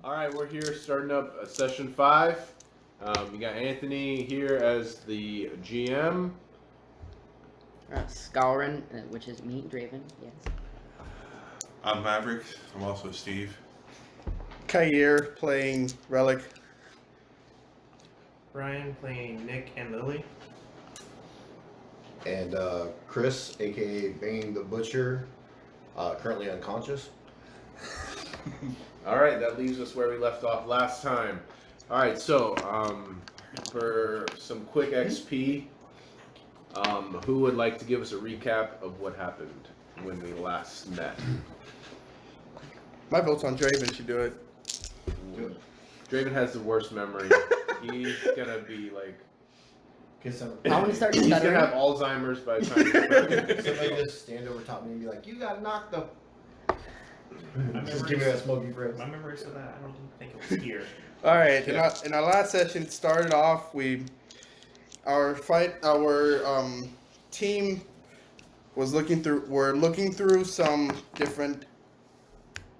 All right, we're here starting up session 5. We got Anthony here as the GM. Scourin, which is me, Draven, yes. I'm Maverick. I'm also Steve. Kair playing Relic. Brian playing Nick and Lily. And Chris, aka Bane the Butcher, currently unconscious. All right, that leaves us where we left off last time. All right, so for some quick XP, who would like to give us a recap of what happened when we last met? My vote's on Draven should do it. Draven has the worst memory. He's gonna be like. I want to start He's gonna stuttering. have Alzheimer's by the time he's Somebody just stand over top of me and be like, "You got knocked the." My Just give me that smoky phrase. My memory said that. I don't think it was here. All right. In our last session, it started off. Our team was looking through some different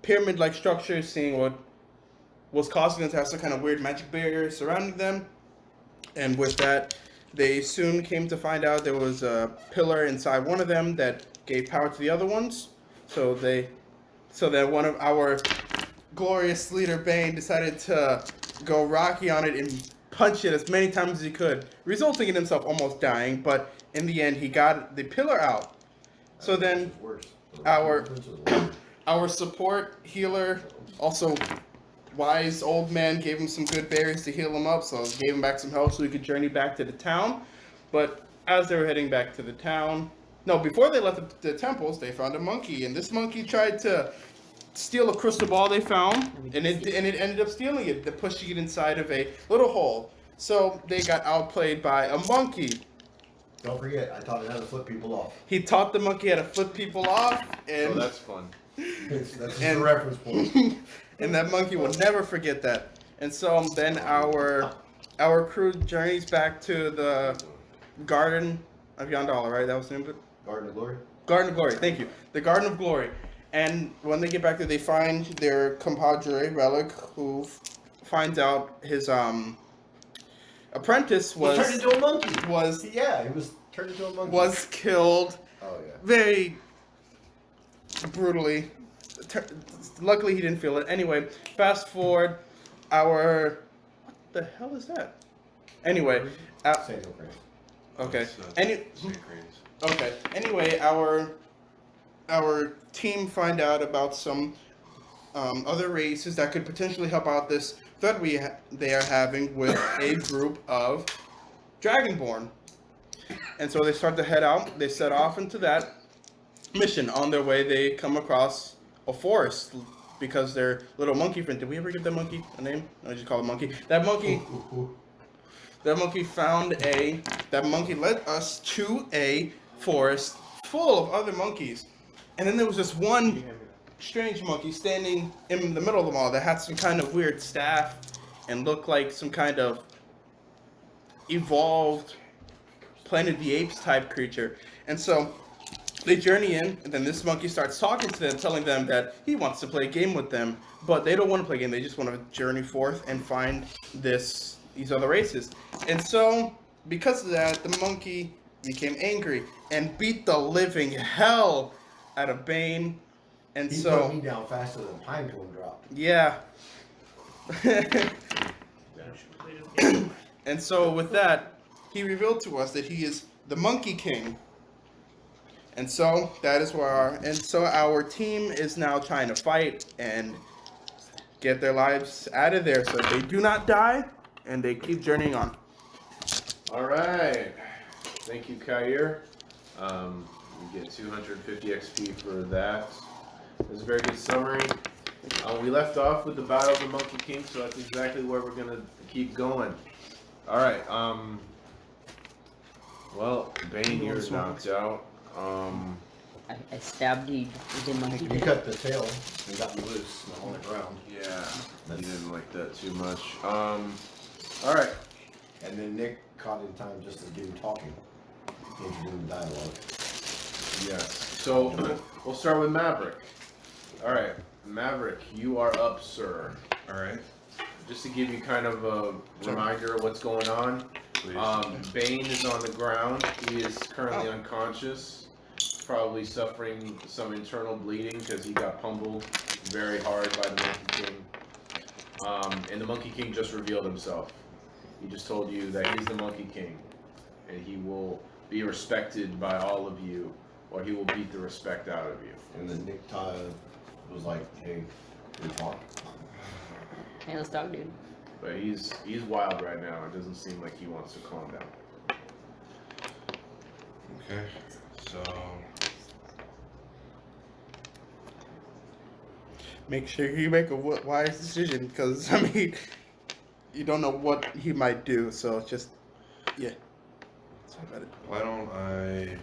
pyramid-like structures, seeing what was causing them to have some kind of weird magic barrier surrounding them, and with that, they soon came to find out there was a pillar inside one of them that gave power to the other ones. So that one of our glorious leader, Bane, decided to go Rocky on it and punch it as many times as he could, resulting in himself almost dying. But in the end, he got the pillar out. So then our support healer, also wise old man, gave him some good berries to heal him up, so gave him back some health so he could journey back to the town. But as they were heading back to the town, before they left the temples, they found a monkey, and this monkey tried to steal a crystal ball they found, and it ended up stealing it, pushing it inside of a little hole. So they got outplayed by a monkey. Don't forget, I taught it how to flip people off. He taught the monkey how to flip people off, and Oh, that's fun. That's just a reference point. and that monkey will never forget that. And so then our crew journeys back to the Garden of Yandala, right? That was the name of it? Garden of Glory. Garden of Glory, thank you. The Garden of Glory. And when they get back there, they find their compadre, Relic, who finds out his apprentice was turned into a monkey. He was turned into a monkey. was killed Oh yeah. very brutally. Luckily, he didn't feel it. Anyway, fast forward. What the hell is that? Anyway, Sand Hill Cranes. okay. St. Cranes. Okay. Anyway, our team find out about some other races that could potentially help out this threat they are having with a group of Dragonborn. And so they start to head out. They set off into that mission. On their way, they come across a forest because their little monkey friend. Did we ever give that monkey a name? I just call it monkey. That monkey led us to a forest full of other monkeys. And then there was this one strange monkey standing in the middle of them all that had some kind of weird staff and looked like some kind of evolved Planet of the Apes type creature. And so they journey in, and then this monkey starts talking to them, telling them that he wants to play a game with them, but they don't want to play a game. They just want to journey forth and find these other races. And so, because of that, the monkey became angry and beat the living hell out of Bane. And He so, put me down faster than Pine Cone dropped. yeah. And so with that, he revealed to us that he is the Monkey King. And so that is where our team is now trying to fight and get their lives out of there so they do not die and they keep journeying on. All right. Thank you, Kair. You get 250 XP for that. It was a very good summary. We left off with the Battle of the Monkey King, so that's exactly where we're going to keep going. All right. Well, Bane, you're knocked out. I stabbed the monkey. You cut the tail and got me loose on the ground. Yeah, you didn't like that too much. All right. And then Nick caught in time just to get him talking. Into doing dialogue. Yes. So we'll start with Maverick. All right, Maverick, you are up, sir. All right. Just to give you kind of a reminder of what's going on. Please. Bane is on the ground. He is currently unconscious, probably suffering some internal bleeding because he got pummeled very hard by the Monkey King. And the Monkey King just revealed himself. He just told you that he's the Monkey King, and he will be respected by all of you, or he will beat the respect out of you. And then Nick was like, hey, can we talk? Hey, let's talk, dude. But he's wild right now. It doesn't seem like he wants to calm down. Okay. So Make sure you make a wise decision, because I mean, you don't know what he might do. So just, yeah. That's about it. why don't I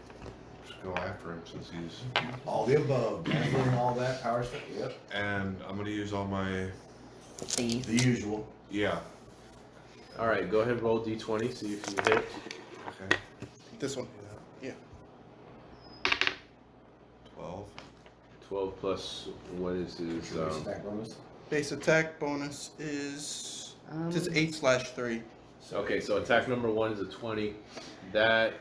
just go after him since he's All the above. Definitely all that power stuff. Yep. and I'm gonna use all my Thingy. The usual. yeah. All right, go ahead and roll d20, see if you hit. Okay. This one. 12. 12 plus what is his Stack bonus. Base attack bonus is just Um, 8/3. okay, so attack number 1 is a 20. That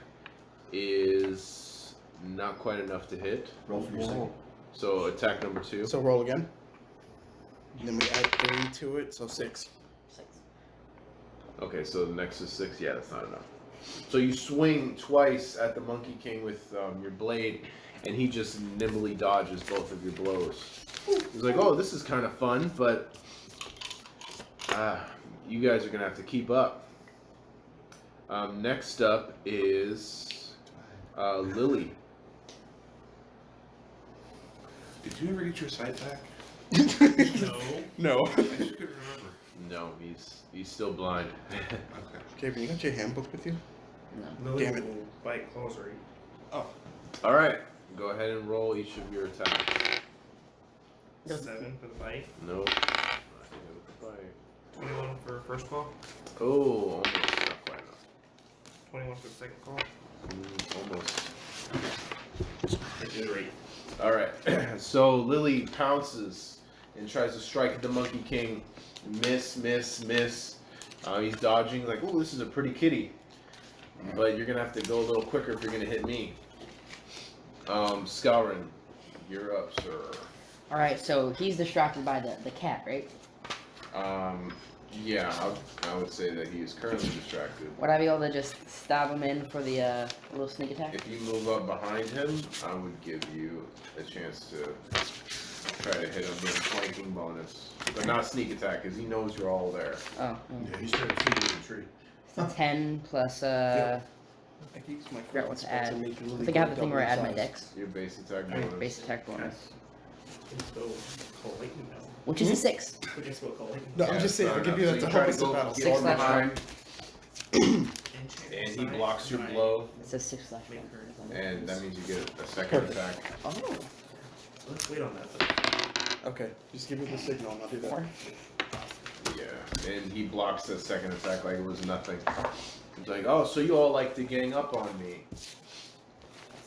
is not quite enough to hit. Roll for your second. So attack number 2. So roll again. And then we add 3 to it, so 6. 6. Okay, so the next is 6. Yeah, that's not enough. So you swing twice at the Monkey King with your blade, and he just nimbly dodges both of your blows. He's like, oh, this is kind of fun, but you guys are going to have to keep up. Next up is Lily. Did you ever get your sight back? No. No. I just couldn't remember. No, he's still blind. Okay. Javen, you got your handbook with you? No. Lily Damn it. will bite closer. Oh. All right, go ahead and roll each of your attacks. 7 for the bite. Nope. 21 for first claw. Oh, almost not quite enough. 21 for the second claw. Almost. Great. All right. So Lily pounces and tries to strike at the Monkey King. Miss. He's dodging like, ooh, this is a pretty kitty. But you're gonna have to go a little quicker if you're gonna hit me. Scourin, you're up, sir. Alright, so he's distracted by the cat, right? Yeah, I would say that he is currently distracted. Would I be able to just stab him in for the little sneak attack? If you move up behind him, I would give you a chance to try to hit him with a flanking bonus. But not sneak attack, because he knows you're all there. Oh, Yeah, he started feeding the tree. so 10 plus, I use my forgot what to spell add. make Lily I think I have go the thing where I double add my size. dex. Your base attack Alright, bonus. base attack bonus. So, Clayton now. Which is a 6. We can spell Clayton. No, I'm Yeah, just saying, fair I'll give enough. you So that to try help us go battle. get 6 on slash behind, 1. and he blocks your blow, It says 6 slash 1. and that means you get a second attack. Oh, Let's wait on that. Okay, just give me the signal and I'll do that. 4. Yeah, and he blocks the second attack like it was nothing. He's like, oh, so you all like to gang up on me.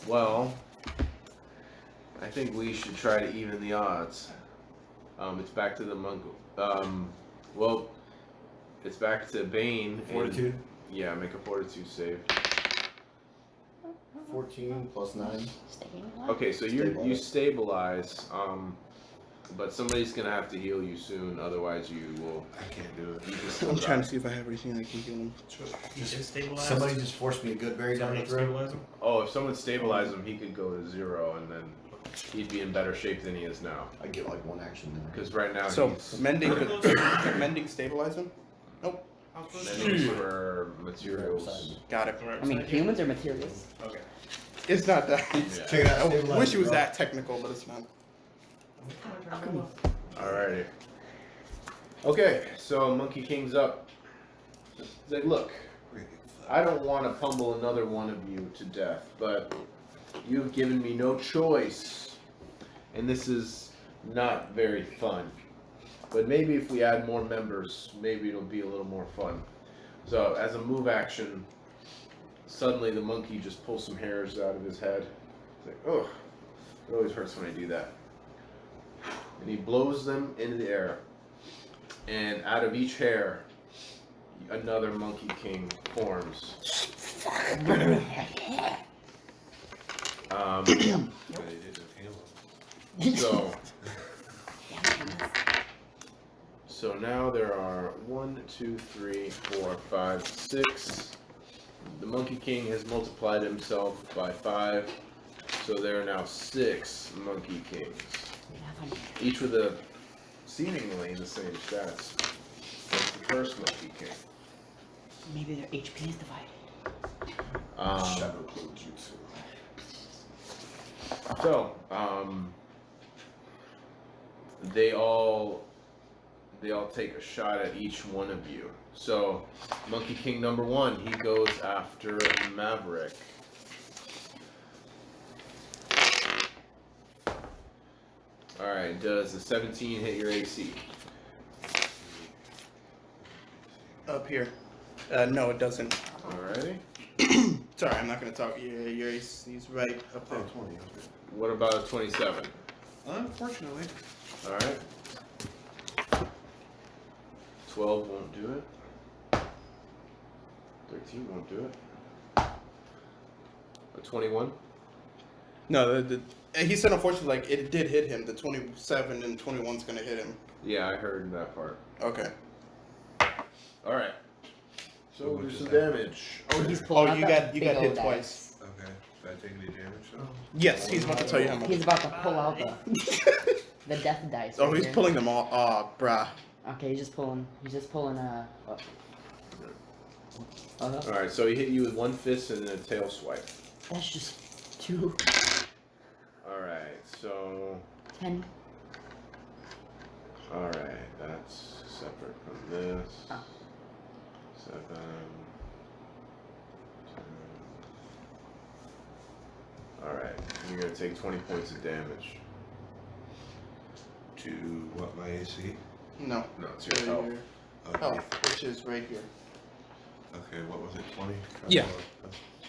Well, I think we should try to even the odds. It's back to the monk. Well, it's back to Bane. and- Fortitude. Yeah, make a fortitude save. 14 plus 9. Staying alive. Okay, so you stabilize, but somebody's gonna have to heal you soon. Otherwise, you will. I can't do it. You can still I'm trying die. to see if I have everything I can heal him. Just stabilize. Somebody just forced me a good berry down the throat. stabilize him. Oh, if someone stabilized him, he could go to 0, and then he'd be in better shape than he is now. I get like one action there. Because right now So, he's mending stabilize him? Nope. How close mending for materials. Got it. I mean, humans are materials. Okay. It's not that. Yeah. Check it out. I Stabilize wish it was bro. that technical, but it's not. Alrighty. Okay, so Monkey King's up. He's like, look, I don't want to pummel another one of you to death, but you've given me no choice. And this is not very fun. But maybe if we add more members, maybe it'll be a little more fun. So, as a move action, suddenly the monkey just pulls some hairs out of his head. He's like, oh, it always hurts when I do that. And he blows them into the air. and out of each hair, another Monkey King forms. But it isn't halo. So now there are 1, 2, 3, 4, 5, 6. The Monkey King has multiplied himself by 5, so there are now 6 Monkey Kings, each with a seemingly the same stats as the first Monkey King. Maybe their HP is divided. Shadow Clone Jutsu. So, they all take a shot at each one of you. So, Monkey King number 1, he goes after Maverick. Alright, does the 17 hit your AC? Up here. No, it doesn't. Alrighty. Sorry, I'm not gonna talk. Yeah, your AC's right up there. 20. What about a 27? Unfortunately. Alright. 12 won't do it. 13 won't do it. A 21? No, he said unfortunately, like, it did hit him. The 27 and 21's gonna hit him. Yeah, I heard that part. Okay. Alright. So What do was some that? damage. Oh, he's pulling out you that got big hit old twice. Okay. Did I take any damage though? Yes, he's about to tell you how much. He's about to pull out the death dice. Oh, right he's here. pulling them all. Bruh. Okay, he's just pulling. Alright, so he hit you with one fist and then a tail swipe. That's just 2, Alright, so 10. alright, that's separate from this. Oh. 7, 10. Alright, you're gonna take 20 points of damage. To what, my AC? No. No, it's your health. Okay. Health, which is right here. Okay, what was it, 20? Yeah.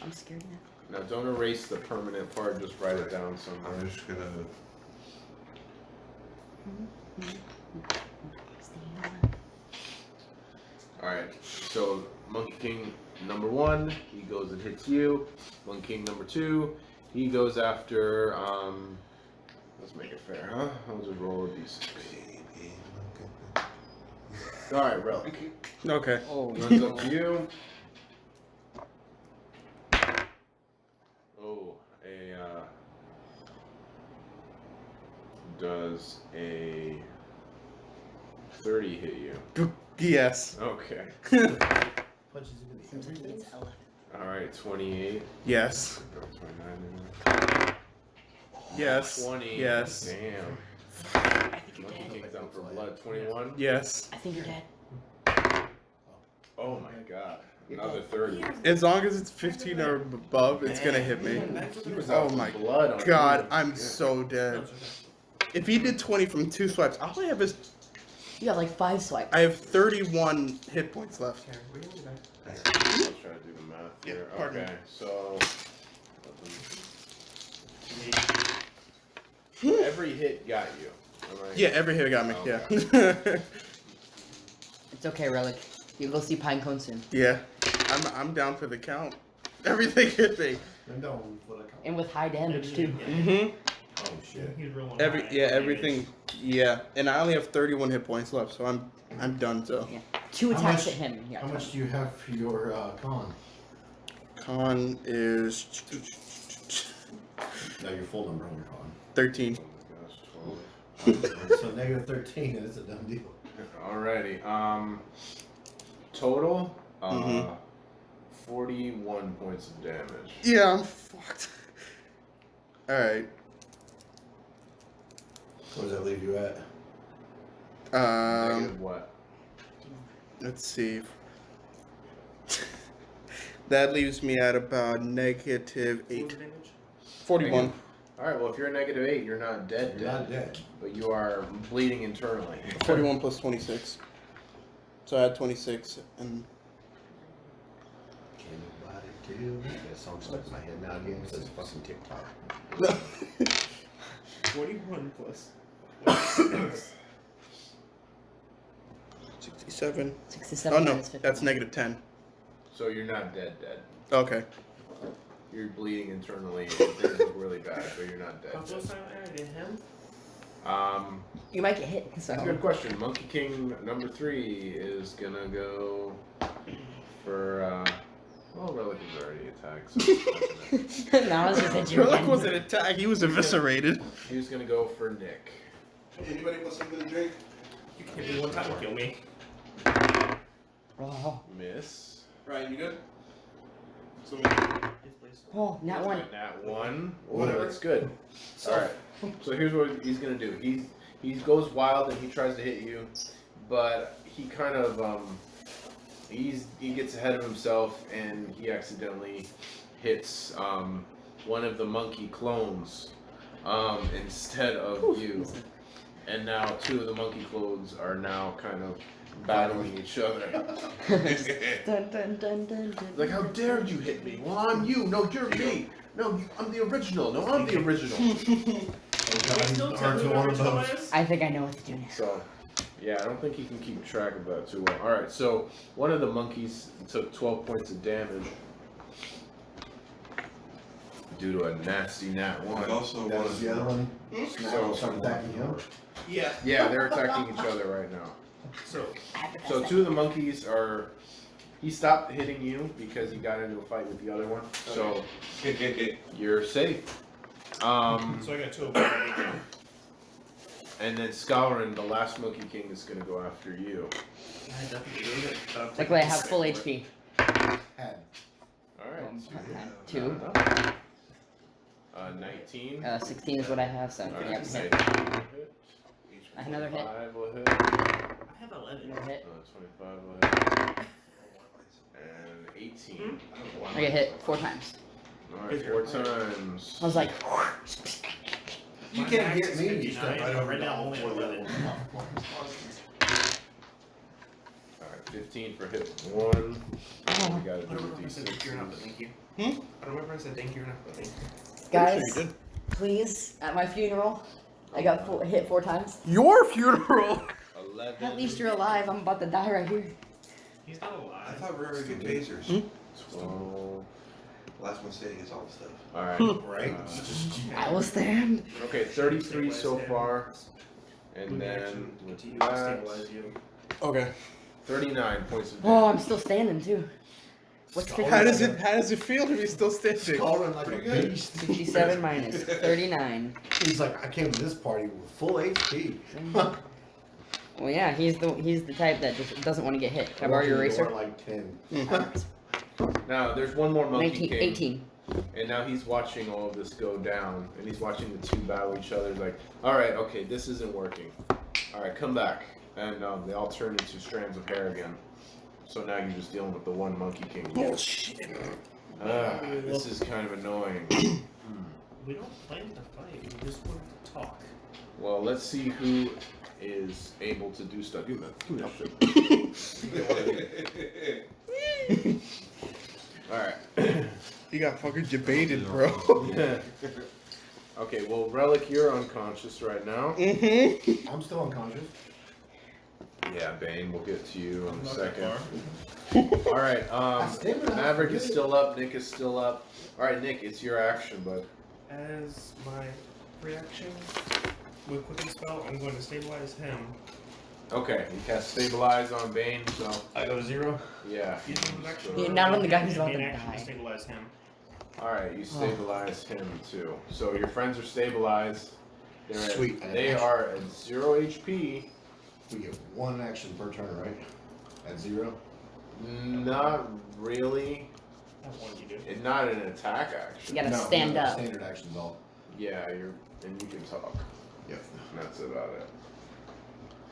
I'm scared now. Now don't erase the permanent part, just write it down somewhere. I'm just gonna... Alright, so Monkey King number 1, he goes and hits you. Monkey King number 2, he goes after, let's make it fair, huh? I'll just roll a d6. Alright, Relic. Okay. Oh, Runs up to you. Oh, does a 30 hit you? Yes. Okay. Punches him in the Seems like it's 11. Alright, 28. Yes. 29. Yes. 20. Yes. Damn. I think you're Monkey dead. King's down for blood. 21. Yes. I think you're dead. Oh my god. Another 30. As long as it's 15 or above, it's gonna hit me. He was Oh out for my blood on God, you. I'm Yeah. so No, dead. it's okay. If he did 20 from 2 swipes, all I have is You got like 5 swipes. I have 31 hit points left. I'll try to do the math Yeah, here. pardon Okay, so. Every hit got you. Am I- Yeah, every hit got me. Oh, Yeah. It's okay, Relic. You'll go see Pinecone soon. Yeah. I'm down for the count. Everything hit me. No, what I count. And with high damage too. Mhm. Oh shit. He's rolling Every high. everything. Yeah, and I only have 31 hit points left, so I'm done. So Yeah. 2 How attacks much- at him. Yeah. How much do you have for your con? con is Now your full number on your 13. Oh my gosh, 12. con. So negative 13, and it's a done deal. Alrighty. Total. Mhm. 41 points of damage. Yeah, I'm fucked. All right. What does that leave you at? Negative what? Let's see. That leaves me at about negative What was 8. the damage? 41. Alright, well, if you're a negative 8, you're not dead, You're not dead. but you are bleeding internally. 41 plus 26. So I had 26 and Can nobody kill me? That song stuck in my head now again. It says fucking TikTok. 41 plus. 67. 67 Oh no, minus 51. that's -10. So you're not dead. Okay. You're bleeding internally. And things look really bad, but you're not dead. How close am I to him? You might get hit. So. That's a good question. Monkey King number 3 is gonna go for. Well, Relic is already attacked. So Now it's just hit you Relic again. was an attack. He was eviscerated. he was gonna go for Nick. Anybody want something to drink? You can hit me one time and kill me. Oh, Miss. Ryan, you good? So Yes, please. oh, not one. Nat 1. Oh, Whatever. that's good. Alright. So here's what he's gonna do. He goes wild and he tries to hit you, but he kind of he gets ahead of himself and he accidentally hits one of the monkey clones instead of you. And now 2 of the monkey clones are now kind of battling each other. Dun, dun, dun, dun, dun. Like, how dare you hit me? Well, I'm you. No, you're me. No, I'm the original. No, I'm the original. Still tell me Aren't you what one of original those? is? I think I know what to do now. So, yeah, I don't think he can keep track of that too well. Alright, so one of the monkeys took 12 points of damage due to a nasty nat And 1. also That one was of the other one. So- So attacking him. Yeah. Yeah, they're attacking each other right now. So, So 2 of the monkeys are. He stopped hitting you because he got into a fight with the other one. So you're safe. so I got 2 of them. And then Scourin, the last Monkey King, is gonna go after you. I definitely do it. Luckily, I have full HP. Had. Alright. 2. 19. 16 is what I have, so Alright, yeah, so hit. Another hit. 5 will hit. I have 11. Another hit. 25 will hit. And 18. I get hit 4 times. Alright, 4 times. I was like, You My can't max get is me. You 59, step right over right now, the only floor 11. Alright, 15 for hit 1. We gotta I do don't remember if I said thank you or not, but D6. thank you. Hmm? I don't remember if I said thank you or not, but thank you. guys, please, at my funeral, I got hit 4 times. Your funeral. 11. At least you're alive. I'm about to die right here. He's not I alive. thought we were gonna get tasers. 12. Last mistake is all the stuff. Alright. Right? I will stand. Okay, 33 so far. And then with continue to that, stabilize you. Okay. 39 points of Oh, damage. I'm still standing too. What's How does it feel to be still standing? Scalding like a Pretty good. beast. 67 minus 39. He's like, I came to this party with full HP. Well, yeah, he's the type that just doesn't want to get hit. Can I borrow your eraser? Like 10. Alright. Now, there's one more Monkey 19, King. 18. And now he's watching all of this go down. And he's watching the 2 battle each other. He's like, alright, okay, this isn't working. Alright, come back. And they all turn into strands of hair again. So now you're just dealing with the 1 Monkey King. Bullshit. This is kind of annoying. We don't plan to fight, we just want to talk. Well, let's see who is able to do stuff. Give me that. Alright. You got fucking debated, bro. Okay, well, Relic, you're unconscious right now. Mm-hmm. I'm still unconscious. Yeah, Bane, we'll get to you in a Not that second. Alright, Stamina. Maverick is still up, Nick is still up. Alright, Nick, it's your action, bud. As my reaction with quicken spell, I'm going to stabilize him. Okay, you cast Stabilize on Bane, so, I go to 0. yeah. He's in his action. Yeah, not on the guy who's about Main to action die. stabilize him. Alright, you stabilize him too. So your friends are stabilized. They're at- Sweet. They are at 0 HP. We get 1 action per turn, right? At 0. Not really. That one you do. It's not an attack action. You gotta stand up. Standard actions all. Yeah, and you can talk. Yep. And that's about it.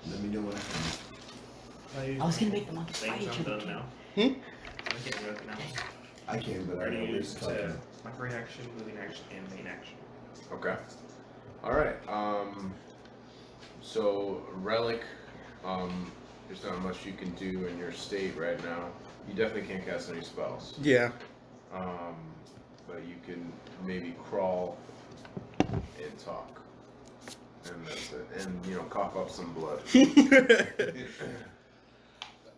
Let me know what I was gonna make the monkeys fight Things each I'm other. done now. Hmm? I can't remember now. I can, but I Ready know to we're use talking. my free action, moving action, and main action. Okay. Alright, so Relic, there's not much you can do in your state right now. You definitely can't cast any spells. Yeah. But you can maybe crawl and talk. And that's it. And, cough up some blood.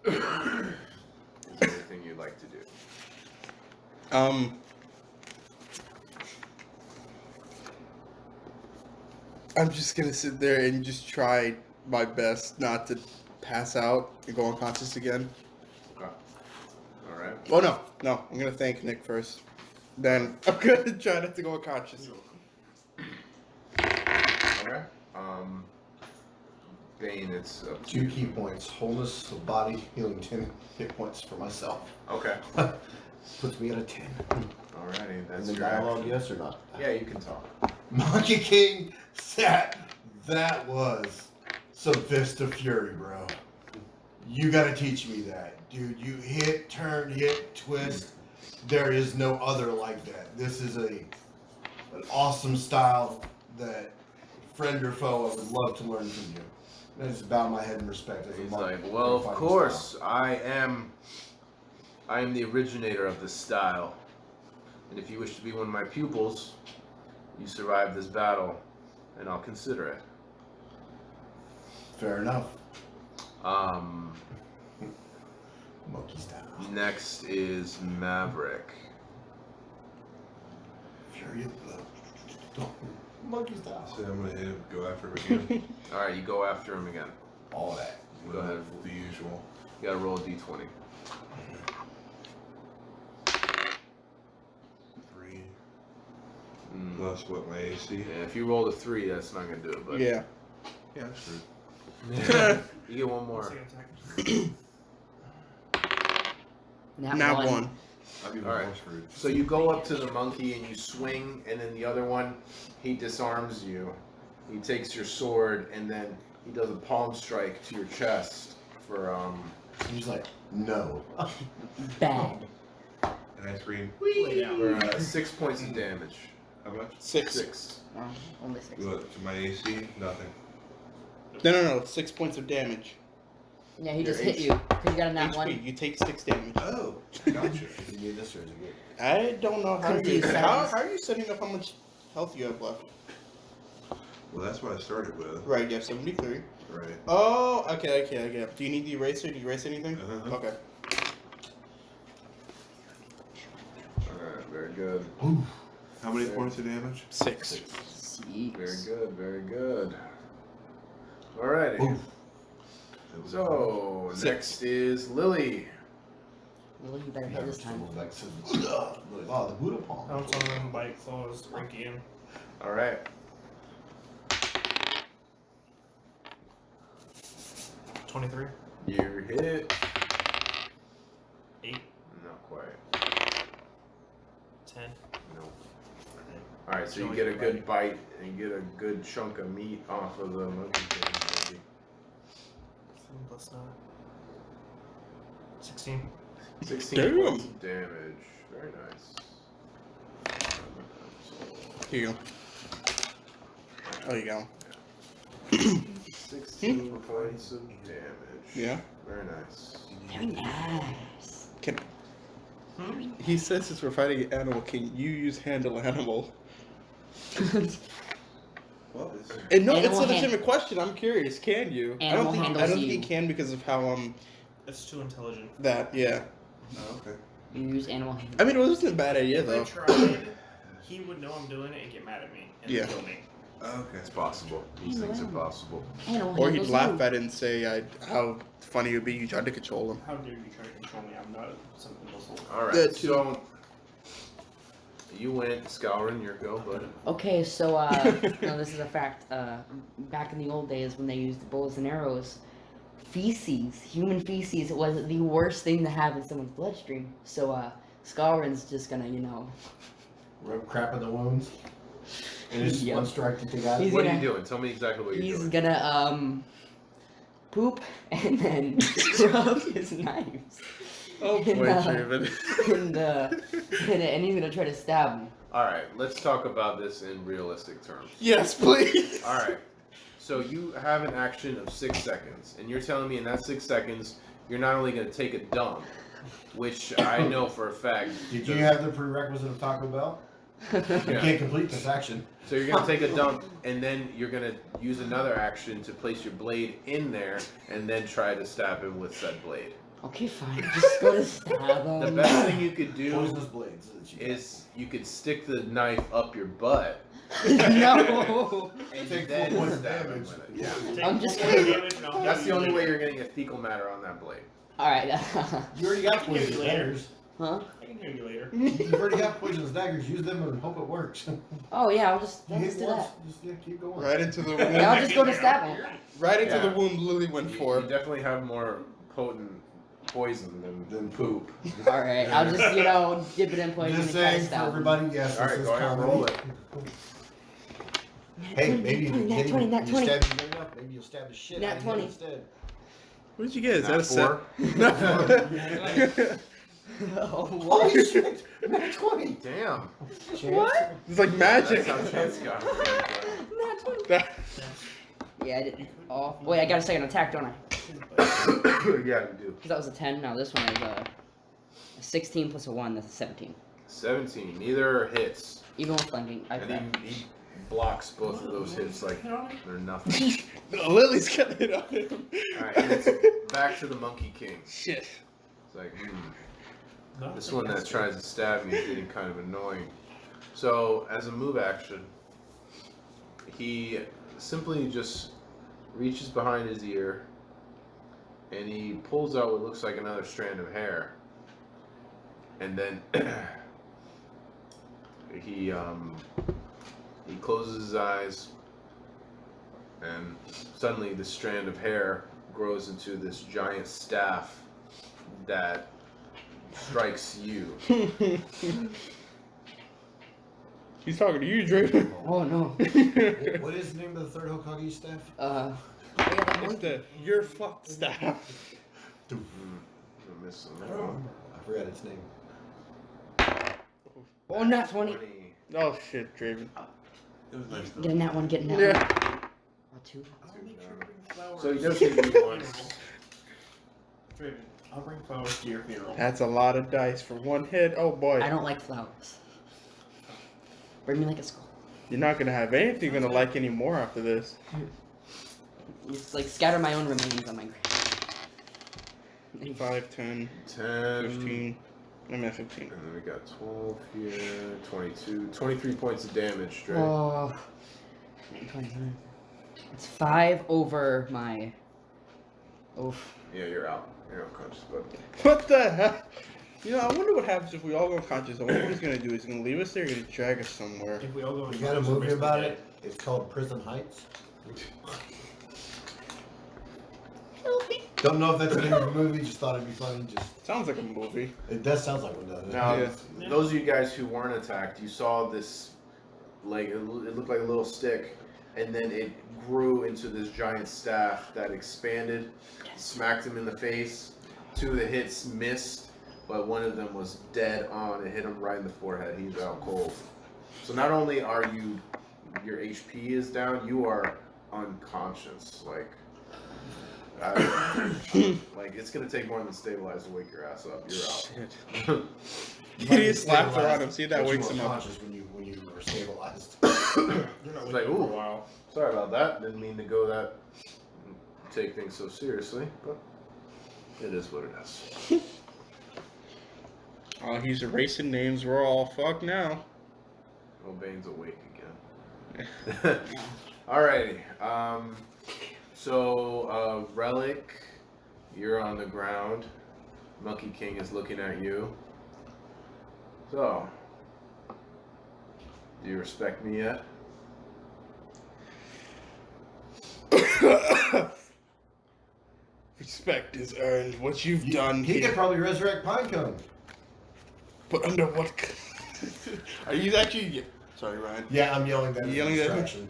Is there anything you'd like to do? I'm just gonna sit there and just try my best not to pass out and go unconscious again. Okay. All right. Oh no, I'm gonna thank Nick first. Then I'm gonna try not to go unconscious. Okay. Bane, it's up to 2 you. key points: wholeness of body, healing 10 hit points for myself. Okay. Puts me at a 10. Alrighty, In that's the your dialogue, action. yes or not? Yeah, you can talk. Monkey King sat. That was some Vista Fury, bro. You gotta teach me that. Dude, you hit, turn, hit, twist. There is no other like that. This is an awesome style that, friend or foe, I would love to learn from you. I just bow my head in respect as a He's monk. like, well, of course, I am the originator of this style. And if you wish to be one of my pupils, you survive this battle, and I'll consider it. Fair enough. Monkey style. Next is Maverick. Fury of blood. Monkey style. So I'm gonna hit him, go after him again. Alright, you go after him again. All that. Go ahead. The usual. You gotta roll a d20. 3 Mm. plus what my AC. Yeah, if you roll a 3, that's not gonna do it, but Yeah. Yeah, that's true. you get one more. Second attack. Not one. I'd be All right. more screwed. So you go up to the monkey and you swing, and then the other one, he disarms you. He takes your sword, and then he does a palm strike to your chest for He's like, no. Bad. And I scream, for 6 points of damage. how much? 6. 6. Oh, only 6. What, to my AC? Nothing. No. 6 points of damage. Yeah, he Your just hit you. Cause you got a nat HP. 1. You take 6 damage. Oh, gotcha. Is it need this or is it good? I don't know how Confused how silence. are you setting up how much health you have left? Well, that's what I started with. Right, you have 73. Right. Oh, okay. Do you need the eraser? Do you erase anything? Uh-huh. Okay. Alright, very good. How many points of damage? 6. Very good, very good. Alrighty. So, 6. next is Lily. Well, you better hit Never this time. stumbled back to wow, the Buddha palm. Pounce on him, bite, claws, ranky him. Alright. 23. You hit. 8. Not quite. 10. No. Alright, so you get a good bite and you get a good chunk of meat off of the monkey chicken. 7 plus 9. 16. 16 Damn. points of damage. Very nice. Here you go. Oh, you go. 16 points of damage. Yeah. Very nice. Very nice. Can he says since we're fighting an animal, can you use handle animal? What is And no, Animal it's a hand- legitimate question. I'm curious. Can you? Animal I don't handles think you. he can because of how That's too intelligent. that yeah. Oh, okay. You use animal hand. I mean, it wasn't a bad idea If I though. tried, he would know I'm doing it and get mad at me and Yeah. kill me. Oh, okay. It's possible. These things are possible. Animal Or he'd handles laugh you. at it and say how funny it would be you tried to control him. How dare you try to control me? I'm not something missile. Alright, That too. so you went, Scourin, your go, buddy. Okay, so no, this is a fact. Back in the old days when they used bows and arrows, feces, human feces, was the worst thing to have in someone's bloodstream. So Scarin's just gonna, Rub crap in the wounds. And it's Yep. one strike to take out. He's What are gonna- you doing? Tell me exactly what you're he's doing. gonna poop and then rub his knives. Oh And, boy, uh, Draven. and he's gonna try to stab him. Alright, let's talk about this in realistic terms. Yes, please. Alright, so you have an action of 6 seconds, and you're telling me in that 6 seconds, you're not only going to take a dump, which I know for a fact. Did you have the prerequisite of Taco Bell? You can't complete this action. So you're gonna take a dump, and then you're gonna use another action to place your blade in there, and then try to stab him with said blade. Okay, fine. Just go to stab him. The best thing you could do Poisonous blades. that you is you could stick the knife up your butt, No. and Take then full poison stab him damage. with it. Yeah, Take I'm just full kidding. damage and I'll that's heal the only you. way you're gonna get fecal matter on that blade. All right. You already got I can hear poisonous you later. daggers. Huh? I can hear you later. You've already got poisonous daggers. Use them and hope it works. Oh yeah, I'll just You hit do once, that. just keep going. Right into the Yeah, wound. I'll just go to stab him. Right into Yeah. the wound Lily went You for. definitely have more potent poison than poop. All right, I'll just dip it in poison Just and try to saying for stab him. everybody, yes, All this right, is go ahead and comedy. roll it. Hey, maybe if you Nat hit 20, him, nat you 20. stab him good enough, maybe you'll stab the shit Nat out of him 20. instead. What did you get? Is that a Nat set? Oh, Holy what? shit! Nat 20! Damn. What? It's like That's magic. how Chance got it. Nat 20. That- Yeah, I didn't. Oh, wait, I got a second attack, don't I? Yeah, you do. Because that was a 10. Now this one is a 16 plus a 1. That's a 17. 17. Neither hits. Even with flanking, I And he blocks both of those hits like they're nothing. Lily's gonna hit on him. Alright, and it's back to the Monkey King. Shit. It's like, this one that tries to stab me is getting kind of annoying. So, as a move action, he simply just reaches behind his ear and he pulls out what looks like another strand of hair. And then he closes his eyes, and suddenly the strand of hair grows into this giant staff that strikes you. He's talking to you, Draven. Oh no. What is the name of the third Hokage staff? Yeah, that It's monkey. the you're fucked staff. I'm missing I forgot its name. Oh, nat 20. Oh shit, Draven. It was nice though. Get in that one, get in that Yeah. one. Oh, 2. I'll make sure to bring flowers. So he knows who you want. Draven, I'll bring flowers to your funeral. That's a lot of dice for one hit. Oh boy. I don't like flowers. Bring me like a skull. You're not gonna have anything you're gonna like anymore after this. Just like scatter my own remains on my grave. 5, 10, 10. 15. I'm at 15. And then we got 12 here, 22, 23 points of damage straight. Oh. 29. It's 5 over my. Oof. Yeah, you're out. You're unconscious, but What the hell? You know, I wonder what happens if we all go unconscious. I wonder what he's gonna do. He's gonna leave us there or gonna drag us somewhere. If we all go You in got a we're movie basically about dead. it? It's called Prison Heights. Don't know if that's the name of the movie, just thought it'd be funny. Just Sounds like a movie. It does sound like one, doesn't it? now, Yeah. those of you guys who weren't attacked, you saw this, like, it looked like a little stick, and then it grew into this giant staff that expanded, smacked him in the face. 2 of the hits missed, but one of them was dead on. It hit him right in the forehead. He's out cold. So not only are you, your HP is down, you are unconscious. Like, like it's gonna take more than stabilize to wake your ass up. You're out. Shit. He just slapped around him. See if that But you wakes were him up. conscious when you were stabilized. You're not It's with like, me for ooh. a while. Sorry about that. Didn't mean to go that take things so seriously, but it is what it is. Oh, he's erasing names. We're all fucked now. O'Bane's awake again. Alrighty. So Relic, you're on the ground. Monkey King is looking at you. So, do you respect me yet? Respect is earned. What you've done He here. could probably resurrect Pinecone. But under what? Are you actually? Sorry, Ryan. Yeah, I'm yelling that. You as a yelling at me? distraction.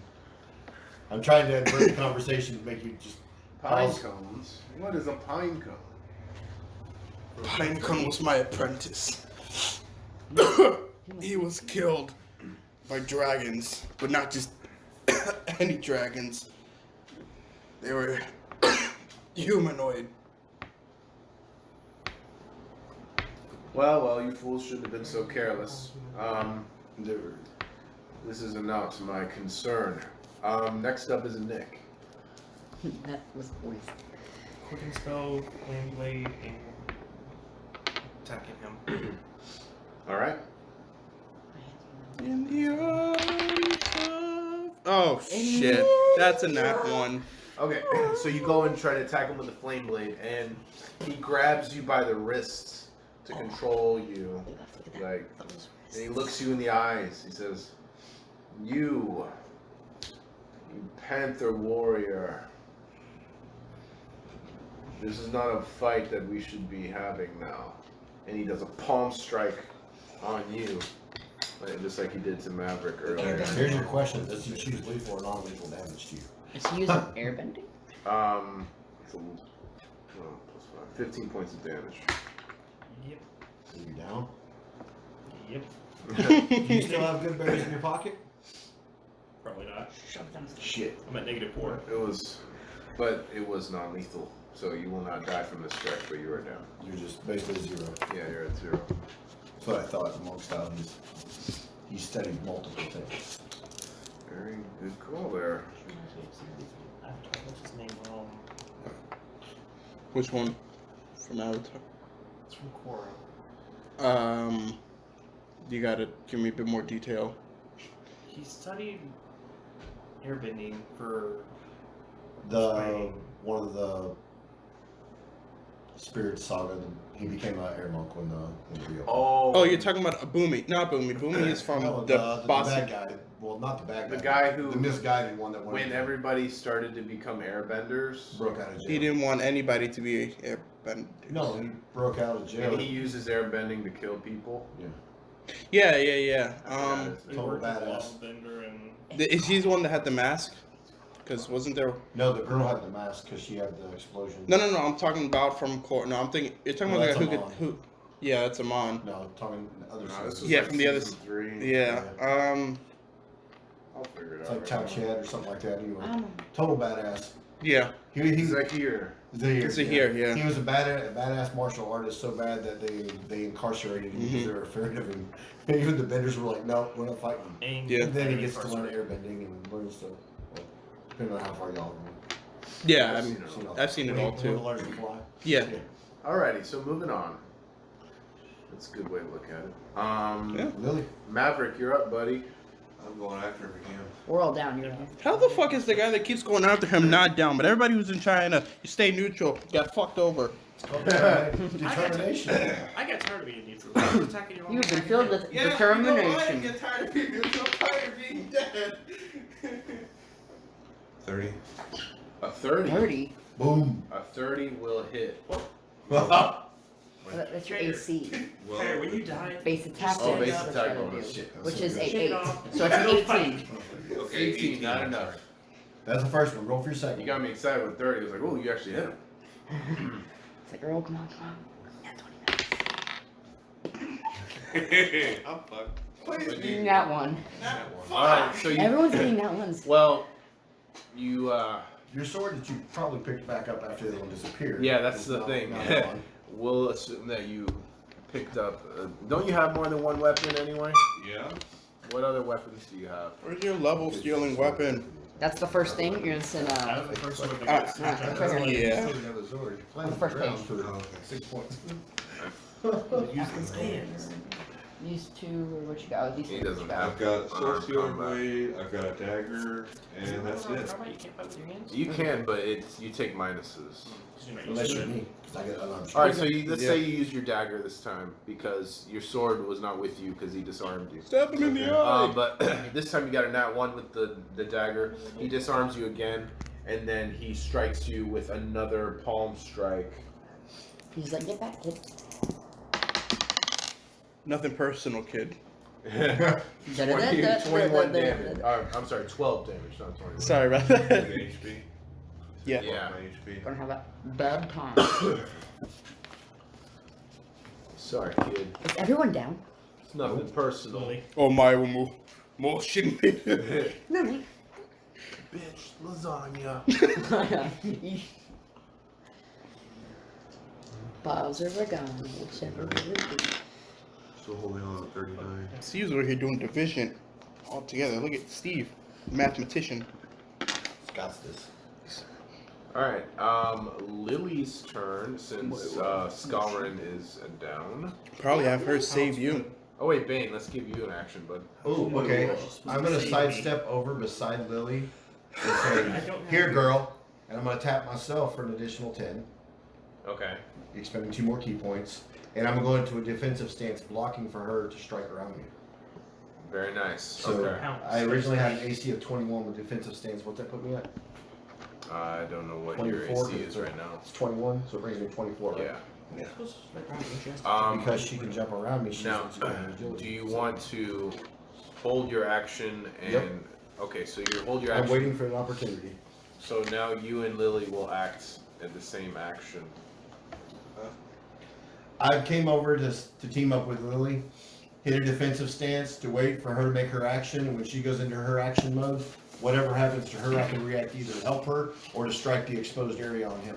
I'm trying to divert the conversation to make you just Pine pause. cones? What is a pine cone? Pinecone was my apprentice. He was killed by dragons, but not just any dragons. They were humanoid. Well, you fools shouldn't have been so careless. This is not my concern. Next up is Nick. That was voice. Quickened spell, flame blade, and attacking him. All right. In the arms of... Oh shit, that's a nap one. Okay, so you go and try to attack him with the flame blade, and he grabs you by the wrists to control you. Like, and he looks you in the eyes. He says, "You Panther warrior. This is not a fight that we should be having now." And he does a palm strike on you, just like he did to Maverick earlier. Here's your question: does he choose lethal or non-lethal damage to you? Is he using airbending? It's a, plus 5, 15 points of damage. Yep. Are you down? Yep. Do you still have good berries in your pocket? Probably not. Shit. I'm at -4. But it was non-lethal, so you will not die from this strike, but you are down. You're just basically 0. Yeah, you're at 0. That's what I thought amongst how he's studied multiple things. Very good call there. What's his name? Which one? From Avatar. It's from Korra. You gotta give me a bit more detail. He studied airbending for One of the Spirit Saga. He became an air monk when the Rio. Oh, you're talking about Abumi. Not Abumi. Abumi is from No, the the boss. bad guy. Well, not the bad guy. The guy who- the misguided one that went when everybody started to become airbenders, broke out of jail. He didn't want anybody to be airbender. No, he broke out of jail. and he uses airbending to kill people. Yeah. he Total worked as a badass. bender and Is he the one that had the mask? Because wasn't there? No, the girl had the mask because she had the explosion. No. I'm talking about from court. No, I'm thinking you're talking No, about the guy that's who could. Amon. Yeah, that's Amon. No, I'm talking other No, stuff. this was Yeah, like from the other season 3. Yeah. I'll figure it It's out. like Chow right now. Chad or something like that. Anyway, I don't know. total badass. Yeah. He's Zahir. Zahir. Zahir, yeah. He was a badass martial artist, so bad that they incarcerated him because Mhm. they were afraid of him. And even the benders were like, "No, we're not fighting." and Yeah. And then he gets to learn airbending and learn stuff. Well, depending on how far y'all. Yeah. I've I mean, seen it all. I've seen it all too. Learn to fly. Yeah. Alrighty, so moving on. That's a good way to look at it. Yeah. Lily. Maverick, you're up, buddy. I'm going after him again. We're all down. You're down. How the fuck is the guy that keeps going after him not down, but everybody who's in China, you stay neutral, got fucked over? It's called determination. I got tired of being neutral. I was attacking you. You've been filled with determination. tired of being neutral, tired of being dead. 30. A 30. 30. Boom. A 30 will hit. That's your AC. Well, Hey, when you die, Base attack Oh, bonus, base that's attack what I bonus. do. Shit, that's Which so is good. a Shake 8. off. So it's an 18. okay, 18, not I'm enough. sorry. That's the first one. Roll for your second. You got me excited with 30. I was like, oh, you actually hit him. It's like, girl, come on. Yeah, 29. I'm fucked. Getting that one. Alright, so you. Everyone's getting that ones. Well, you, Your sword that you probably picked back up after the other one disappeared. Yeah, that's is the not- thing. not on. we'll assume that you picked up. Don't you have more than one weapon anyway? Yeah. What other weapons do you have? Where's your level stealing weapon? That's the first thing. You're gonna send that was the first one. That Ah, got ah, switched. ah, ah, yeah. On the first page. For Oh, okay. 6 points. These two, or what you got? Oh, these He two. doesn't What you have- I've got Unarmed sword stealing combat. blade, I've got a dagger, and that's it. How about you can't fight with your hands? You can, but it's you take minuses. Unless you're me, because I get unarmed. All right, so let's Yeah. say you use your dagger this time because your sword was not with you because he disarmed you. Stab him in the eye. But this time you got a nat 1 with the dagger. He disarms you again, and then he strikes you with another palm strike. He's like, get back, kid. Nothing personal, kid. 21 damage. I'm sorry, 12 damage, not 21. Sorry about With that. HP. Yeah. Yeah. My HP. Gonna have a bad time. Sorry, kid. Is everyone down? It's nothing personal. Lily. Oh my, more shit. No, me. Bitch, lasagna. Bowser Regano, whichever it would be. Still holding on at 39. Steve's over here doing division all together. Look at Steve, mathematician. Scott's this. Alright, Lily's turn since Skalrin is down. Probably have her save you. Oh wait, Bane, let's give you an action, bud. Oh, okay. You're supposed I'm to gonna save sidestep over beside Lily and I say, don't have "Here, any- girl," and I'm gonna tap myself for an additional 10, Okay. expending 2 more key points, and I'm going to a defensive stance, blocking for her to strike around me. Very nice. So Okay. I originally had an AC of 21 with defensive stance. What's that put me at? I don't know what 24, your AC is right now. It's 21, so it brings me 24. Right? Yeah. You're supposed to strike around me, she has to- Because she can jump around me, she's Now, she's got agility. do you want to hold your action and? Yep. Okay, so you hold your I'm action. waiting for an opportunity. So now you and Lily will act at the same action. I came over to team up with Lily, hit a defensive stance to wait for her to make her action, and when she goes into her action mode, whatever happens to her, I can react to either help her or to strike the exposed area on him.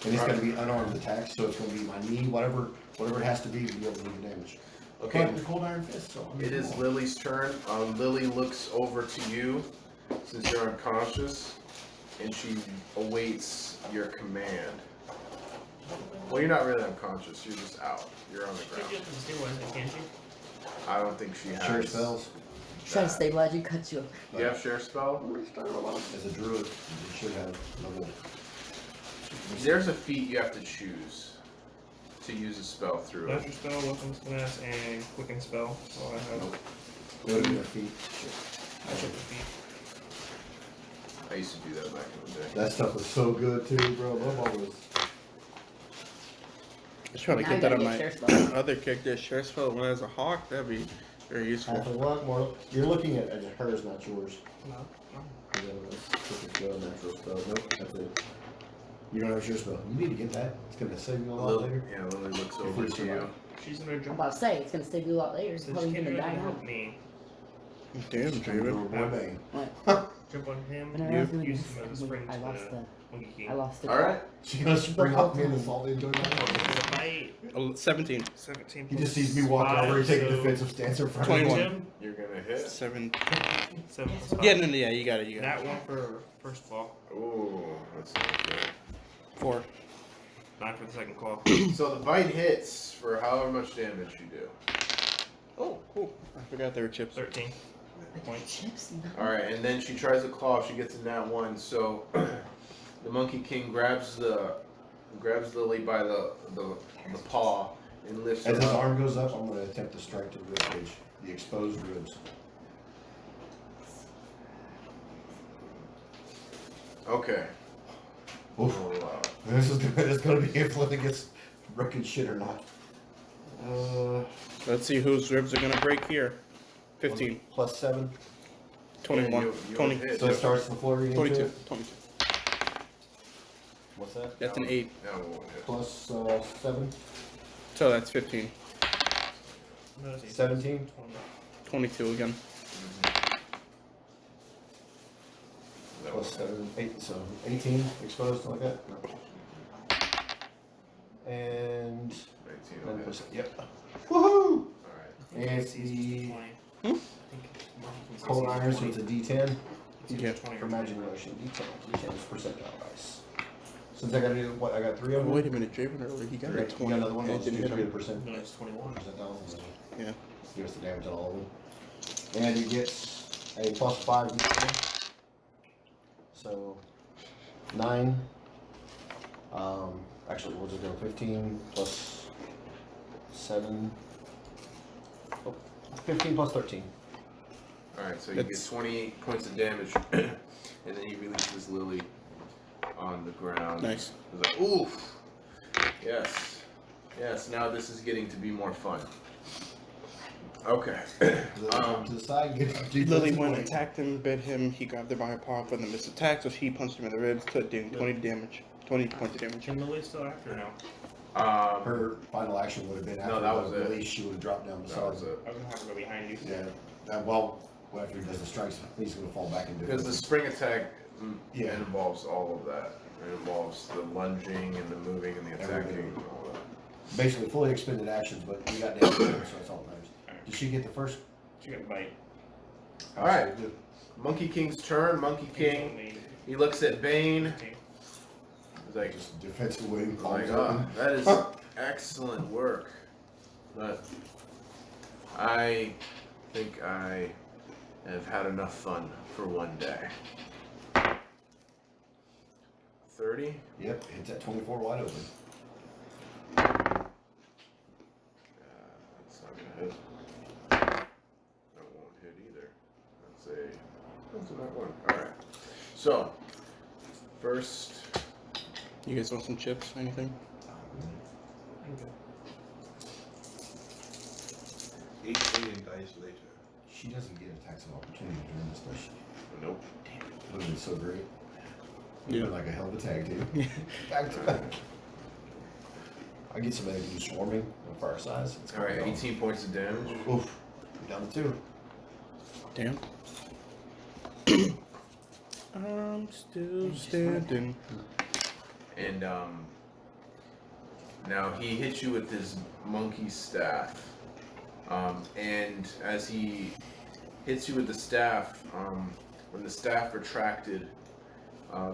And it's gonna be unarmed attacks, so it's gonna be my knee, whatever it has to be to be able to do the damage. Okay. But the cold iron fist, so I'm It is Lily's turn. Lily looks over to you since you're unconscious, and she awaits your command. Well, you're not really unconscious. You're just out. You're on the Can't you ground. have to stabilize it, can't you? I don't think she has. Sure spells. Try to stabilize you, cuts you. You have share spell? As a druid, you should have level. There's a feat you have to choose to use a spell through it. Master spell, welcome's finesse, and quicken spell. That's all I have. Nope. It would be a feat. I took the feet. I used to do that back in the day. That stuff was so good too, bro. Love all this. I should probably Now get you that gotta on my get share spell. other character. Share spell when as a hawk, that'd be very useful. Half a lot more. You're looking at hers, not yours. No. Natural spell. Nope, that's it. You don't have your spell. You need to get that. It's gonna save you a lot Lily, later. yeah, Lily looks If over we to you. survive. She's gonna I'm jump. about to say, it's gonna save you a lot later. You're Since probably she can't gonna do die anything to now. help me, Damn, David. Boy, bang. jump on him. Whenever I was doing Use this, him as a spring I lost to the, Monkey King. I lost the. All right. She's gonna spring off me and then fall into it. With a bite, 17. 17 He plus just sees me walk five, over and take a so defensive stance in front 21. of him. Tim, You're gonna hit. 7. 7 plus 5. Yeah, no, yeah, you got it. You got That one for first claw, Ooh, that's not good. it. 4. 9 for the second claw. So the bite hits for however much damage you do. Oh, cool. I forgot there were chips. 13 Like points. chips? No. All right, and then she tries to claw. She gets a nat 1. So the Monkey King grabs Lily by the paw and lifts her As his up. arm goes up, I'm gonna attempt to strike to the rib cage, the exposed ribs. Okay. Oof. Oh, wow. This is gonna be if Linda gets broken shit or not. Let's see whose ribs are gonna break here. 15. Plus 7. 21. You 20. hit. So it starts the flurry into 22. it. 22. What's that? That's an 8. That one won't hit. Plus 7. So that's 15. No, it's 17. 22 again. That Plus won't hit. 7. 8. So 18 exposed like that. And 19 will 9 hit. plus. Yep. Woohoo! All right. And It's the 20. Hmm? I think Monkey King's cold AC is iron, so 20. it's a D10 Yeah. 20 for or magic motion. D10 is percentile dice. Since I gotta do what? I got 3 Oh, of them. wait a minute, Draven earlier, he got a You 20. got another one? and I'll it just didn't do hit 3 him. percent. No, it's 21. Percentile. Yeah. Give us the damage on all of them. And he gets a plus 5 D10. So 9. Actually, we'll just go 15 plus 7. Oh, 15 plus 13. All right, so you get That's- 28 points of damage, and then he releases Lily on the ground. Nice. He's like, oof. Yes. Yes, now this is getting to be more fun. Okay. To the side, get Lily went and attacked him, bit him, he grabbed her by her paw for the missed attack, so she punched him in the ribs, doing 20 damage. 20 points of damage. Can Lily still after now? Her final action would have been after No, that was the it. release, she would have dropped down That beside was him. it. I was gonna have to go behind you. Yeah. Well, after he does the strikes, he's going to fall back into Because the spring attack Yeah. involves all of that. It involves the lunging and the moving and the attacking Everything. and all that. basically fully expended actions, but you got damage, so that's all that matters. Did she get the first? She got a bite. All right. Monkey King's turn. Monkey King. He looks at Bane. He's like, Just defensive wing. oh my god, that is excellent work. But I think I have had enough fun for one day. 30? Yep, hits at 24 wide open. That's not gonna hit. That won't hit either. That's a not one. Alright. So, first. You guys want some chips? Anything? 18 dice later. She doesn't get attacks of opportunity during this, does she? Nope. Damn it. Would have been so great. Yeah. Been like a hell of a tag team. Back to back. I get somebody to do swarming on fire size. It's Alright, going 18 points of damage. Oof. Down to 2. Damn. I'm still standing. And now he hits you with his monkey staff. And as he hits you with the staff, when the staff retracted,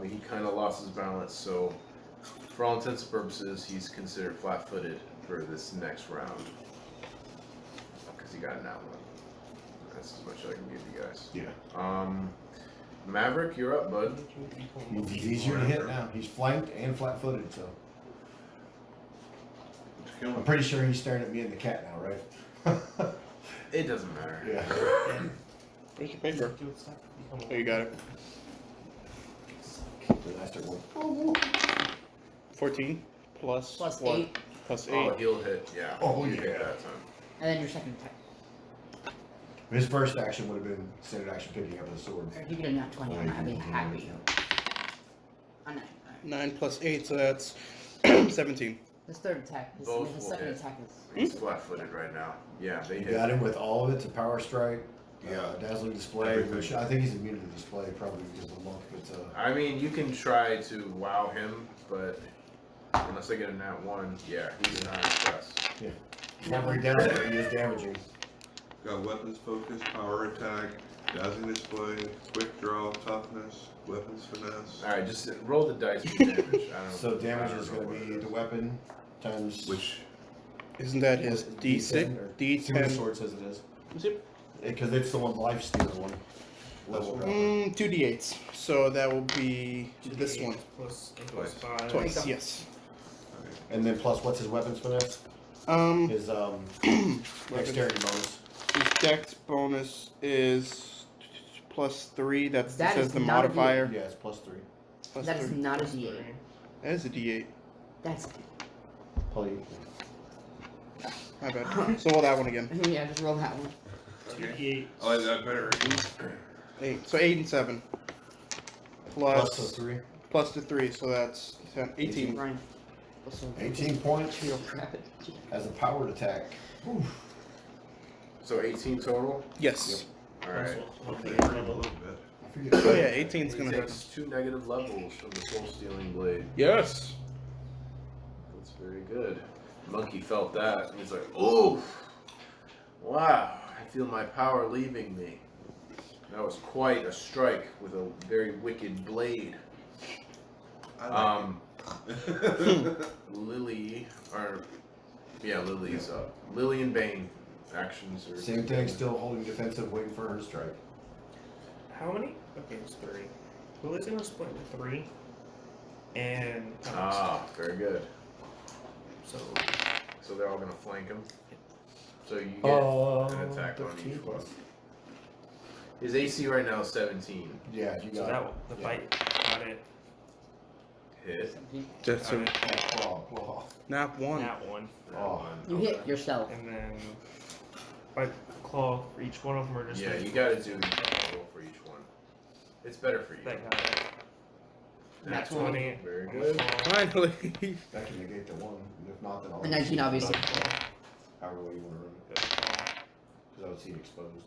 he kind of lost his balance. So, for all intents and purposes, he's considered flat-footed for this next round. Because he got an outline. That's as much as I can give you guys. Yeah. Maverick, you're up, bud. He's easier to hit now. He's flanked and flat-footed, so. I'm pretty sure he's staring at me and the cat now, right? It doesn't matter. Yeah. Where's your paper? Oh, you got it. The last one. 14 plus Plus what? 8, Plus 8. Oh, he'll hit, yeah. Oh, He'll hit yeah. that time. and then your second attack. His first action would have been standard action picking up his sword. If you get a nat 20, I'm happy. I'm not. 9 plus 8, so that's 17. His third attack. His Both will second hit. attack is. He's flat-footed right now. Yeah, they You hit. got him with all of it to power strike, Yeah. dazzling display, Everything. which I think he's immune to display probably because of the monk, but I mean, you can try to wow him, but unless I get a nat 1, yeah, he's not impressed. whenever he does it, he is damaging. Got weapons focus, power attack, dazzling display, quick draw, toughness, weapons finesse. Alright, just roll the dice for damage. I don't, So damage I don't is know going what to it be is. the weapon times. Which Isn't that his D6? See what the D10? sword says it is. Zip. Because it's the one life stealer one. Level drop. 2 D8s. So that will be this one. Plus Twice. 5. Twice, yes. And then plus what's his weapons finesse? His dexterity bonus. His dex bonus is plus 3. That That says is the not a modifier. Yeah, it's plus 3. Plus That is 3. not a D8. That is a D8. That's. Probably. My bad. So roll that one again. Yeah, just roll that one. 2d8. I like that better. 8. So 8 and 7. Plus Plus the 3. plus the 3. So that's 10, 18. Ryan. Also, 18 points Real crap. as a powered attack. Oof. So 18 total? Yes. Alright. Okay, a little bit. I forget. Oh yeah, 18 is He gonna hit. takes 2 negative levels from the soul stealing blade. Yes. That's very good. Monkey felt that, and he's like, oof! Wow, I feel my power leaving me. That was quite a strike with a very wicked blade. I Lily's up. Lily and Bane actions are Same thing, still holding defensive, waiting for her to strike. How many? Okay, it's 3. Lily's gonna split into 3. And. very good. So. So they're all gonna flank him. So you get an attack on 15 each one. plus. His AC right now is 17. Yeah, you So got that one, the bite. Got it. Hit. That's a Got it. claw. nap 1. That one. Oh. You hit yourself. And then. Bite claw for each one of them, or just. Yeah, like- you gotta do a roll for each one. It's better for you. That got it. Nat 20. Very on the good. claw. Finally. That can negate the 1. And if not, then I'll. A 19, obviously. However way you want to run it. Good claw. Because I would see it exposed.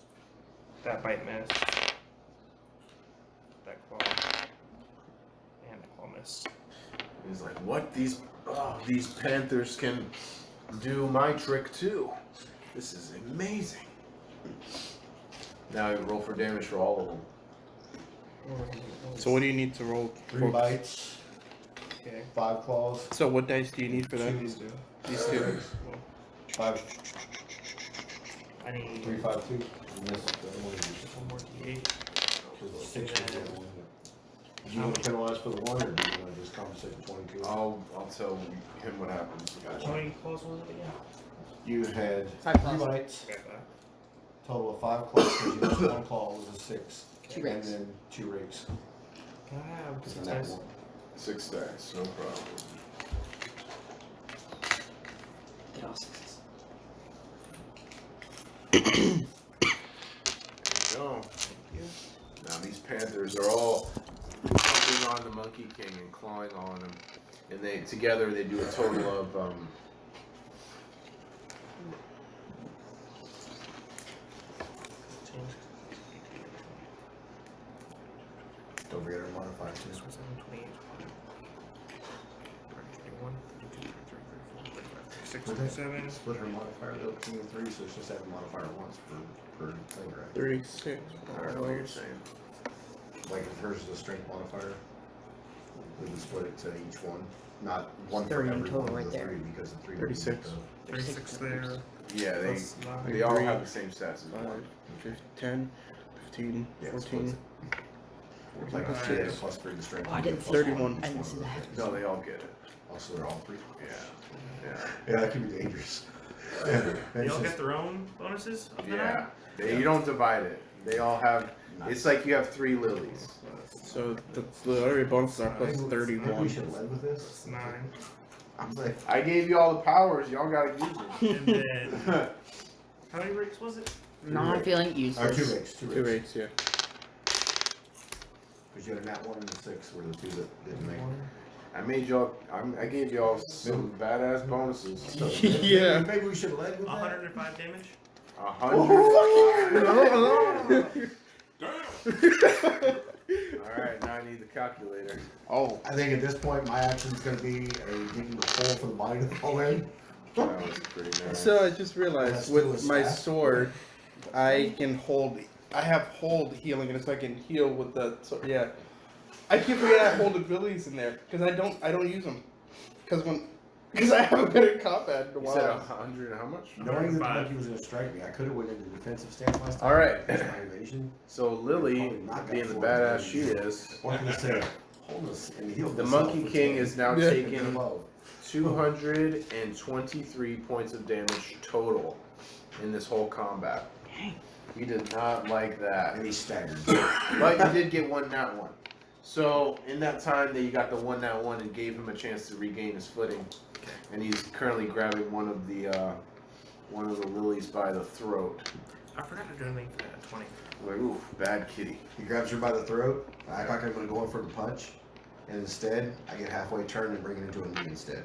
That bite missed. That claw. And the claw missed. He's like, what? These panthers can do my trick too. This is amazing. Now you roll for damage for all of them. So what do you need to roll? 3 bites, Okay. 5 claws, So what dice do you need for that? These two. These two. 5, I need 3, 5, 2. And this is the one you use. one more D8. Because the 6 is the other one. Do you want to penalize for the 1 or do you want to just compensate for 22? I'll tell him what happens. How many claws was it again? You had 5 3 claws. bites, Okay, 5. total of 5 claws, because you lost 1 claw was a 6. 2 And rakes. then 2 rakes. Can I have Because 6 that dice? one. 6 dice, no problem. Get all 6s. There you go. Now these panthers are all jumping on the Monkey King and clawing on him, and they together they do a total of Don't forget our modifier too. 6, 7, 28, 21, 22, 23, 24, 25, 26, 27. Split her modifier though between the 3, so it's just having modifier once per thing, right? 36. I don't know what you're saying. Like if hers is a strength modifier, we would split it to each one. Not one for 30 in every total one right of the there. 3 because the 3 36. 36 there. Yeah, Plus they all 3, have the same stats as 5, one. 10, 15, Yeah, it 14. splits it. Like if she had a plus 3 to strength. Oh, I you get didn't plus see 31. one I each didn't one see of that. those. No, they all get it. Also, they're all 3. Yeah, Yeah, that could be dangerous. They all get their own bonuses? Of the yeah. nine? You don't divide it. They all have. It's like you have 3 lilies. So the other bonuses are plus Maybe we 31. should have led with this. It's 9. I'm like, I gave you all the powers. Y'all gotta use And then, them. how many rakes was it? Not feeling or 2 useless. rakes, 2 2 rakes. rates, yeah. Because you had a nat 1 and a 6 were the 2 that didn't make. I made y'all. I gave y'all some badass bonuses. So, Yeah. Maybe we should have led with that. 105 damage? 100. All right, now I need the calculator. Oh, I think at this point my action is going to be digging a hole for the body to fall in. That was pretty nice. so I just That's realized still with a my staff? sword, I can hold. I have hold healing, and so I can heal with the. So, yeah, I keep forgetting I have hold abilities in there because I don't use them because I haven't been in combat in a You said while. 100 and how much? Knowing that the 105. monkey was going to strike me, I could have went into defensive stance last time. All right. Use my evasion. So Lily, being the badass she is, What can I say? Hold us and heal the myself Monkey with King the- is now Yeah. taking Love. 223 points of damage total in this whole combat. He did not like that. And he's staggered. But you did get one nat one. So in that time that you got the one nat one and gave him a chance to regain his footing, and he's currently grabbing one of the lilies by the throat. I forgot to do anything for that at 20. Like, oof, bad kitty. He grabs her by the throat. I act like I'm going to go in for the punch. And instead, I get halfway turned and bring it into a knee instead.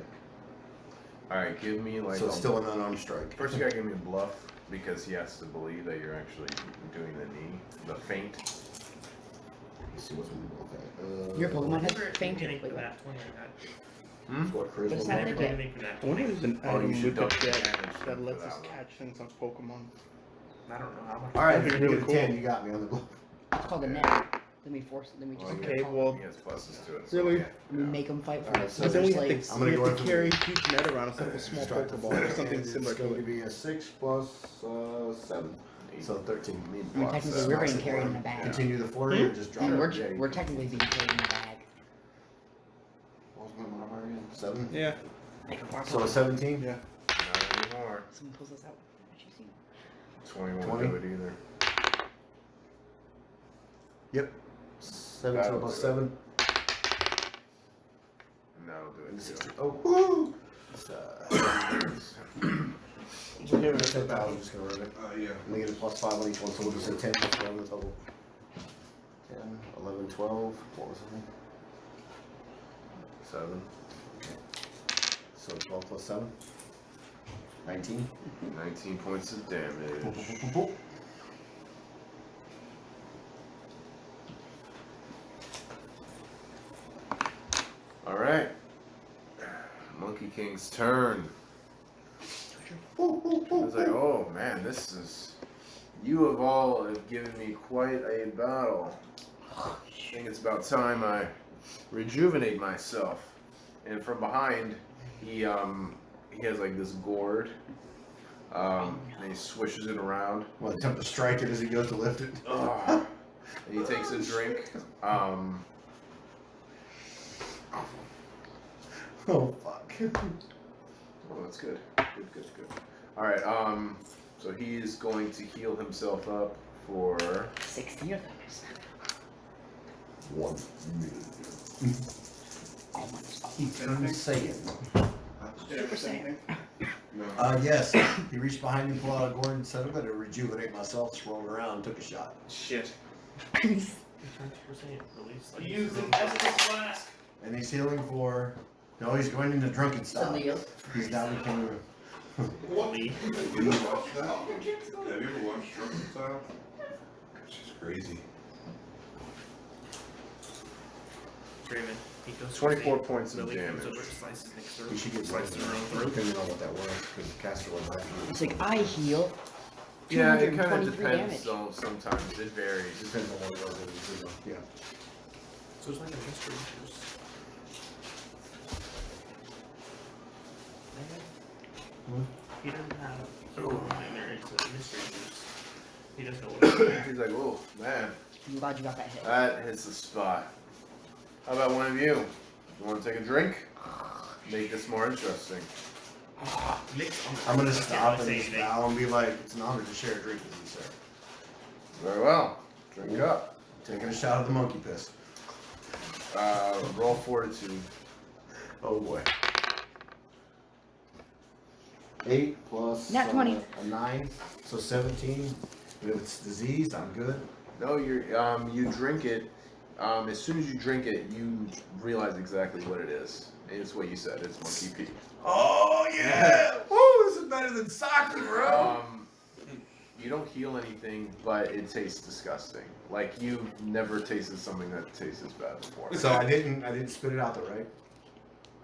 All right, give me like. So it's still an unarmed strike. First, you gotta give me a bluff because he has to believe that you're actually doing the knee, the feint. Let's see what's going to Your Pokemon Never has did fainted. anything Wait, for what? that 20 I got. What But it's charisma? not Never like did it. anything for that I wonder 20. if there's an Oh, you item should we could double get damage that for lets that us one. catch things on Pokemon. I don't know how much. All right, That'd if be you really get a 10, cool. you got me on the glove. It's called a net. Then we force. Then we just. Okay, call- well, He has pluses to it. So really? yeah. We make them fight for Alright, us. so But then we have slaves. to, I'm gonna we go have in to for carry the- a huge net around instead of a small Start the Pokeball or fire, something and similar It's going to to it. be a 6 plus 7. So 13. Need And blocks technically, that. we're Nice being and carried in a warm. bag. Continue the flurry or just drop And it? we're, Yeah, you we're can. technically being carried in a bag. What was my modifier again? 7? Yeah, So a 17? yeah. Not anymore. Someone pulls us out. What you see? 20 won't 20? do it either. Yep. 17 plus 7. No, do And it. 16. Oh, woo! It's, We'll give it a 10,000, thousand. just gonna run it. Yeah. Negative plus 5 on each one, so we'll just say 10 plus 12 in total. 10, 11, 12. What was it? 7. So 12 plus 7. 19. 19 points of damage. Alright. Monkey King's turn. I was like, oh man, this is. You of all have given me quite a battle. I think it's about time I rejuvenate myself. And from behind, he has like this gourd. And he swishes it around. Well, attempt to strike it as he goes to lift it. And he takes a drink. Oh fuck. Oh, that's good. Good. All right. So he is going to heal himself up for 60 of those. 1 million. Oh my I'm saying. no. Yes. He reached behind me, pulled out a gourd, and said, I'm going to rejuvenate myself, swirled around, and took a shot. Shit. Return 2%. Release. Like, Use the Estus flask. And he's healing for. No, he's going into drunken style. Suddenly goes. He's now becoming. Leave. Have you ever watched that? Have you ever watched Drunken Style? It's just crazy. Draven. He goes 24 for points of Lily comes damage. over, slices Nick's throat. We should get slices her own throat. depending on what that was, because the caster was back. It's like I heal. Yeah, it kind of 223 depends. damage. So sometimes it varies. Depends on what it was. Yeah. So it's like a mystery juice. He doesn't have in there. It's a mystery juice. He doesn't know what it is. He's like, oh man, I'm glad you got that hit. that hits the spot. How about one of you? You want to take a drink? Make this more interesting. Nick's I'm gonna I can't stop really and say anything. bow and be like, it's an honor to share a drink with you, sir. Very well. Drink up. Taking a shot of the monkey piss. Roll fortitude. Oh boy. 8 plus Nat 20. a 9, so 17. If it's diseased, I'm good. No, you drink it. As soon as you drink it, you realize exactly what it is. It's what you said. It's monkey pee. Oh yeah! Woo! This is better than sake, bro. You don't heal anything, but it tastes disgusting. Like you've never tasted something that tastes as bad before. So I didn't spit it out though, right?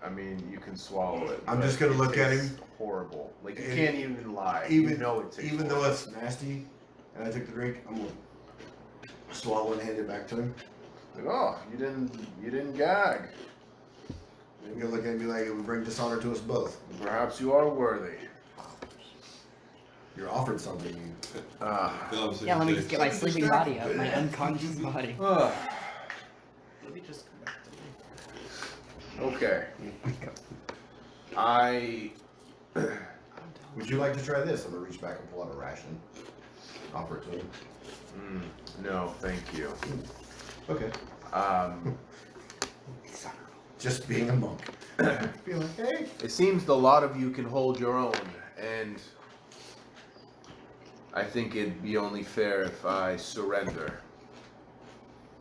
I mean, you can swallow it. I'm but just gonna it look at tastes him. Horrible. Like you It- can't even lie. Even you know it tastes. even though horrible. it's nasty, and I took the drink, I'm gonna swallow and hand it back to him. Like, oh, you didn't gag. He's gonna look at me like it would bring dishonor to us both. Perhaps you are worthy. You're offered something. Yeah, let me just get my sleeping body out, my unconscious body. Ah, Let me just come back to me. okay. I I'm down. Would you like to try this? I'm gonna reach back and pull out a ration. Offer it to him. no, thank you. Okay. Just being a monk. Be like, hey. It seems the lot of you can hold your own, and I think it'd be only fair if I surrender.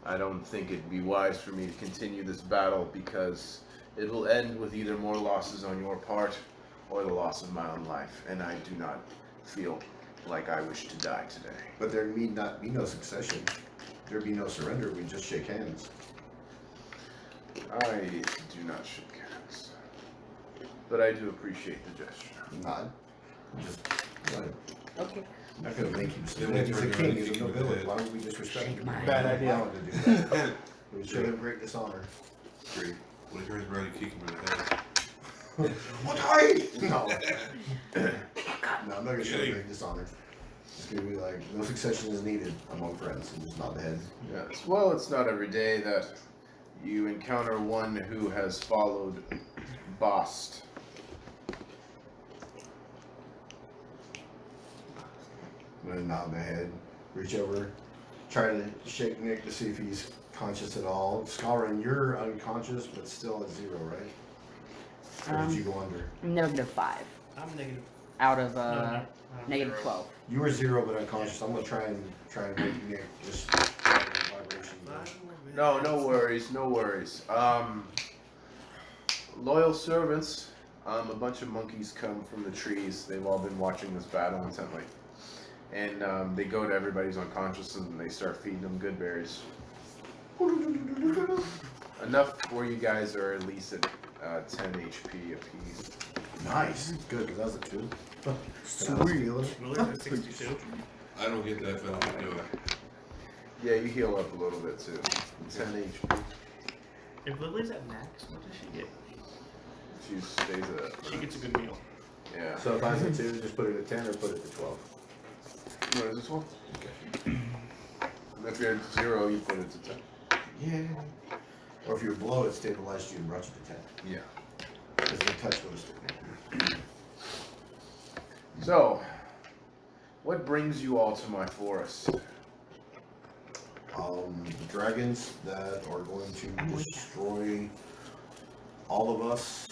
I don't think it'd be wise for me to continue this battle because it will end with either more losses on your part or the loss of my own life, and I do not feel like I wish to die today. But there need not be no succession. There be no surrender. We just shake hands. I do not shake hands, but I do appreciate the gesture. Nod. Just. Nod. Okay. I'm not gonna make you Yeah, submit. He's a turn king. around He's a and kick him in the nobility. head. Why would we disrespect him? Mine. Bad idea. To do that. We show him great dishonor. Great. When he turns around, you kick him in the head. What I? No. No, I'm not gonna show him great dishonor. It's gonna be like, no succession is needed among friends, and just nod the head. Yes. Well, it's not every day that you encounter one who has followed Bast. I'm gonna nod my head, reach over, try to shake Nick to see if he's conscious at all. Scarin, you're unconscious, but still at 0, right? Or did you go under? -5 I'm negative. out of I'm negative zero. 12. You were 0 but unconscious. I'm gonna try and make Nick just vibration. No, no worries, no worries. Loyal servants. A bunch of monkeys come from the trees. They've all been watching this battle intently, and they go to everybody's unconscious and they start feeding them good berries. Enough where you guys are at least at 10 HP apiece. Nice. Good, because that was a 2. Sweet. Willie's at 62. I don't get that, but I do it. Yeah, you heal up a little bit too. 10 HP. If Lily's at max, what does she get? She stays at. She gets a good meal. Yeah. So if I was at 2, just put it at 10 or put it to 12. What is this one? If you're at 0, you put it to 10. Yeah. Or if you're below, it stabilized you and brought you to 10. Yeah. Because the touch was. So, what brings you all to my forest? The dragons that are going to destroy all of us,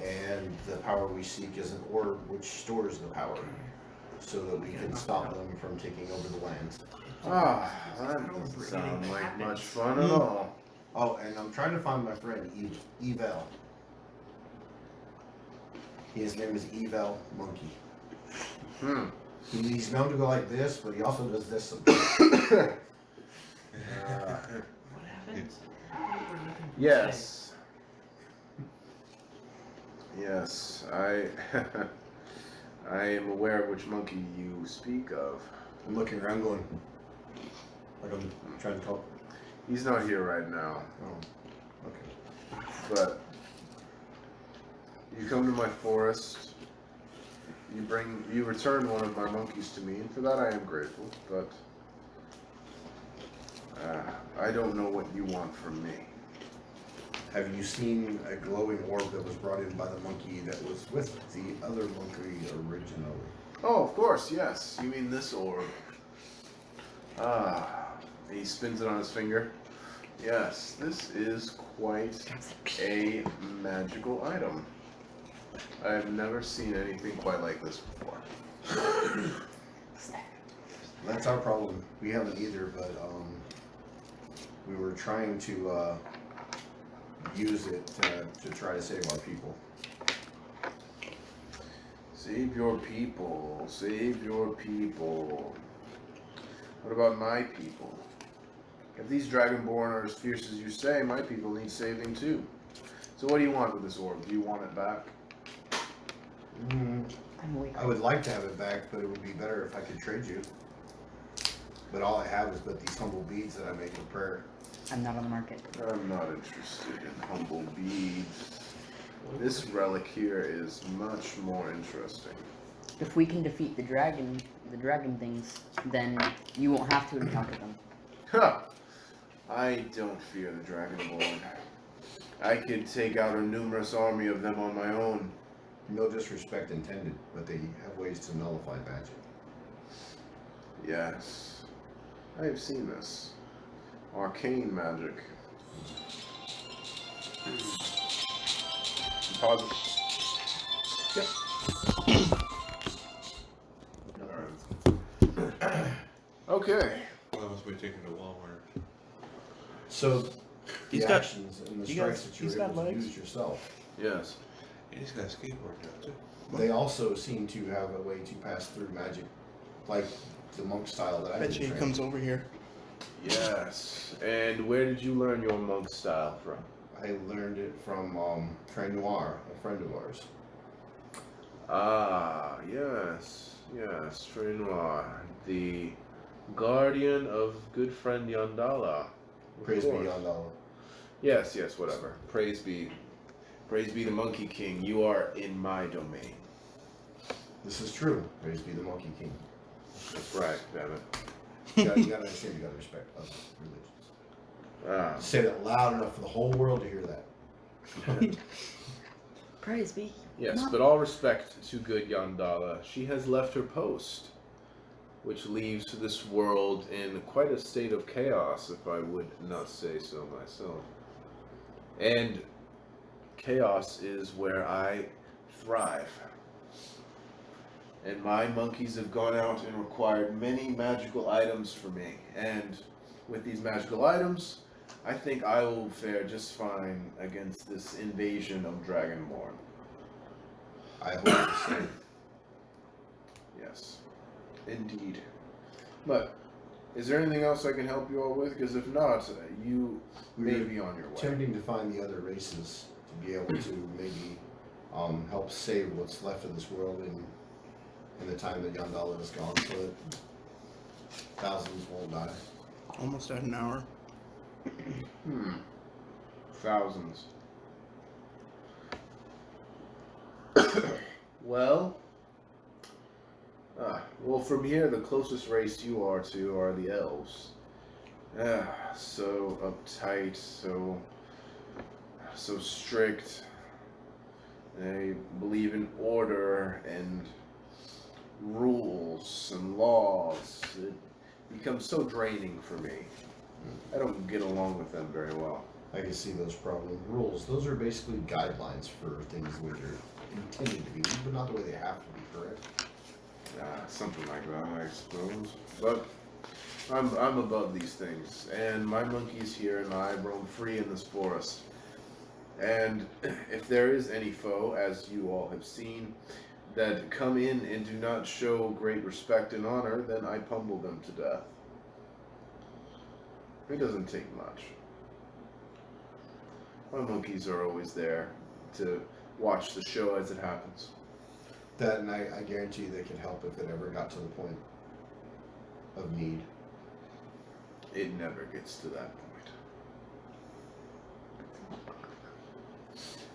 and the power we seek is an orb which stores the power, so that we can stop them from taking over the land. Ah, that doesn't sound like much fun at all. Oh, and I'm trying to find my friend Evel. His name is Evel Monkey. He's known to go like this, but he also does this sometimes. What happened? Yes. Yes, I I am aware of which monkey you speak of. I'm looking around going, like I'm trying to talk. He's not here right now, Oh, okay. but you come to my forest. You return one of my monkeys to me, and for that I am grateful. But I don't know what you want from me. Have you seen a glowing orb that was brought in by the monkey that was with the other monkey originally? Oh, of course, yes. You mean this orb? He spins it on his finger. Yes, this is quite a magical item. I have never seen anything quite like this before. That's our problem. We haven't either, but we were trying to use it to try to save our people. Save your people. Save your people. What about my people? If these Dragonborn are as fierce as you say, my people need saving too. So what do you want with this orb? Do you want it back? I'm awake. I would like to have it back, but it would be better if I could trade you. But all I have is but these humble beads that I make for prayer. I'm not on the market. I'm not interested in humble beads. This relic here is much more interesting. If we can defeat the dragon things, then you won't have to encounter them. Ha! I don't fear the Dragonborn. I could take out a numerous army of them on my own. No disrespect intended, but they have ways to nullify magic. Yes, I have seen this. Arcane magic. Pause. Yep. Okay. Well, that must be taken to Walmart. So, He's the got- actions and the you strikes guys- that you're he's got able to legs. use yourself. Yes. And he's got a skateboard now, too. They also seem to have a way to pass through magic, like the monk style that I've Bet been you he trained. comes over here. Yes. And where did you learn your monk style from? I learned it from Train Noir, a friend of ours. Ah, yes. Yes, Trenoir, the guardian of good friend Yandala. Of Praise be course. Yandala. Yes, yes, whatever. Praise be the Monkey King. You are in my domain. This is true. Praise be the Monkey King. That's right, damn it. You gotta understand, you gotta respect other religions. Ah, Say that loud enough for the whole world to hear that. Praise be. yes, but all respect to good Yandala. She has left her post, which leaves this world in quite a state of chaos, if I would not say so myself. And chaos is where I thrive. And my monkeys have gone out and required many magical items for me. And with these magical items, I think I will fare just fine against this invasion of Dragonborn. I hope the same. Yes, indeed. But is there anything else I can help you all with? Because if not, you may be on your way. Attempting to find the other races to be able to maybe help save what's left of this world in the time that Yandala is gone, so that thousands won't die. Almost at an hour. Thousands. Well, well, from here, the closest race you are to are the elves. So uptight, so strict. They believe in order and rules and laws. It becomes so draining for me. I don't get along with them very well. I can see those problem rules. Those are basically guidelines for things the way they're intended to be, but not the way they have to be, correct? Something like that, I suppose. But I'm above these things, and my monkeys here and I roam free in this forest. And if there is any foe, as you all have seen, that come in and do not show great respect and honor, then I pummel them to death. It doesn't take much. My monkeys are always there to watch the show as it happens. That, and I guarantee they can help if it ever got to the point of need. It never gets to that point.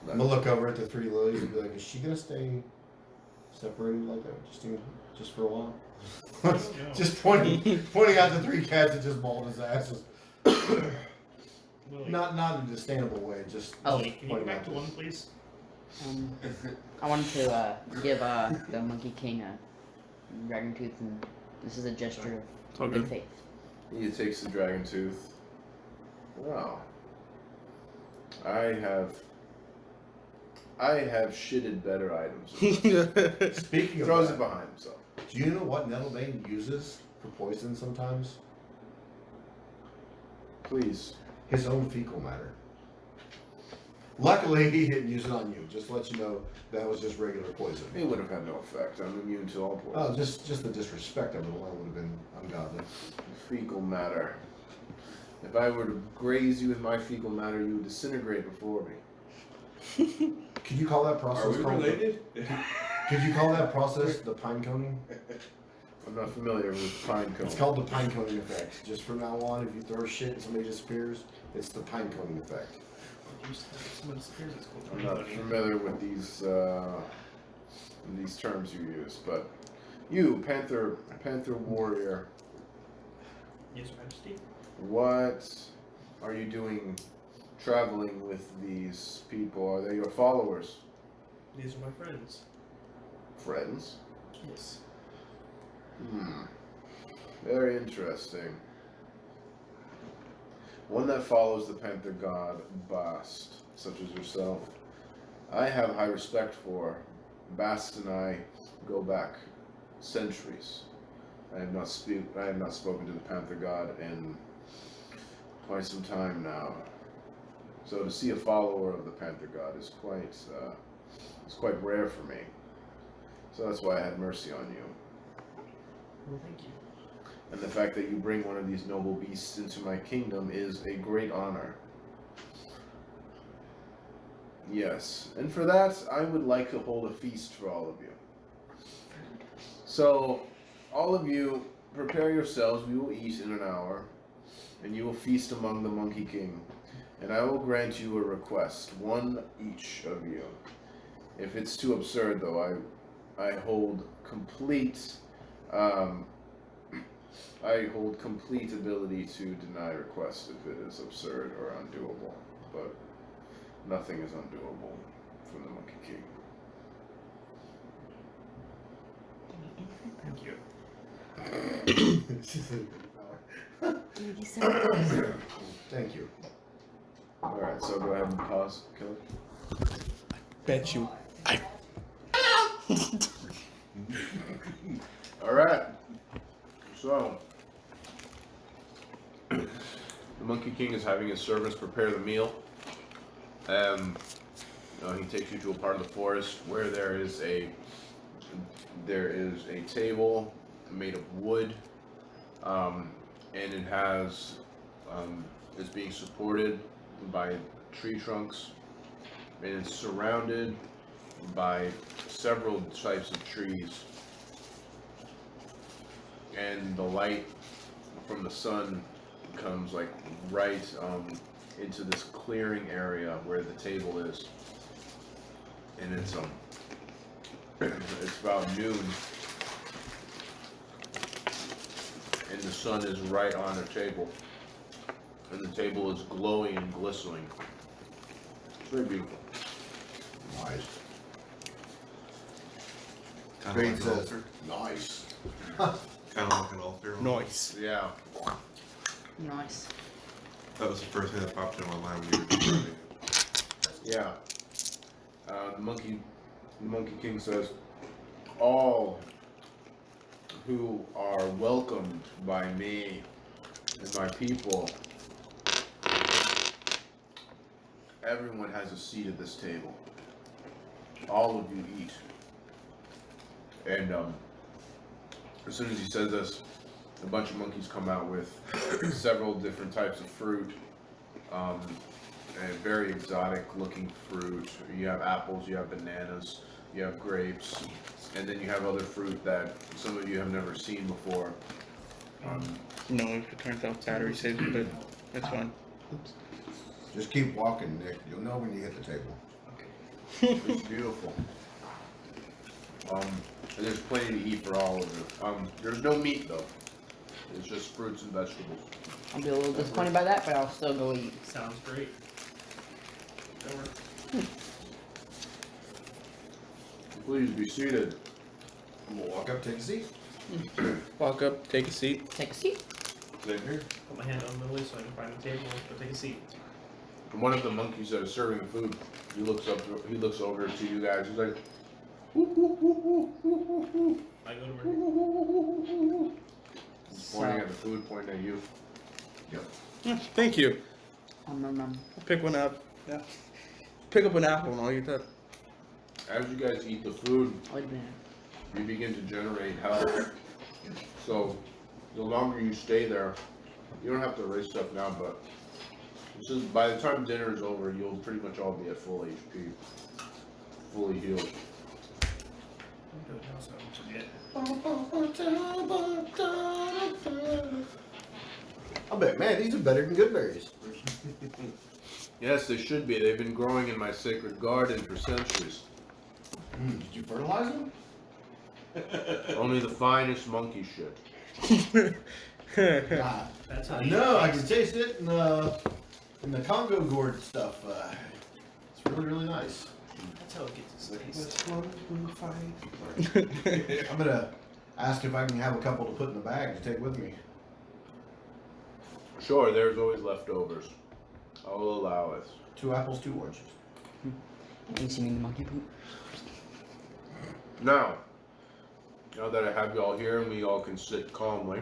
I'm gonna look over at the three lilies and be like, is she gonna stay separated like that just for a while? Just pointing out the three cats that just mauled his asses. Lily, Not in a disdainable way, just Lily, can you go pointing back out to the- one, please? I wanted to give the Monkey King a dragon tooth, and this is a gesture It's all of good good. faith. He takes the dragon tooth. Wow. I have shitted better items. Speaking of Throws that, it behind himself. do you know what Nettlebane uses for poison sometimes? Please. His own fecal matter. Luckily, he didn't use it on you. Just to let you know, that was just regular poison. It would have had no effect. I'm immune to all Oh, poison. just the disrespect of it alone would have been ungodly. Fecal matter. If I were to graze you with my fecal matter, you would disintegrate before me. Could you call that process? Are we called- related? Could you call that process the pine coning? I'm not familiar with pine cone. It's called the pine coning effect. Just from now on, if you throw shit and somebody disappears, it's the pine coning effect. Someone disappears, it's called I'm not honeycomb. familiar with these terms you use, but you, Panther warrior, Yes, Your Majesty. what are you doing traveling with these people? Are they your followers? These are my friends. Friends? Yes. Very interesting. One that follows the Panther God, Bast, such as yourself, I have high respect for. Bast and I go back centuries. I have not spoken to the Panther God in quite some time now. So to see a follower of the Panther God is quite rare for me. So that's why I had mercy on you. Well, thank you. And the fact that you bring one of these noble beasts into my kingdom is a great honor. Yes, and for that, I would like to hold a feast for all of you. So, all of you, prepare yourselves. We will eat in an hour, and you will feast among the Monkey King. And I will grant you a request, one each of you. If it's too absurd, though, I hold complete ability to deny requests if it is absurd or undoable, but nothing is undoable from the Monkey King. Thank you. Thank you. Alright, so go ahead and pause, Kelly. Bet you. Alright, so the Monkey King is having his servants prepare the meal. He takes you to a part of the forest where there is a table made of wood, and it has is being supported by tree trunks, and it's surrounded by several types of trees, and the light from the sun comes like right into this clearing area where the table is, and it's it's about noon, and the sun is right on the table, and the table is glowing and glistening. It's very beautiful. Nice. Kind Green of like an says, altar. nice. Kind of like an altar. Noise. Yeah. Nice. That was the first thing that popped in my mind when you were describing it. Yeah. The Monkey King says, all who are welcomed by me and my people, everyone has a seat at this table. All of you eat. And as soon as he says this, a bunch of monkeys come out with several different types of fruit, and very exotic looking fruit. You have apples, you have bananas, you have grapes, and then you have other fruit that some of you have never seen before. No, if it turns out battery saves, but that's fine. Just keep walking, Nick. You'll know when you hit the table. It's beautiful. And there's plenty to eat for all of you. There's no meat though. It's just fruits and vegetables. I'll be a little disappointed by that, but I'll still go eat. Sounds great. Over. Please be seated. I'm gonna walk up, take a seat. Walk up, take a seat. Take a seat. Sit here. Put my hand on the lid so I can find the table. Go take a seat. And one of the monkeys that is serving the food, he looks over to you guys. He's like, "Whoop, whoop, whoop, whoop, whoop, whoop, whoop." I go to work. He's pointing at the food, pointing at you. Yeah, thank you. Nom. Pick one up. Yeah. Pick up an apple and I'll eat that. As you guys eat the food, Wait a minute. you begin to generate health. So the longer you stay there, you don't have to erase stuff now, but it's just by the time dinner is over, you'll pretty much all be at full HP, fully healed. Do it now so I don't forget. I bet, man, these are better than good berries. Yes, they should be. They've been growing in my sacred garden for centuries. Did you fertilize them? Only the finest monkey shit. God. That's how I you know, I taste. can taste it in the Congo gourd stuff. It's really, really nice. That's how it gets its taste. I'm gonna ask if I can have a couple to put in the bag to take with me. Sure, there's always leftovers. I'll allow it. 2 apples, 2 oranges. You see me in the monkey poop? Now that I have you all here and we all can sit calmly,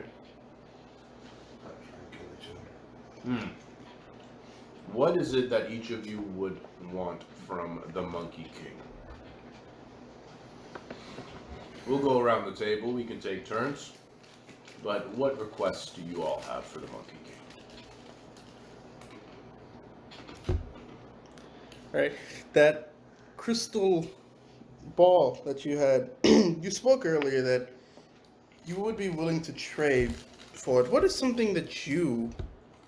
what is it that each of you would want from the Monkey King? We'll go around the table, we can take turns, but what requests do you all have for the Monkey King? Right. That crystal ball that you had, you spoke earlier that you would be willing to trade for it. What is something that you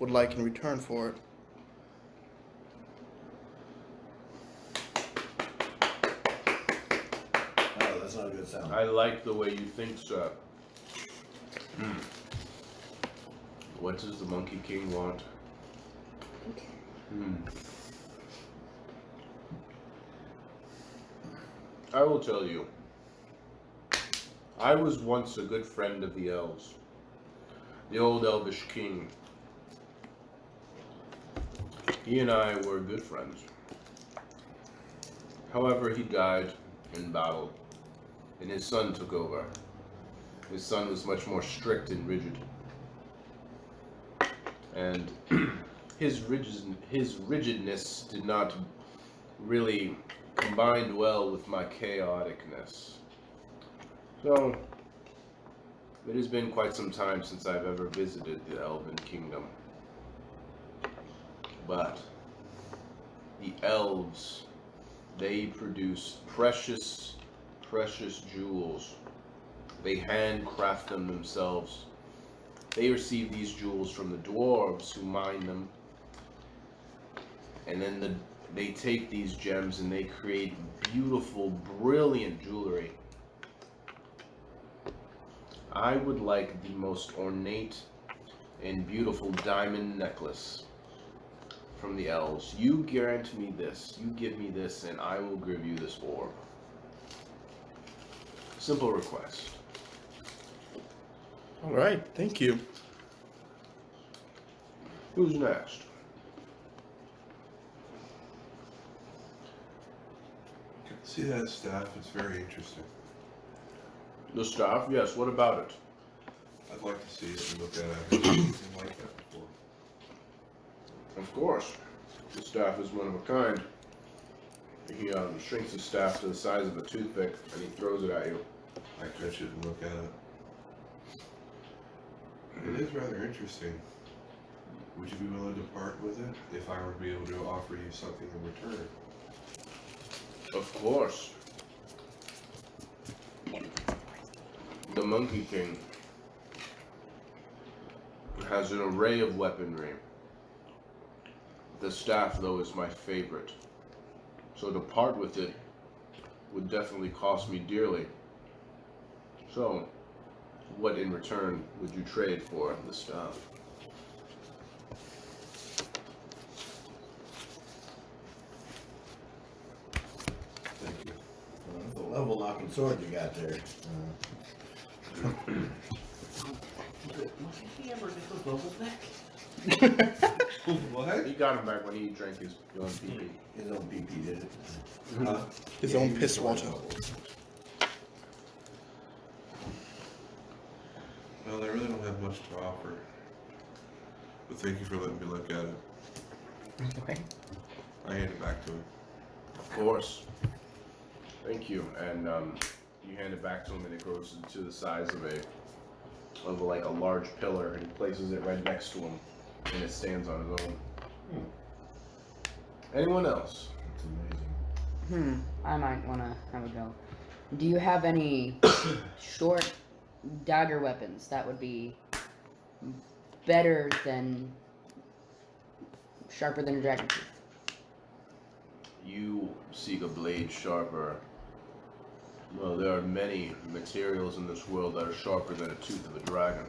would like in return for it? Oh, that's not a good sound. I like the way you think, sir. What does the Monkey King want? I will tell you. I was once a good friend of the elves. The old elvish king. He and I were good friends. However, he died in battle, and his son took over. His son was much more strict and rigid. And his rigidness did not really combine well with my chaoticness. So, it has been quite some time since I've ever visited the Elven Kingdom. But the elves They produce precious, precious jewels. They handcraft them themselves. They receive these jewels from the dwarves who mine them. And then they take these gems and they create beautiful, brilliant jewelry. I would like the most ornate and beautiful diamond necklace from the elves. You grant me this, you give me this, and I will give you this orb. Simple request. All right, thank you. Who's next? See that staff? It's very interesting. The staff? Yes, what about it? I'd like to see it and look at it. I've never seen anything like that before. Of course. The staff is one of a kind. He shrinks his staff to the size of a toothpick and he throws it at you. I touch it and look at it. It is rather interesting. Would you be willing to part with it if I were to be able to offer you something in return? Of course. The Monkey King has an array of weaponry. The staff, though, is my favorite. So to part with it would definitely cost me dearly. So, what in return would you trade for the staff? Thank you. That's a level knocking sword you got there. Did he ever get those levels back? What? He got him back when he drank his own pee-pee. His own PP did it. Huh? His Yeah, own he was piss going water. level. Well, I really don't have much to offer. But thank you for letting me look at it. Okay. I hand it back to him. Of course. Thank you. And you hand it back to him, and it grows to the size of like a large pillar, and he places it right next to him, and it stands on its own. Anyone else? It's amazing. I might want to have a go. Do you have any short dagger weapons that would be better than sharper than a dragon tooth? You seek a blade sharper. Well, there are many materials in this world that are sharper than a tooth of a dragon.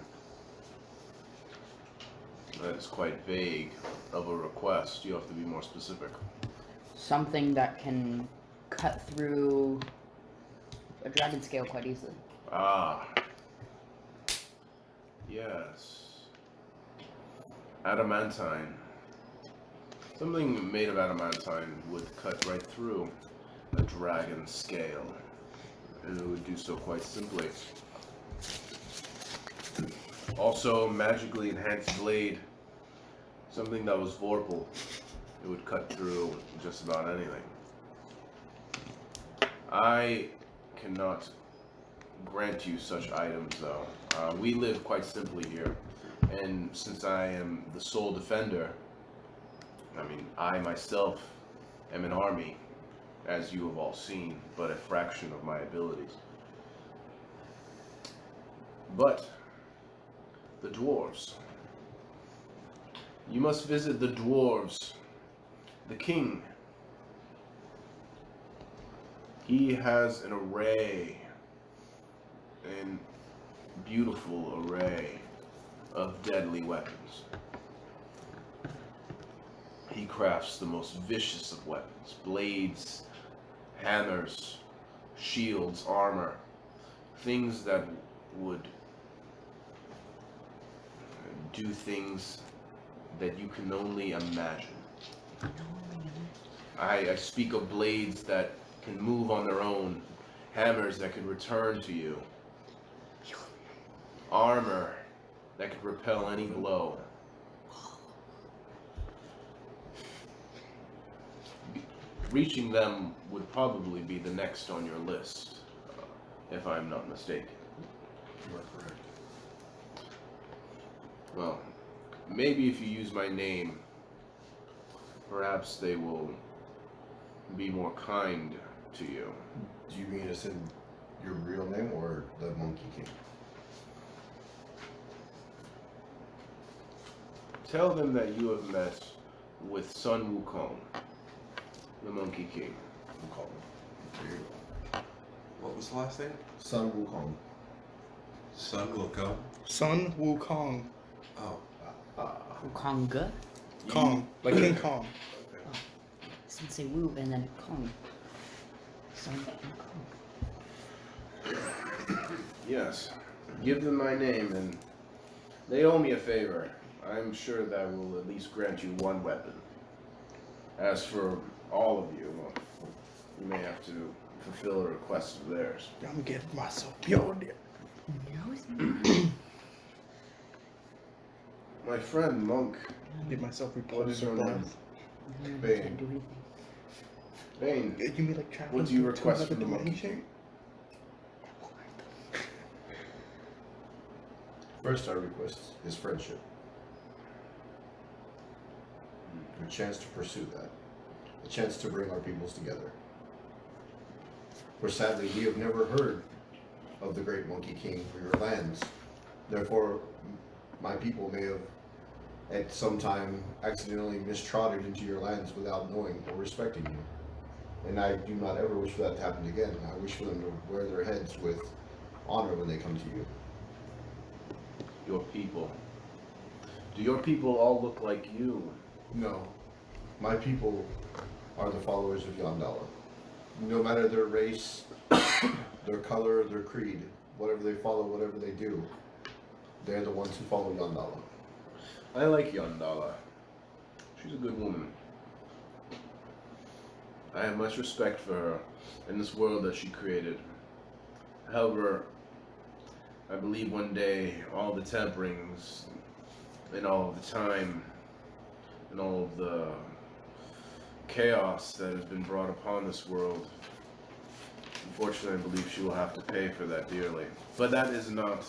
That is quite vague of a request. You have to be more specific. Something that can cut through a dragon scale quite easily. Ah. Yes. Adamantine. Something made of adamantine would cut right through a dragon scale. And it would do so quite simply. Also, magically enhanced blade. Something that was vorpal. It would cut through just about anything. I cannot grant you such items, though. We live quite simply here. And since I am the sole defender, I mean, I myself am an army, as you have all seen, but a fraction of my abilities. But the dwarves. You must visit the dwarves. The king. He has an array, an beautiful array of deadly weapons. He crafts the most vicious of weapons. Blades, hammers, shields, armor. Things that would do things that you can only imagine. I speak of blades that can move on their own, hammers that can return to you, armor that can repel any blow. Reaching them would probably be the next on your list, if I'm not mistaken. You are correct. Well, maybe if you use my name, perhaps they will be more kind to you. Do you mean it's in your real name or the Monkey King? Tell them that you have met with Sun Wukong, the Monkey King. Wukong. There you go. What was the last name? Sun Wukong. Sun will come. Sun Wukong. Oh. Konga. Kong. Like King Kong. Okay. Since say Wu and then Kong. Son and Kong. Yes. Give them my name, and they owe me a favor. I'm sure that will at least grant you one weapon. As for all of you, well, you may have to fulfill a request of theirs. I'm getting myself beyond it. My friend Monk, Get myself what is your repulsed. name? Bane. Can't do anything. Bane, You mean like traveling what do you to request another from the Monkey dimension? King? First, I request his friendship. A chance to pursue that. A chance to bring our peoples together. For sadly, we have never heard of the great Monkey King for your lands. Therefore, my people may have at some time accidentally mistrotted into your lands without knowing or respecting you. And I do not ever wish for that to happen again. I wish for them to wear their heads with honor when they come to you. Your people. Do your people all look like you? No. My people are the followers of Yandala. No matter their race, their color, their creed, whatever they follow, whatever they do, they're the ones who follow Yandala. I like Yandala. She's a good woman. I have much respect for her in this world that she created. However, I believe one day all the temperings and all of the time and all of the chaos that has been brought upon this world, unfortunately, I believe she will have to pay for that dearly. But that is not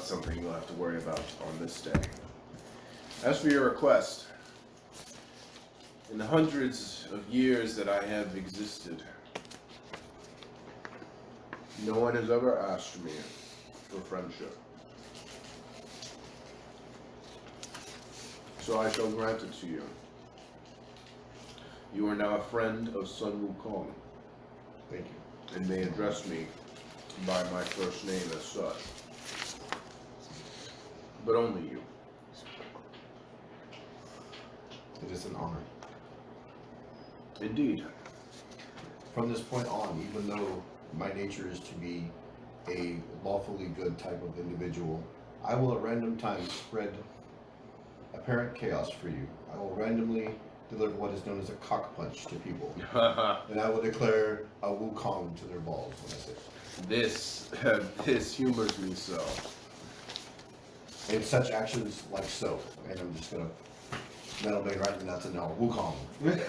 something you'll have to worry about on this day. As for your request, in the hundreds of years that I have existed, no one has ever asked me for friendship. So I shall grant it to you. You are now a friend of Sun Wukong, Thank you. and may address me by my first name as such. But only you. It is an honor. Indeed. From this point on, even though my nature is to be a lawfully good type of individual, I will at random times spread apparent chaos for you. I will randomly deliver what is known as a cock punch to people. And I will declare a Wukong to their balls when I say it. This humors me so. And such actions like so. And I'm just gonna metal blade right in the nuts and now Wukong.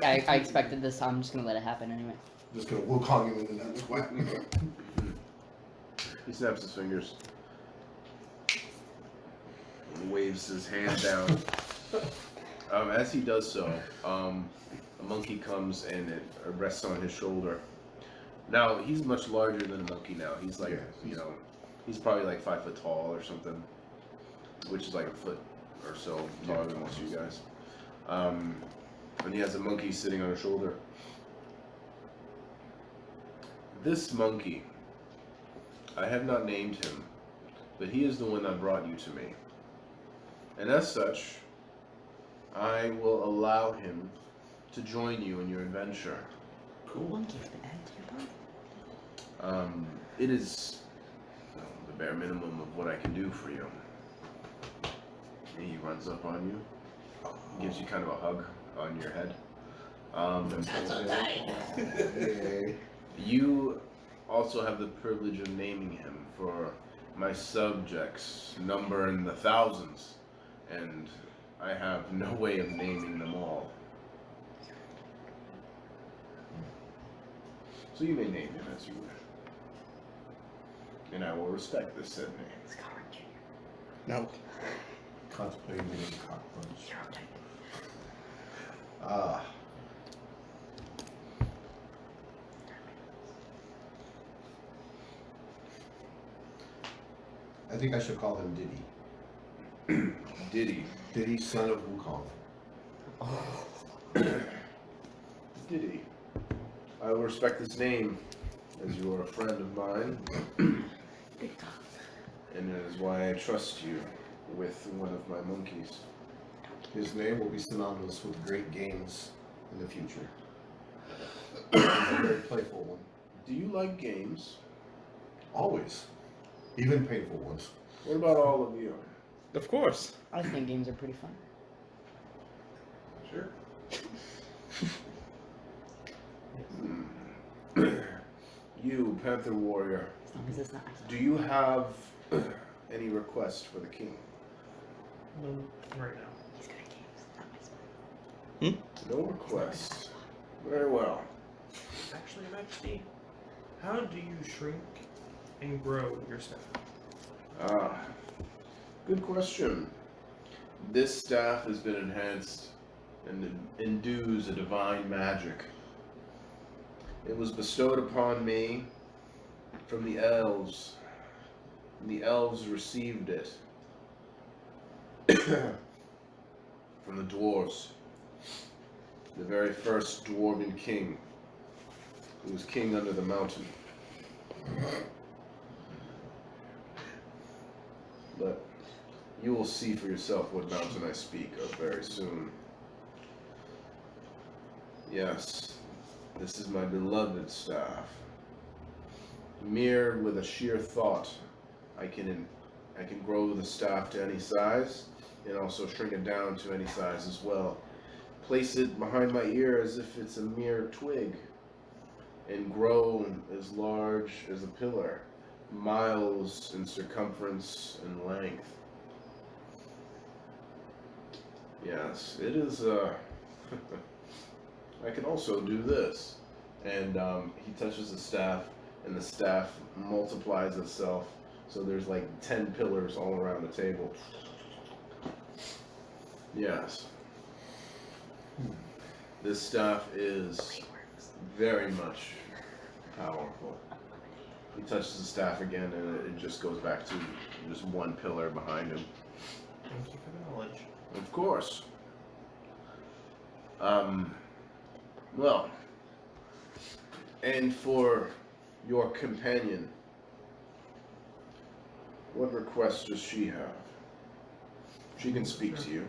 I expected this, so I'm just gonna let it happen anyway. Just gonna Wukong him in the nuts. Whack. He snaps his fingers. And waves his hand down. As he does so, a monkey comes and it rests on his shoulder. Now, he's much larger than a monkey now. He's like, he's probably like 5 foot tall or something, which is like a foot or so taller than most of you guys. And he has a monkey sitting on his shoulder. This monkey, I have not named him, but he is the one that brought you to me. And as such, I will allow him to join you in your adventure. Monkey's been added to your body. It is the bare minimum of what I can do for you. And he runs up on you, gives you kind of a hug on your head. You also have the privilege of naming him, for my subjects number in the thousands, and I have no way of naming them all. So you may name him as you wish. And I will respect this said name. It's Colin Jr. No. Contemplating a cock punch. You're okay. I think I should call him Diddy. Diddy. Diddy, son of Wukong. Diddy. I will respect this name, as you are a friend of mine, and it is why I trust you with one of my monkeys. His name will be synonymous with great games in the future. He's a very playful one. Do you like games? Always. Even painful ones. What about all of you? Of course. I think games are pretty fun. Sure. You, Panther Warrior, As long as it's not. do you have any request for the king? No, right now. He's good at games. Not my sport. No request. Very well. Actually, Majesty, how do you shrink and grow your staff? Ah, good question. This staff has been enhanced and endues a divine magic. It was bestowed upon me from the elves, and the elves received it from the dwarves, the very first dwarven king, who was king under the mountain. But you will see for yourself what mountain I speak of very soon. Yes, this is my beloved staff. Mere with a sheer thought, I can grow the staff to any size, and also shrink it down to any size as well. Place it behind my ear as if it's a mere twig, and grow as large as a pillar, miles in circumference and length. Yes, it is, I can also do this. And he touches the staff, and the staff multiplies itself, so there's like 10 pillars all around the table. Yes. This staff is very much powerful. He touches the staff again, and it just goes back to just one pillar behind him. Thank you for the knowledge. Of course. Well, and for your companion, what request does she have? She can speak to you.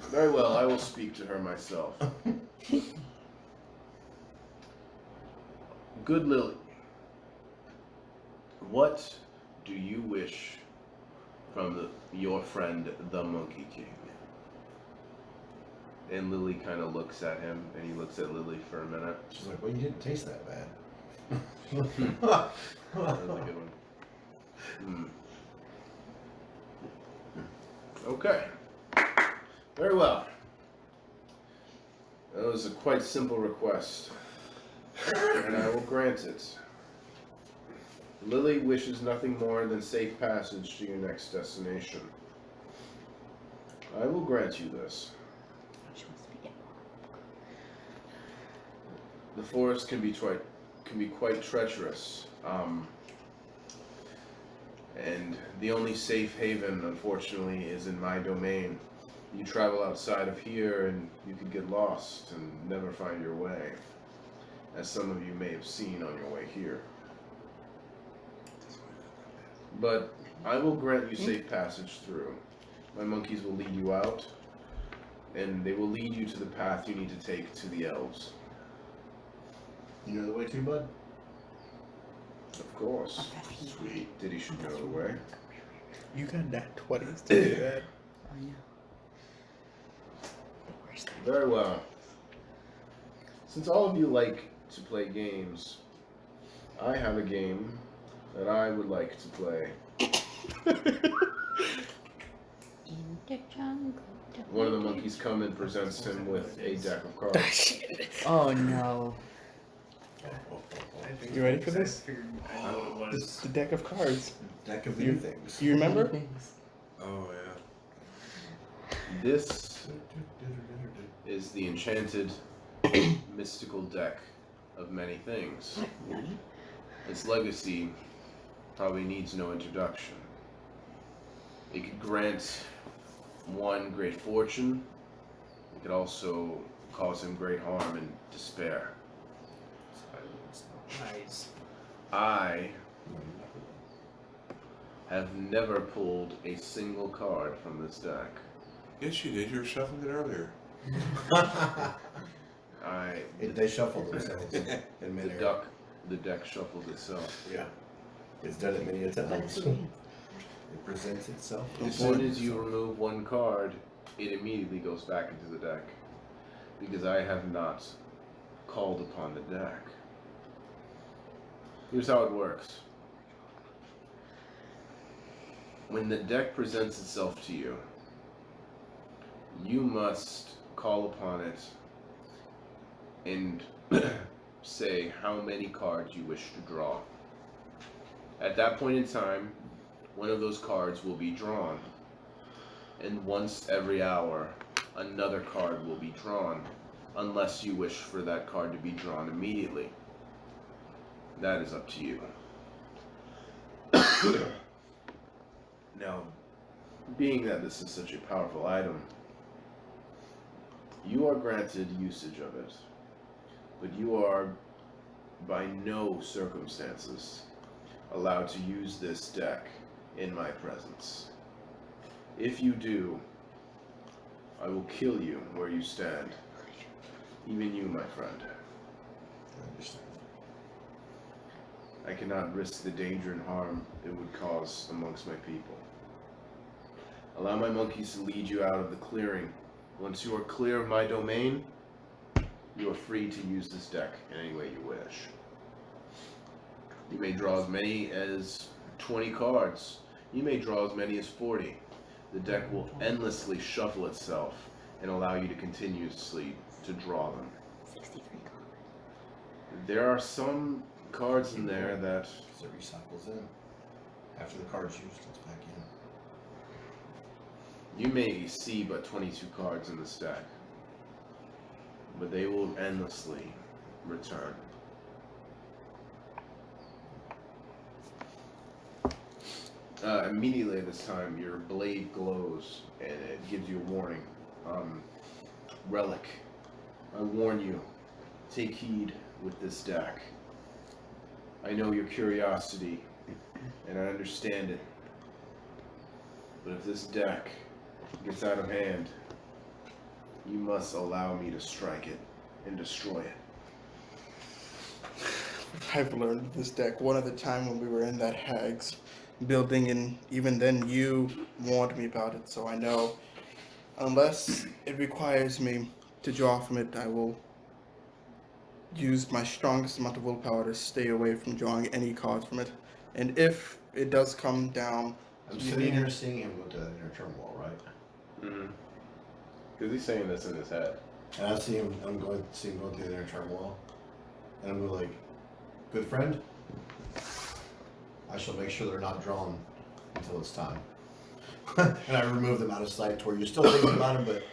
Very well, I will speak to her myself. Good Lily, what do you wish from your friend, the Monkey King? And Lily kind of looks at him, and he looks at Lily for a minute. She's like, well, you didn't taste that bad. That was a good one. Okay. Very well. That was a quite simple request, and I will grant it. Lily wishes nothing more than safe passage to your next destination. I will grant you this. She wants to be The forest can be quite treacherous, and the only safe haven, unfortunately, is in my domain. You travel outside of here, and you could get lost and never find your way, as some of you may have seen on your way here. But I will grant you safe passage through. My monkeys will lead you out, and they will lead you to the path you need to take to the elves. You know the way too, bud? Of course. Sweet. Diddy should know the way. You got that 20s to do that. Oh, yeah. The worst. Very well. Since all of you like to play games, I have a game that I would like to play. In the jungle. One of the monkeys come and presents him with a deck of cards. Oh no. I think You ready for I this? figured I know what it was. The deck of cards. Deck of new things. You remember? Things. Oh, yeah. This is the enchanted mystical deck of many things. Its legacy probably needs no introduction. It could grant one great fortune. It could also cause him great harm and despair. Nice. I have never pulled a single card from this deck. Yes, you did. You were shuffling it earlier. They shuffle themselves in The midair. deck shuffled itself. Yeah. It's done it many a times. That's what it means. It presents itself. As soon as you remove one card, it immediately goes back into the deck. Because I have not called upon the deck. Here's how it works. When the deck presents itself to you, you must call upon it and say how many cards you wish to draw. At that point in time, one of those cards will be drawn. And once every hour, another card will be drawn, unless you wish for that card to be drawn immediately. That is up to you. Now, being that this is such a powerful item, you are granted usage of it, but you are by no circumstances allowed to use this deck in my presence. If you do, I will kill you where you stand. Even you, my friend. I understand. I cannot risk the danger and harm it would cause amongst my people. Allow my monkeys to lead you out of the clearing. Once you are clear of my domain, you are free to use this deck in any way you wish. You may draw as many as 20 cards. You may draw as many as 40. The deck will endlessly shuffle itself and allow you to continuously to draw them. 63 cards. There are some cards in there that Because it recycles in. After the card's used, it's back in. you may see but 22 cards in this deck, but they will endlessly return. Immediately at this time, your blade glows and it gives you a warning. Relic, I warn you, take heed with this deck. I know your curiosity, and I understand it. But if this deck gets out of hand, you must allow me to strike it and destroy it. I've learned this deck one other time when we were in that Hags building, and even then you warned me about it, so I know unless it requires me to draw from it, I will use my strongest amount of willpower to stay away from drawing any cards from it. And if it does come down, I'm sitting here seeing him go to that inner turn wall, right? Mm-hmm. Because he's saying this in his head. And I see him, see him going through the inner turn wall. And I'm like, good friend, I shall make sure they're not drawn until it's time. And I remove them out of sight to where you're still thinking about them, but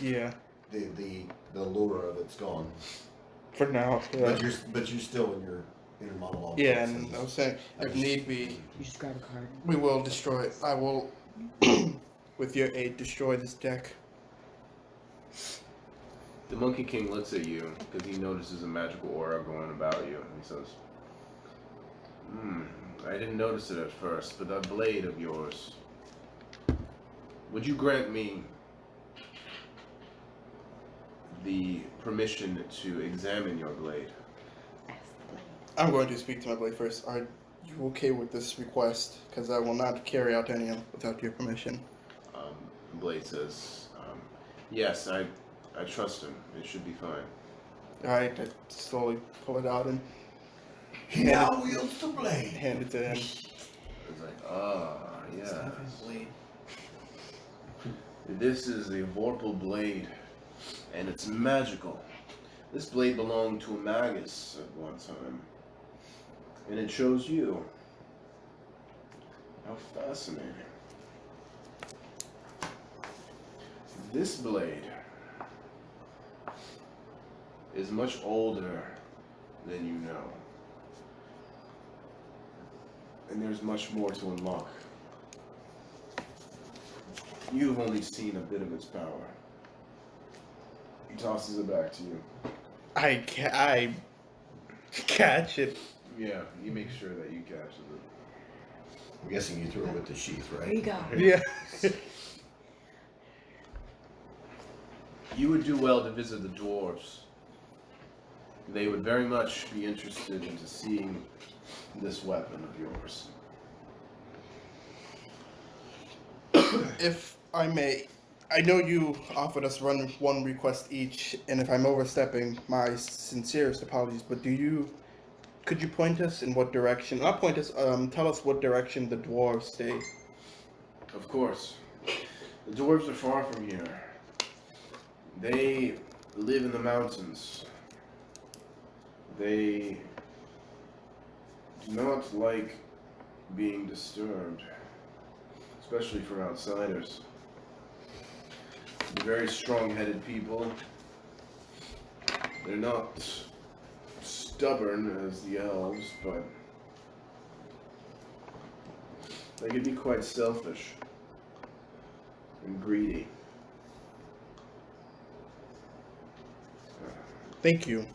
yeah, the lure of it's gone. for now. But you're still in your inner monologue. Yeah, and I was saying, if need be, You just grab a card. we will destroy it. I will, with your aid, destroy this deck. The Monkey King looks at you because he notices a magical aura going about you, and he says, I didn't notice it at first, but that blade of yours, would you grant me the permission to examine your blade? I'm going to speak to my blade first. Are you okay with this request? Because I will not carry out any without your permission. Blade says, yes, I trust him. It should be fine. Alright, I slowly pull it out and He now wields the blade. hand it to him. It's like, yes. This is a Vorpal blade, and it's magical. This blade belonged to a magus at one time, and it chose you. How fascinating. This blade is much older than you know. And there's much more to unlock. You've only seen a bit of its power. He tosses it back to you. I catch it. Yeah, you make sure that you catch it. I'm guessing you threw it with the sheath, Here you right? go. Yeah. You would do well to visit the dwarves. They would very much be interested into seeing this weapon of yours. If I may, I know you offered us one request each, and if I'm overstepping, my sincerest apologies. But could you point us in what direction? Not point us. Tell us what direction the dwarves stay. Of course. The dwarves are far from here. They live in the mountains. They do not like being disturbed, especially for outsiders. They're very strong-headed people. They're not stubborn as the elves, but they can be quite selfish and greedy. Thank you.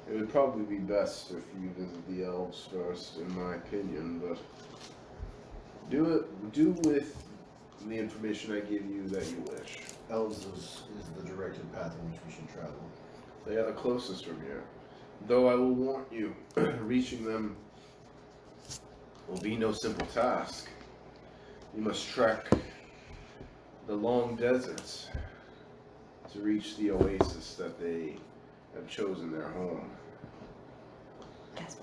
It would probably be best if you visit the elves first, in my opinion, but do with the information I give you that you wish. Elves is the directed path in which we should travel. They are the closest from here. Though I will warn you, reaching them will be no simple task. You must trek the long deserts to reach the oasis that they have chosen their home. Gas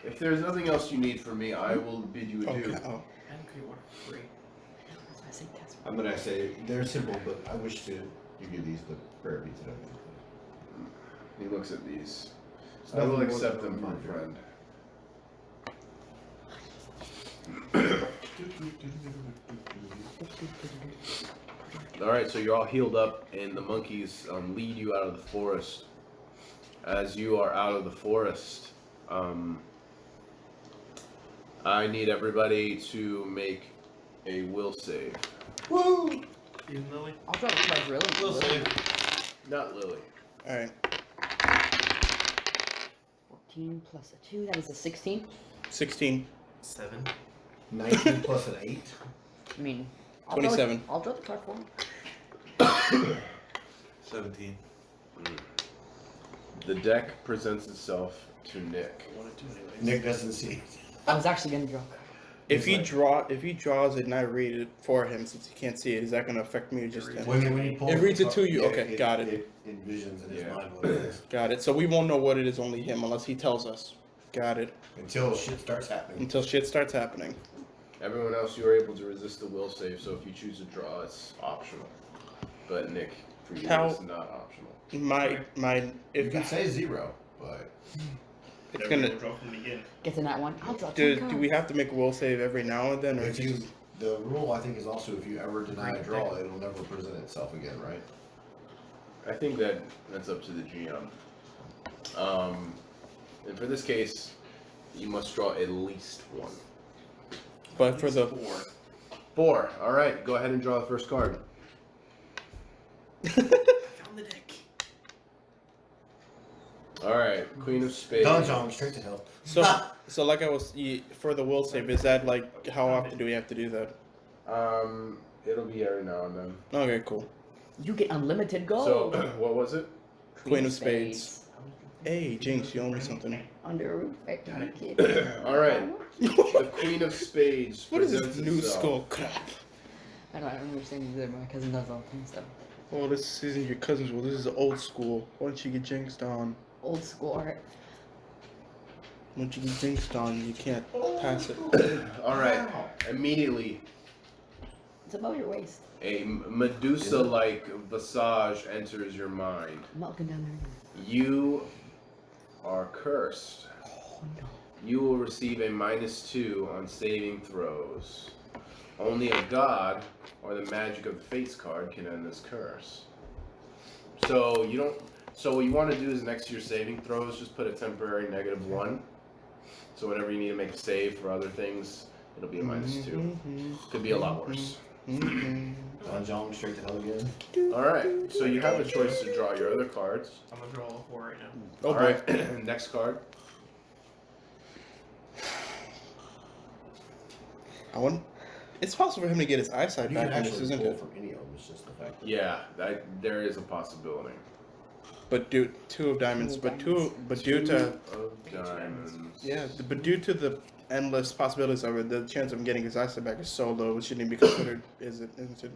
If there's nothing else you need from me, I will bid you adieu. Okay. Oh. And create water for free. I say gas I'm gonna say they're simple, but I wish to give these the prayer beads that I He looks at these. It's I will nothing more accept than them a for a reminder. friend. Alright, so you're all healed up, and the monkeys lead you out of the forest. As you are out of the forest, I need everybody to make a will save. Woo! Even Lily. I'll drop a charge really. We'll save. Not Lily. All right. 14 plus a 2, that is a 16. 16. 7. 19 plus an 8. I mean, 27. I'll draw the card for him. 17. The deck presents itself to Nick. I wanted to anyways. Nick doesn't see. I was actually gonna draw. If he He's like- if he draws it and I read it for him, since he can't see it, is that going to affect me or just him? When he pulls It reads the it to you? yeah, Okay, got it. It envisions in his Yeah. mind what it is Got it. So we won't know what it is, only him, unless he tells us. Got it. until shit starts happening. Until shit starts happening. Everyone else, you are able to resist the will save, so if you choose to draw, it's optional. But Nick, for you, How- it's not optional. My You if can say 0, but it's Everyone gonna. will draw from the beginning. Get to that one. I'll draw 10 Do cards. we have to make a will save every now and then, or if just you, the rule I think is also if you ever deny a draw, it'll never present itself again, right? I think that's up to the GM. And for this case, you must draw at least one. But for the 4. 4. All right, go ahead and draw the first card. I found the deck. All right, Queen of Spades. Done, John, straight to hell. so like I was for the will save, is that like how often do we have to do that? It'll be every now and then. Okay, cool. You get unlimited gold. So, what was it? Queen of Spades. Hey, Jinx, you owe me something. Under a roof, right? All right, the Queen of Spades. What is this presents new itself. skull crap? I don't understand either. My cousin does all the time stuff. Oh, this isn't your cousin's will. This is old school. Why don't you get jinxed on? Old school art. Once you get jinxed on, you can't pass it. All right, immediately It's above your waist. a Medusa-like visage enters your mind. I'm not looking down there. You are cursed. Oh no. You will receive a -2 on saving throws. Only a god or the magic of the Fates card can end this curse. So you don't. So what you want to do is next to your saving throws, just put a temporary -1. So whenever you need to make a save for other things, it'll be a -2. Could be a lot worse. Don John straight to hell again. All right. So you have a choice to draw your other cards. I'm gonna draw all 4 right now. Oh All boy. right. Next card. I want. It's possible for him to get his eyesight You back can in this, actually isn't pull it? from any of them. It's just the fact. Yeah, there is a possibility. But due 2 of diamonds, Two but of two, diamonds. but due to Of diamonds. yeah, but due to the endless possibilities of it, the chance of him getting his eyesight back is so low. It shouldn't even be considered, is it? Isn't it?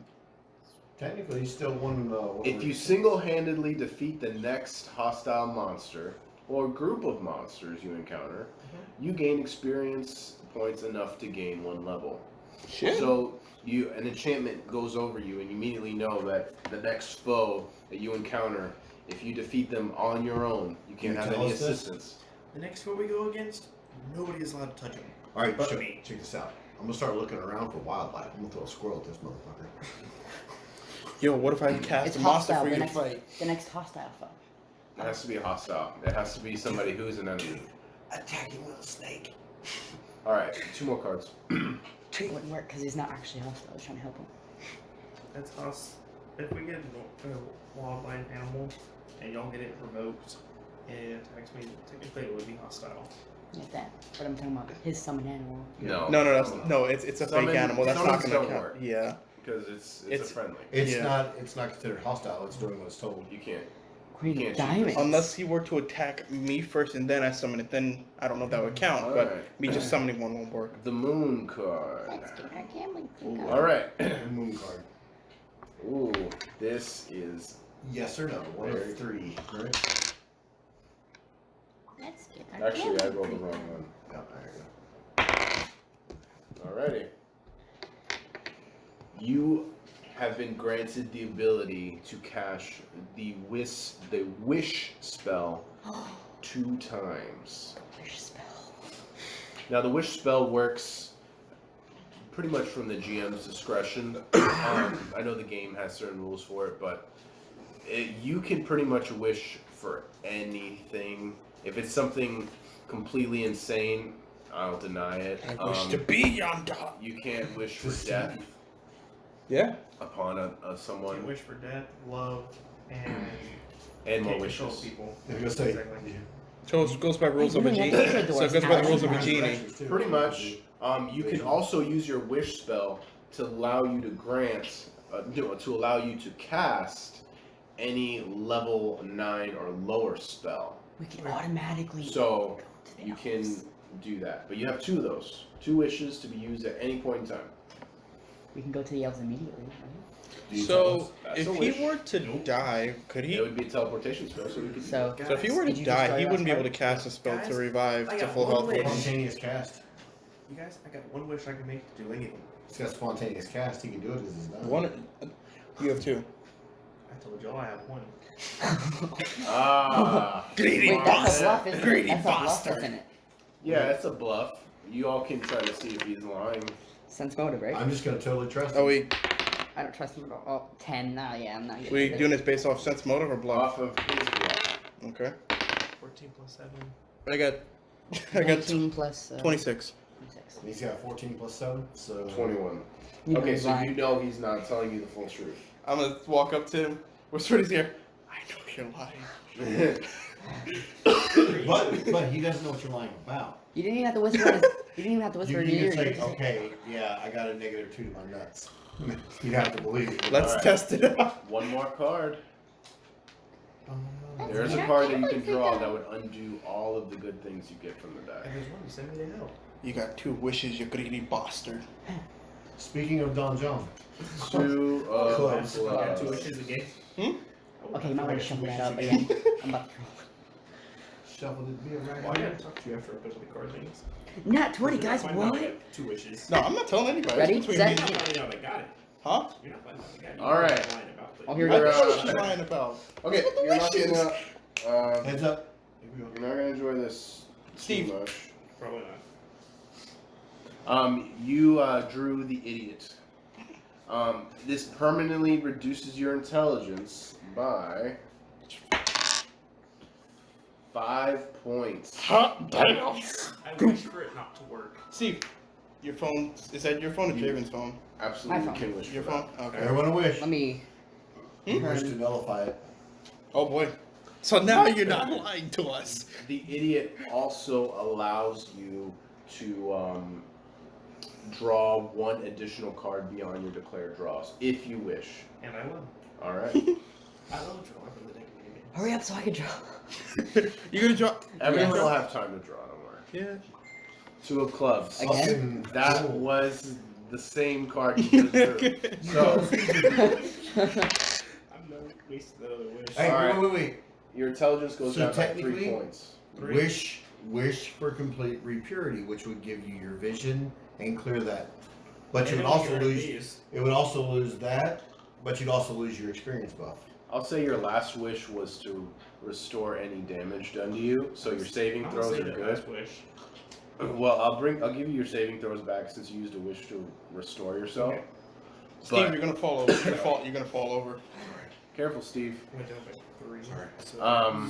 Technically, he's still one. If you single-handedly defeat the next hostile monster or group of monsters you encounter, you gain experience points enough to gain 1 level. Shit. So an enchantment goes over you, and you immediately know that the next foe that you encounter, if you defeat them on your own, you can't You have tell any us this? assistance. The next one we go against, nobody is allowed to touch him. All right, But check, me. check this out. I'm gonna start looking around for wildlife. I'm gonna throw a squirrel at this motherfucker. Yo, what if I cast It's a monster hostile. for The you to next, fight? the next hostile foe. It has to be hostile. It has to be somebody who's an enemy. Attacking with a snake. All right, 2 more cards. It wouldn't work because he's not actually hostile. I was trying to help him. That's us. If we get a wildlife animal and y'all get it provoked and it attacks me, technically it would be hostile. Like that. But I'm talking about his summon animal. No. No, it's a Summon- fake animal. That's not summons gonna don't count. work. Yeah. Because it's It's- a friendly. It's Yeah. not considered hostile. It's doing what it's told. You can't. Green can't shoot diamond. Unless he were to attack me first and then I summon it, then I don't know if that would count. But Alright. me just summoning one won't work. The moon card. Let's get our gambling thing All going. right. Moon card. Ooh, this is Yes or no? One Very of 3. Right? Let's get our actually I gambling rolled the thing wrong going. one. Yeah, there you go. Alrighty. You have been granted the ability to cast the wish spell 2 times. Wish spell. Now the wish spell works pretty much from the GM's discretion. I know the game has certain rules for it, but you can pretty much wish for anything. If it's something completely insane, I'll deny it. I wish to be on top. You can't wish for death Yeah. upon You someone, wish for death, love, and and more can't control wishes. people. I was gonna say. Exactly. So it goes by rules of a Wait, genie. really? That's So the it goes by the rules of a doors. genie. Pretty much. You can also use your wish spell to allow you to grant, to allow you to cast any level 9 or lower spell. We can automatically So go to the you can elves. do that, but you have 2 of those, 2 wishes to be used at any point in time. We can go to the elves immediately. Right? Do you So tell us? That's if a he wish. were to die, could It he? would be a teleportation spell, so we could. So, So if he were to Did you just draw die, he your wouldn't be last able to cast a spell Guys, to revive I to got full one health. wish. would he? Spontaneous cast. You guys, I got one wish I can make to do anything. He's got spontaneous cast. He can do it as he's done. One. You have 2. I told y'all I have one. Ah. Greedy Wait, that's a bluff, isn't it? Greedy That's a bluff, bastard. isn't it? Yeah, it's a bluff. You all can try to see if he's lying. Sense motive, right? I'm just gonna totally trust Oh him. wait, I don't trust him at all. Oh, 10. Nah, yeah, I'm not getting we it. doing this based off sense motive or bluff? Off of his bluff. Okay. 14 plus 7. I got 19 plus 26. 26. And he's got 14 plus 7, so 21. You know Okay, he's so lying. you know he's not telling you the full truth. I'm gonna walk up to him, whisper in his ear. I know you're lying. But he doesn't know what you're lying about. You didn't even have to whisper. In his, you didn't even have to whisper in You his can ear. say, okay, yeah, I got a -2 to my nuts. You'd have to believe it. Let's Alright. test it out. One more card. Let's There's a get our card that you can gambling draw thing that going. would undo all of the good things you get from the die. And there's one, you send me to hell. You got 2 wishes, you greedy bastard. Speaking of Don John, 2 of Close. I got 2 clubs. wishes again. Okay, you might want to shuffle that up again. I'm about to shuffled it be a right Well, I hand. gotta talk to you after I put the card things. roll. Not 20, guys. You're not finding out I What? got 2 wishes. No, I'm not telling anybody. Ready, It's between set. me You're and not you. finding out I got it. Huh? You're not finding out I got it. All right. You're lying about it. Oh, here I we know go. what she's lying about. Okay, What's with the you're not wishes? gonna. Heads up. Here we go. You're not gonna enjoy this Steve. too much. Probably not. You drew the idiot. This permanently reduces your intelligence by 5 points. Hot damn. I wish for it not to work. Steve, your phone, is that your phone or Javen's phone? Absolutely, My phone. can wish Your for phone? that. Okay. Everyone a wish. Let me. You wish to nullify it. Oh boy. So now you're not lying to us. The idiot also allows you to draw one additional card beyond your declared draws, if you wish. And I will. All right. I love drawing from the deck of gaming. Hurry up so I can draw. You're gonna draw. Everyone Yes. will have time to draw. Don't worry. Yeah. 2 of clubs. Again? Fucking That cool. was the same card you just drew. So I'm not wasting another wish. Hey, Alright. wait. your intelligence goes So down by 3 technically- points. Wish for complete repurity, which would give you your vision and clear that. But you And would then also get lose. these. It would also lose that, but you'd also lose your experience buff. I'll say your last wish was to restore any damage done to you, so your saving I'm gonna throws say are that good. last wish. Well, I'll give you your saving throws back since you used a wish to restore yourself. Okay. Steve, But- you're gonna fall over. You're gonna fall over. Careful, Steve. Went down by 3. Sorry. So,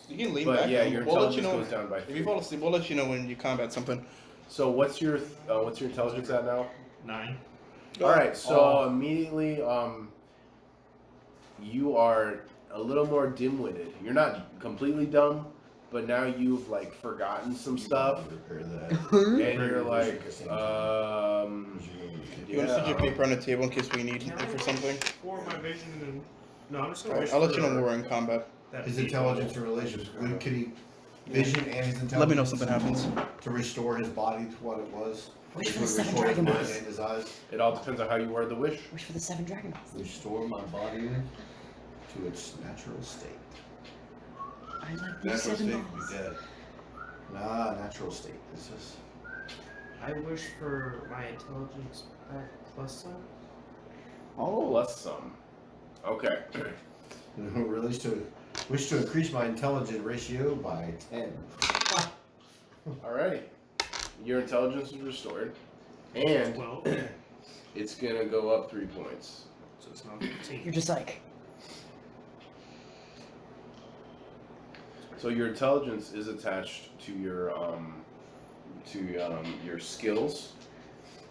You can lean But back. yeah, and your we'll let you intelligence know. goes down by If 3. you fall asleep, we'll let you know when you combat something. So what's your intelligence at now? 9. All right. So Oh. immediately, you are a little more dim-witted. You're not completely dumb, but now you've like forgotten some stuff, Repair that. and Repair you're your like, vision at the same time. You want to stick your yeah. paper on the table in case we need Can it I for something? For my vision and... No, I'm just gonna Alright, wish I'll let you know for when we're in combat. that His beat intelligence level. in relation to could he vision and his intelligence. Let me know if something happens. To restore his body to what it was. Wish Which for the would 7 restore his Dragon mind Balls. and his eyes. It all depends on how you word the wish. Wish for the 7 Dragon Balls. Restore my body to its natural state. I like these Natural 7 state would balls. be dead. Nah, natural state. This is. I wish for my intelligence back plus some. Oh, plus some. Okay. Wish to increase my intelligence ratio by 10. Alrighty. Your intelligence is restored, and 12. it's gonna go up 3 points. So it's not 15. You're just like, So your intelligence is attached to your skills.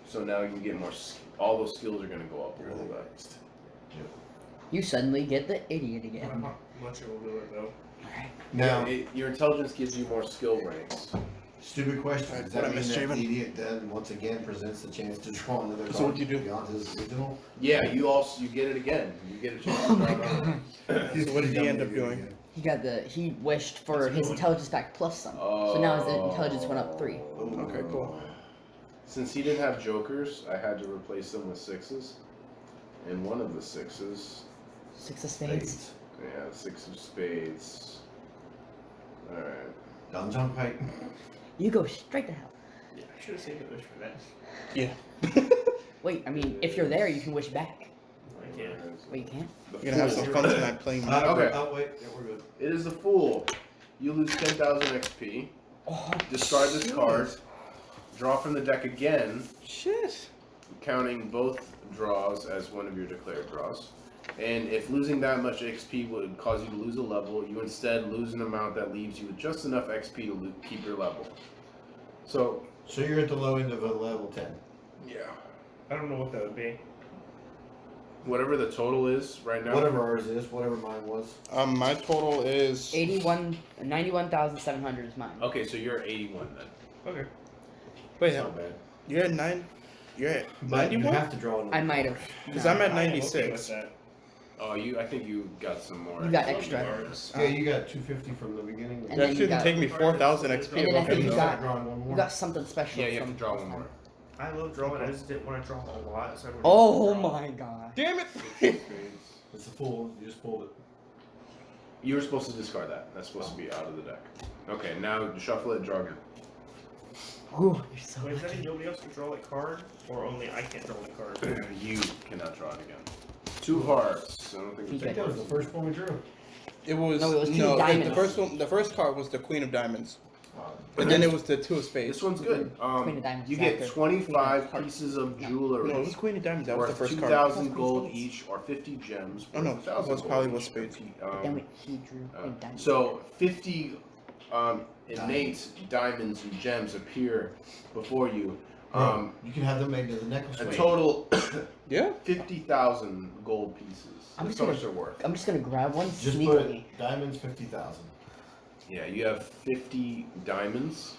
So now you get more. All those skills are gonna go up a little bit. you suddenly get the idiot How again. much it will do it though? Alright. Now, Your intelligence gives you more skill ranks. stupid question. Alright, Does what that I mean missed, that Javen? the idiot then once again presents the chance to draw another card So what'd you do? beyond his original? Yeah, you get it again. You get a chance to draw another. So what did he end up doing? He wished for That's a his good one. intelligence back plus some. So now his intelligence went up 3. Okay, cool. Since he didn't have jokers, I had to replace them with 6s. And one of the 6s, 6 of spades. yeah, 6 of spades. Alright. Down jump height. You go straight to hell. Yeah, I should have saved the wish for that. Yeah. Wait, I mean, if you're there, you can wish back. I can't. Wait, you can't? You're gonna have some fun tonight playing. Okay. Oh wait, yeah, we're good. It is the Fool. You lose 10,000 XP. Oh, Discard this card. Draw from the deck again, Shit. counting both draws as one of your declared draws. And if losing that much XP would cause you to lose a level, you instead lose an amount that leaves you with just enough XP to keep your level. So, So you're at the low end of a level 10. yeah. I don't know what that would be. Whatever the total is right now. Whatever ours is, whatever mine was. My total is 91,700 is mine. Okay, so you're at 81 then. Okay. wait. It's not bad. You're at 9. You're at But you 91. have to draw another I might have. Because I'm at I am okay 96. with that. Oh, I think you got some more. You got XP. extra. Yeah, you got 250 from the beginning. And That then you shouldn't got- take me 4,000 XP. And then I to think look you at got- that. drawing one more. You got something special. Yeah, you have to from draw last one more. time. I love drawing. I just didn't want to draw a lot, so I would Oh draw. my god. Damn it! It's a fool. You just pulled it. You were supposed to discard that. That's supposed to be out of the deck. Okay, now shuffle it and draw again. Ooh, you're so Wait, does that lucky. mean nobody else can draw that card, or only I can't draw that card? You cannot draw it again. 2 hearts. I don't think He we I think take that was the first one we drew. It was No, it was two the diamonds. first one. The first card was the Queen of Diamonds. And then it was the two of spades. This one's good. Queen of diamonds You is get after. 25 Queen of pieces of No. jewelry. No, it was Queen of Diamonds. That was the worth first card. 2,000 Queen gold spades. each, or 50 gems. Oh, no, worth 1,000 it was gold probably each. with spades. But then he drew Queen of diamonds. So 50 innate diamonds and gems appear before you. You can have them made into the necklace. A weight. total Yeah. 50,000 gold pieces. I'm That's just how gonna- much they're worth. I'm just gonna grab one Just sneakily. put diamonds 50,000. Yeah, you have 50 diamonds.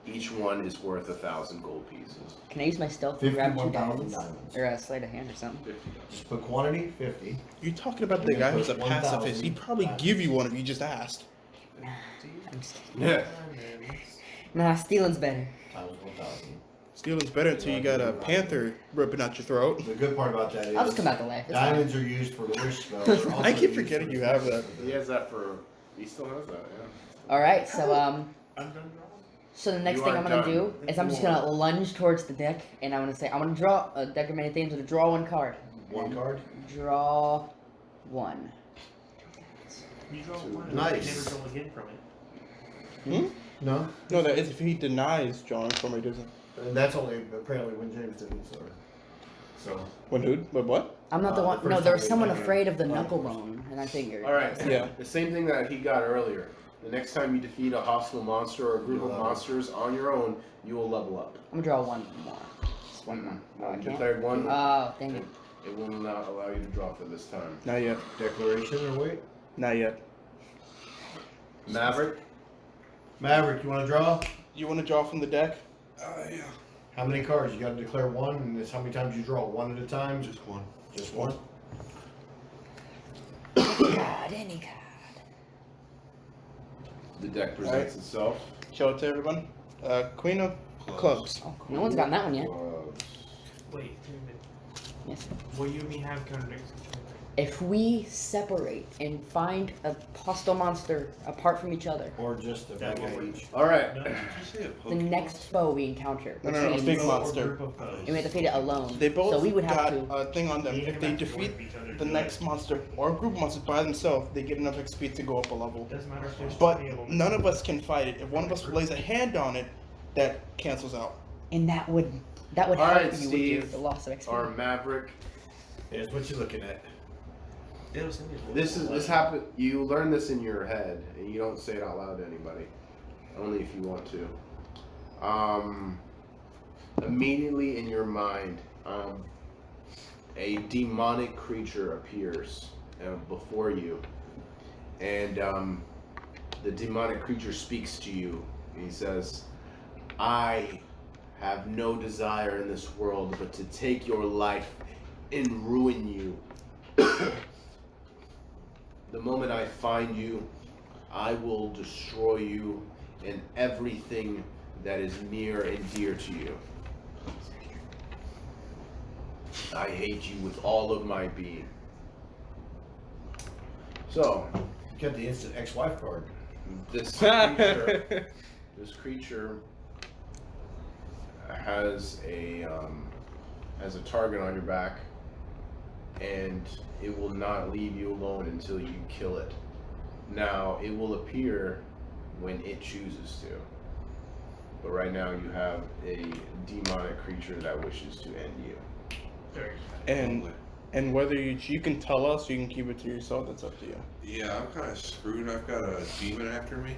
Each one is worth 1,000 gold pieces. Can I use my stealth to grab two 51,000 diamonds? diamonds. Or a sleight of hand or something? 50 diamonds. Just put quantity 50. You're talking about the And guy then who's a put pacifist. 1,000 He'd probably give you one if you just asked. Nah, I'm just Yeah. Nah, stealing's better. Times 1,000. Stealing's better until you got a panther ripping out your throat. The good part about that is I'll just come back to life. It's fine. diamonds are used for the wish spell. They're also I keep used forgetting for you the have spell. that. He has that for. He still has that, yeah. Alright, so I'm done drawing. so the next You thing are I'm gonna done. do is I'm just gonna lunge towards the deck and I'm gonna say I'm gonna draw a deck of many things. I'm gonna draw one card. One And card. Draw one. You draw one and Nice. you never draw again from it. No. No, that is if he denies John from he doesn't. And that's only apparently when James didn't. So. When who? But what? I'm not the The one. first No, time there was we someone played it, afraid of the one knuckle person. bone, and I figured. Alright, Yeah. the same thing that he got earlier. The next time you defeat a hostile monster or a group of Level. monsters on your own, you will level up. I'm gonna draw one more. Just one more. Oh, I You can't. declared one. Oh, dang it. It will not allow you to draw for this time. Not yet. Declaration or wait. Not yet. Maverick? Maverick, you want to draw? You want to draw from the deck? Yeah. How many cards? You got to declare one, and it's how many times you draw. One at a time. Just one. Just one. God, any card. The deck presents itself. Show it to everyone. Queen of Clubs. Oh, no one's gotten that one yet. Wait, wait a minute. Yes. What do you mean have contradictions? If we separate and find a hostile monster apart from each other, Or just a That big will guy work. each. Alright. No. Did you say a the Pokemon? next foe we encounter, No, which no, no, is- big Or monster. group of foes. and we have to defeat it alone. They both so we would have got to. a thing on them. You If can they have to defeat work with each other the to next do it. monster or a group of monsters by themselves, they get enough XP to go up a level. Doesn't matter if there's But 20 of them. none of us can fight it. If one of us lays a hand on it, that cancels out. And that would help Alright, you with Steve, the loss of XP. Our Maverick. Here's what you're looking at. It'll send me a This happened. You learn this in your head, and you don't say it out loud to anybody. Only if you want to. Immediately in your mind, a demonic creature appears before you, and the demonic creature speaks to you. He says, "I have no desire in this world but to take your life and ruin you." The moment I find you, I will destroy you and everything that is near and dear to you. I hate you with all of my being. So, You got the instant ex-wife card. this creature has a target on your back, and it will not leave you alone until you kill it. Now, it will appear when it chooses to, but right now you have a demonic creature that wishes to end you. Very And whether you can tell us, or you can keep it to yourself. That's up to you. Yeah, I'm kind of screwed. I've got a demon after me.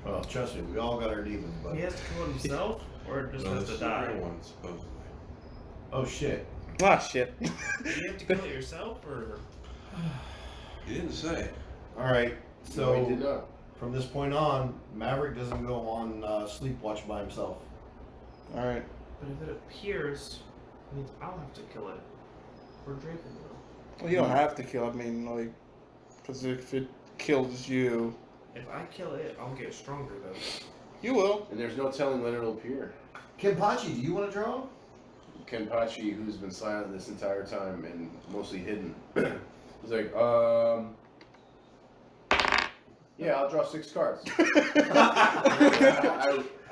Well, trust me, we all got our demons, but. He has to kill himself, or just No, has this to is the die? real one, supposedly. Oh shit. Ah, shit. Do you have to kill it yourself, or He didn't say. Alright, No, he so did not. from this point on, Maverick doesn't go on sleep watch by himself. All right. but if it appears, it means I'll have to kill it, or Draken will. Well, you don't have to kill. I mean, like, because if it kills you, If I kill it, I'll get stronger though. you will. And there's no telling when it'll appear. Kenpachi, do you want to draw? Kenpachi, who's been silent this entire time and mostly hidden, he's like, yeah, I'll draw 6 cards.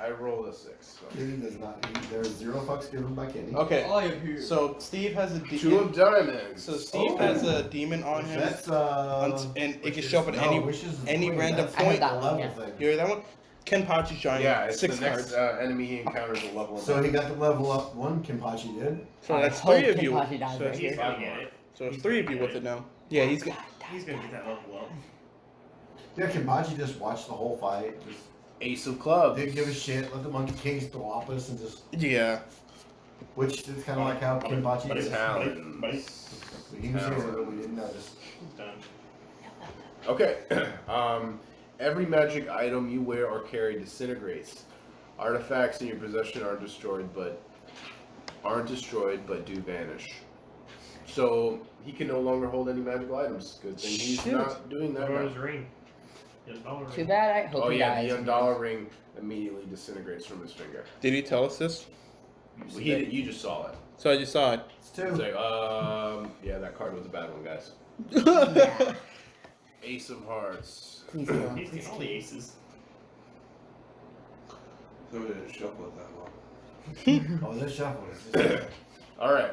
I rolled a 6. So. Kenny does not. There's 0 fucks given by Kenny. Okay. I am here. So Steve has a 2 demon. of diamonds. So Steve has a demon on him, That's and it can show up at no, any wishes is any queen. random That's I heard point. that a one, level yeah. thing. You hear that one? Kenpachi's giant. Yeah, it's 6 the next cards. enemy he encounters will level him So up. he got the level up one. Kenpachi did. So I that's hope 3 of you. Kenpachi dies So right it's, He's here. gonna get it. so it's He's 3 of gonna you get with it. it now. Yeah, he's got. He's gonna get that level up. Yeah, Kenpachi just watched the whole fight. Just Ace of clubs. didn't give a shit. Let the Monkey Kings thwop us and just. Yeah. Which is kind of like how Kenpachi But is. it's Talons. He was here, but we didn't notice. Done. Okay. Every magic item you wear or carry disintegrates. Artifacts in your possession aren't destroyed, but do vanish. So he can no longer hold any magical items. Good thing he's Shit. not doing that What about now. his ring? His dollar Too ring. bad. I hope Oh he yeah, dies. the young dollar ring immediately disintegrates from his finger. Did he tell us this? You just saw it. So I just saw it. It's It's 2. like, yeah, that card was a bad one, guys. Ace of Hearts. Please kill him. He's Please the kill only him. aces. So we didn't shuffle it that well. Oh, this shuffle is. All right.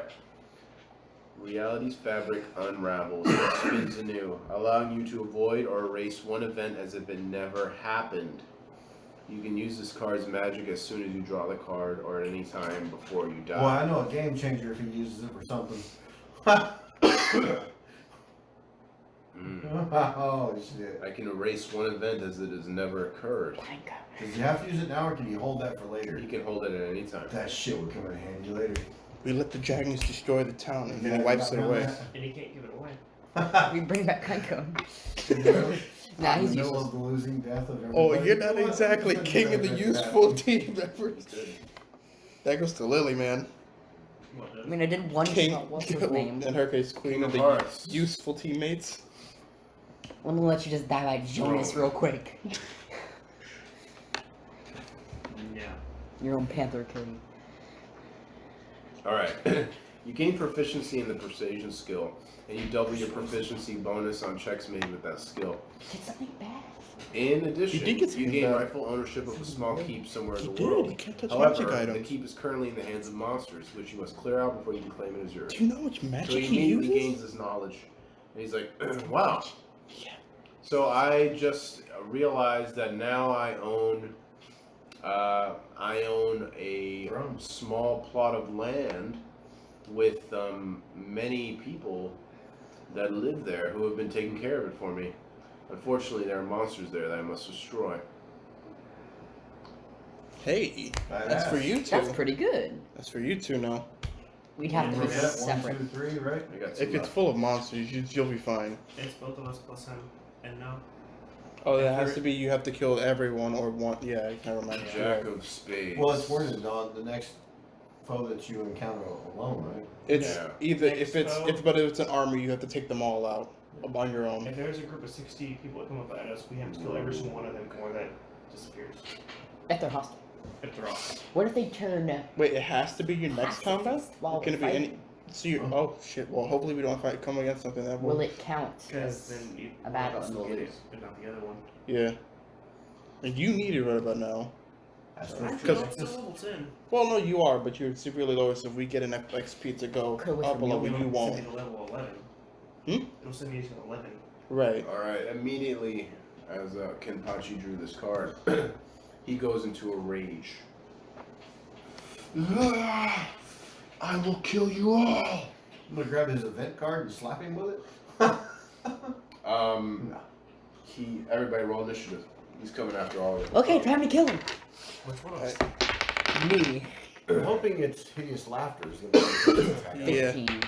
Reality's fabric unravels and spins anew, allowing you to avoid or erase one event as if it never happened. You can use this card's magic as soon as you draw the card or at any time before you die. Well, I know a game changer if he uses it for something. Oh shit! I can erase one event as it has never occurred. Does he have to use it now, or can you hold that for later? You can hold it at any time. That shit would come in handy later. We let the dragons destroy the town and then Yeah, wipes it not away. that. And he can't give it away. We bring back Kanko. Really? Nah, In he's the middle useless. of the losing death of everybody. Oh, you're not exactly king of the useful team members. That goes to Lily, man. What I does? mean, I did one King, shot. What's his name? in her case, queen King of of the Hearts. useful teammates. Let me let you just die like Jonas real quick. Yeah. Your own Panther killing. All right. You gain proficiency in the persuasion skill, and you double your proficiency bonus on checks made with that skill. Did something bad? In addition, You did get you something gain bad. rightful ownership of a small keep somewhere in You the did. world. You can't touch magic However, the items. keep is currently in the hands of monsters, which you must clear out before you can claim it as yours. Do you know how much So magic he he immediately uses? gains this knowledge, and he's like, "Wow." Yeah. So I just realized that now I own a Drums. small plot of land with many people that live there who have been taking care of it for me. Unfortunately, there are monsters there that I must destroy. Hey, Badass. that's for you two. That's pretty good. That's for you two now. We'd have to be Yeah, separate. 1, 2, 3, right? I got two If it's left. full of monsters, you'll be fine. It's both of us plus him. And no. Oh, that If has you're- to be you have to kill everyone or one. Yeah, never mind. Jack of Spades. Well, it's worded on the next foe that you encounter alone, right? It's Yeah. either Next if it's foe. if but if it's an army, you have to take them all out on your own. If there's a group of 60 people that come up at us, we have to kill every single one of them or that disappears. If they're hostile. If they're off. What if they turn Wait, it has to be your next combat. pacifist while Can it be fighting? any? So you, oh shit. Well, hopefully we don't come against something that Will will. it count Because as then you a battle will and still we'll get lose? it, but not the other one. Yeah. And you need it right about now. That's Actually, Because- I'm still level 10. Well, no, you are, but you're severely lower. So if we get enough XP to go Could wait up for a level, me to you It'll won't. send me to level 11. Hmm? It'll send me to 11. Right. All right. Immediately, as Kenpachi drew this card, he goes into a rage. I will kill you all. I'm gonna grab his event card and slap him with it. No. Everybody roll initiative. He's coming after all of you. Okay, time to kill him. Which one of us? Me. I'm hoping it's hideous laughter is gonna be Yeah. 15.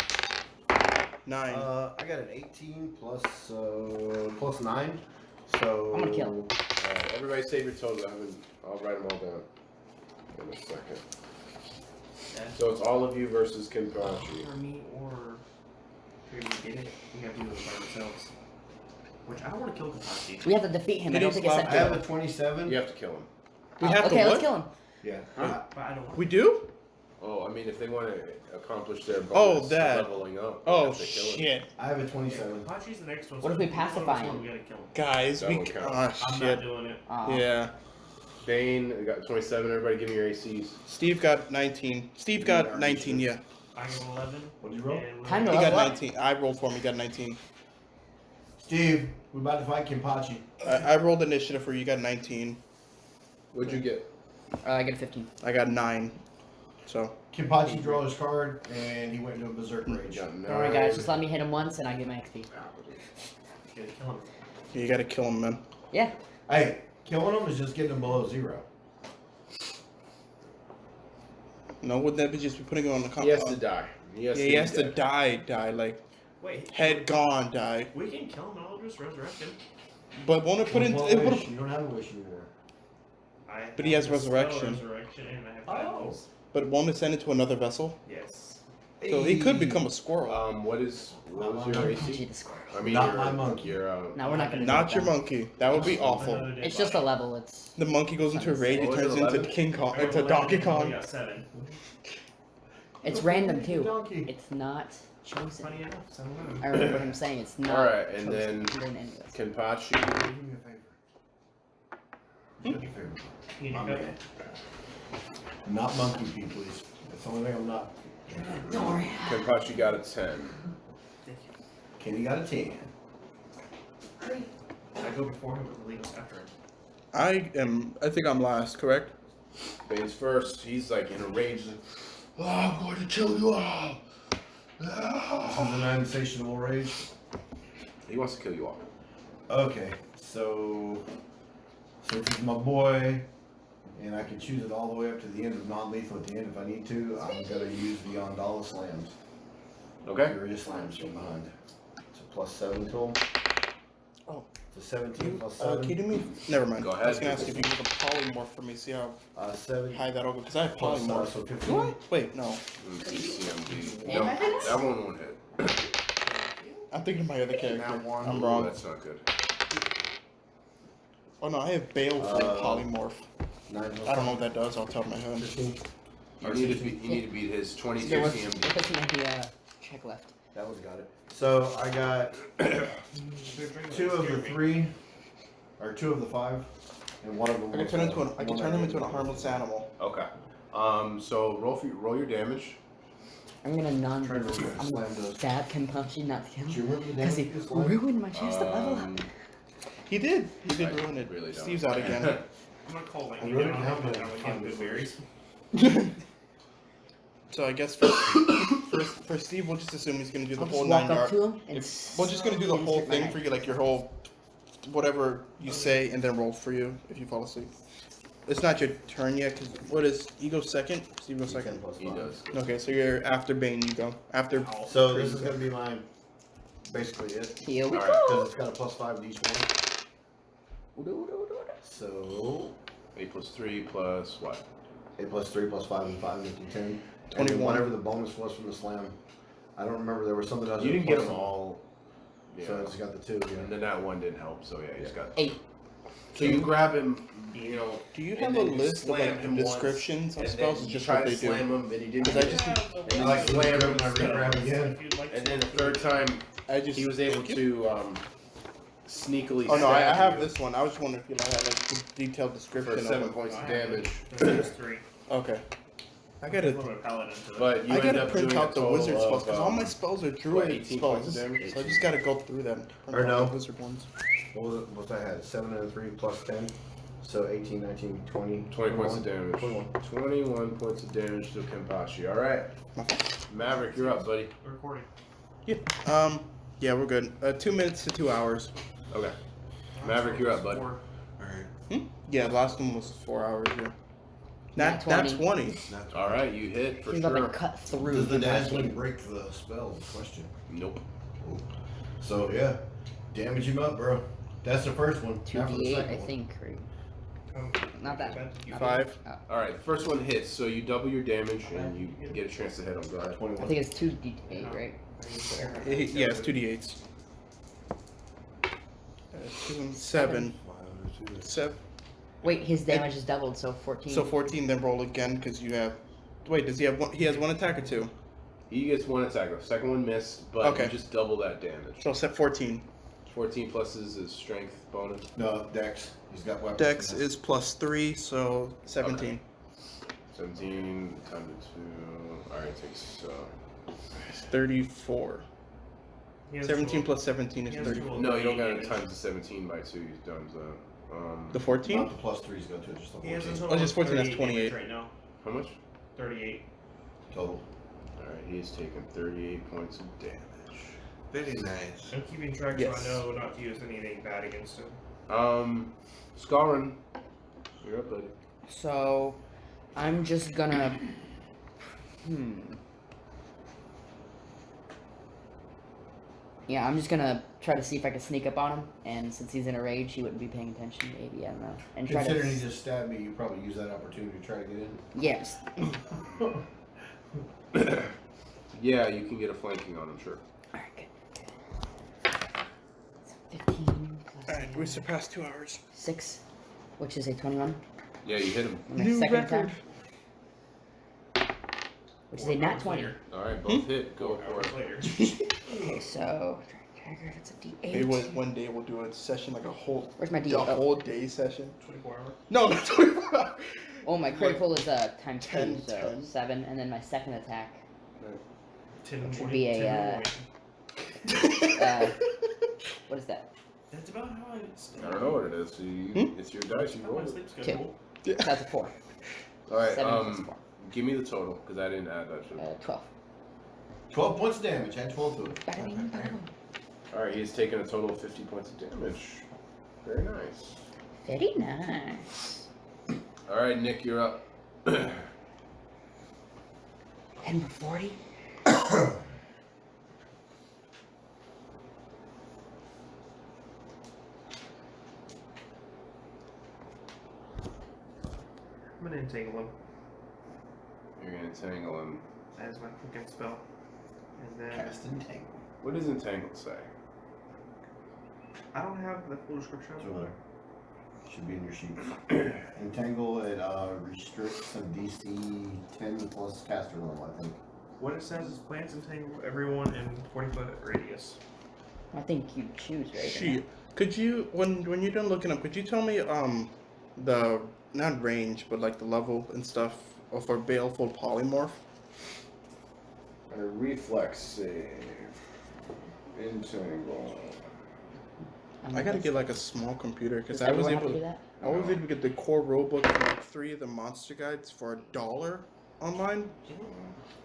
9. I got an 18 plus 9. So I'm gonna kill. Alright, everybody save your totals. I'll write them all down in a second. Yeah. So it's all of you versus Kenpachi. For me or for you to get it, we have to do it by ourselves. Which I don't want to kill Kenpachi. We have to defeat him. Did I don't he think it's slap- set I have to a 27. You have to kill him. We have to okay, what? let's kill him. Yeah. But I don't want We do? Oh, I mean, if they want to accomplish their Oh, bonus that. leveling up, they Oh have to kill him. shit, I have a 27. Kenpachi's the next one. What so if we if one of us pacify won, him? We gotta kill him. guys, That we. won't count. I'm shit. not doing it. Yeah. Dane, I got 27. Everybody give me your ACs. Steve got 19. Steve got 19. Yeah. I got 11. What did you roll? and Time to He level got up. 19. I rolled for him. He got 19. Steve, we're about to fight Kenpachi. I rolled initiative for you. You got 19. What'd you get? I get a 15. I got 9. So Kimpachi draw his card, and he went into a berserk You rage. got Don't worry, guys. Just let me hit him once, and I get my XP. You gotta kill him. yeah, you gotta kill him, man. Yeah. Hey, killing him is just getting him below 0. No, wouldn't that be just be putting him on the He has to die. He has he has to die, like Wait. head gone, die. We can kill him and I'll just resurrect him. But won't it put in? Well, It would. you don't have a wish anymore. But he has have the spell resurrection. Resurrection and I have Oh. titles. But won't it send it to another vessel? Yes. So he could become a squirrel. What was Not your my AC? The squirrel. I mean, Not your, my monkey. Your, No, we're not gonna. Not do your that. monkey. That would be awful. Another dead It's just a body. level. It's. The monkey goes into a rage. It What was turns it, into 11? King Kong. I It's rolled a Donkey 11, I only Kong. got 7. It's random too. Donkey. It's not chosen. Funny enough, 7 I remember him saying it's not. Alright, and chosen. then He didn't anyways. Kenpachi. Do me a favor. Do me a favor. You My need to man. Not monkey pee, please. That's the only thing I'm not. Don't worry. Kenpachi got a 10. Kenny got a 10. I go before him, but the lead goes after him. I think I'm last, correct? Bane's first. He's like in a rage. Like, oh, I'm going to kill you all. This is an insatiable rage. He wants to kill you all. Okay, so since he's my boy, and I can choose it all the way up to the end of non-lethal at the end if I need to, I'm gonna use the Ondala slams. Okay. Furious slams from behind. It's a +7 to him. Oh. It's a 17 plus Can 7. you do me? Never mind. Go I was ahead. gonna ask if you could make a polymorph for me. See how 7 high that'll go. Because I have plus polymorph. so 15. Wait, no. CMD. Yeah. No, that one won't hit. I'm thinking of my other character. I'm Ooh, wrong. That's not good. Oh no, I have Bale for polymorph. 9 plus I don't know what that does. I'll top of my head. 15. You need to beat his 22 There was CMD. the check left. That one's got it. So I got 2 of the 3, or 2 of the 5, and 1 of them. I can turn into I can turn him into a harmless animal. Okay. So roll your damage. I'm gonna non. Try to I'm slam gonna those. stab Kenpachi, not kill Do him. you remember the Because he damage you slammed? ruined my chance to level up. He did. He did I ruin it. really don't. Steve's out again. I'm gonna call I lightning really down have on been him and fine good berries. So I guess for Steve, we'll just assume he's gonna do the I'll whole just walk 9 up yard. to him and. We're just gonna do the whole insert my thing knife. for you, like your whole whatever you say, and then roll for you if you fall asleep. It's not your turn yet, because what is he goes second? Steve goes second. Plus He 5. does. Okay, so you're after Bane. You go after. So this is gonna be my basically it. Here we Alright, go. Because it's got a +5 to each one. So 8 plus 3 plus what? 8 plus 3 plus 5 and 5 making 10. And then 21. whatever the bonus was from the slam. I don't remember. There was something else. You that didn't was get them plus all. Yeah. So I just got the 2. And Yeah. then that one didn't help. So yeah, you just got. 8. So you grab him. You know. Do you and have a then you list of slam like him once, descriptions of and spells? then Or you just try what to they do? slam him, and he didn't. Because I just And I like you slam him, and I regrab again. and then the third time he was able Thank you. to sneakily. Oh no, I stab have you this one. I was just wondering if you had like the detailed description for of 7 it. points of damage. There's 3. Okay. I A gotta. little bit of paladin to it. But you I end gotta up print doing out a the total wizard of, spells because all my spells are druid 18 points spells. of damage? So I just gotta go through them. Or no. The wizard ones. What was it? What I had? 7 and a 3 plus 10. So 18, 19, 20. 20 points of damage. 21. 21 points of damage to Kenpachi. All right, Maverick, you're up, buddy. We're recording. Yeah, we're good. 2 minutes to 2 hours. Okay, Maverick, you're up, bud. 4. Yeah, the last one was 4 hours. Yeah. Nat That's 20. 20. All right, you hit for He's about to sure. cut through. Does the Kenpachi. dazzling break the spell? Question. Nope. So yeah, damage him up, bro. That's the first one. Now for the 2d8, second I one. think. Right? Not that. Not 5. bad. All right, the first one hits, so you double your damage and you get a chance to hit him. Go ahead. 21. I think it's 2d8, right? Yeah, it's 2d8s. 2 and 7. 7. Wait, his damage is doubled, so 14. So 14, then roll again because you have. Wait, does he have one? He has 1 attack or 2? He gets 1 attack. The second one missed, but Okay. you just double that damage. So set 14. 14 plus is his strength bonus. No, Dex. He's got weapons. Dex is +3, so 17. 17 times 2. All right, takes. 34. He has 17 12. plus 17 is He has 34. 12. No, you don't got to times the 17 by 2. You times The 14? Not the plus 3s go to it, just the He has a 14 total Oh, just of 14, that's 38 28. damage right now. How much? 38. total. Alright, he's taken 38 points of damage. Very nice. I'm keeping track Yes. so I know not to use anything bad against him. Scarrin, you're up, buddy. So, I'm just gonna. Yeah, I'm just gonna try to see if I can sneak up on him, and since he's in a rage, he wouldn't be paying attention. Maybe I don't know, and try Considering he to. just stabbed me, you probably use that opportunity to try to get in. Yes. Yeah, you can get a flanking on him, sure. All right, good. So 15 plus Alright, we surpassed 2 hours. 6, which is a 21. Yeah, you hit him. And my New second record. attack, which is a nat 20. Alright, both hit. Go 4 for hours it. later. Okay, so trigger, that's a D8. Maybe one day we'll do a session like a whole Where's my a D8? Oh. whole day session. 24 hours. No, not 24 hours. Oh, my critical is times 10, 2, so 10. 7, and then my second attack 10 Which would point- be a, 10 what is that? That's about how I sleep. I don't know what it is. So you, It's your dice. You How my roll it. sleep schedule. That's a 4. Alright, 7 plus 4. give me the total, because I didn't add that shit. 12. 12 points of damage, add 12 to it. Bada bing, bada boom. Alright, he's taken a total of 50 points of damage. Very nice. Very nice. Alright, Nick, you're up. And we're 40? I'm gonna entangle him You're going to entangle him. as my quicken spell. And then Cast Entangle. What does entangle say? I don't have the full description It's of over it. there. Should be in your sheet. Entangle, it restricts a DC 10 plus caster level, I think. What it says is plants entangle everyone in 40-foot radius. I think you choose, right? She, could you when you're done looking up, could you tell me the not range but like the level and stuff of our baleful polymorph? A reflex save. Entangle. I gotta get like a small computer because Does I was everyone have able to do that? I was able to get the core rulebook and like 3 of the monster guides for $1 online.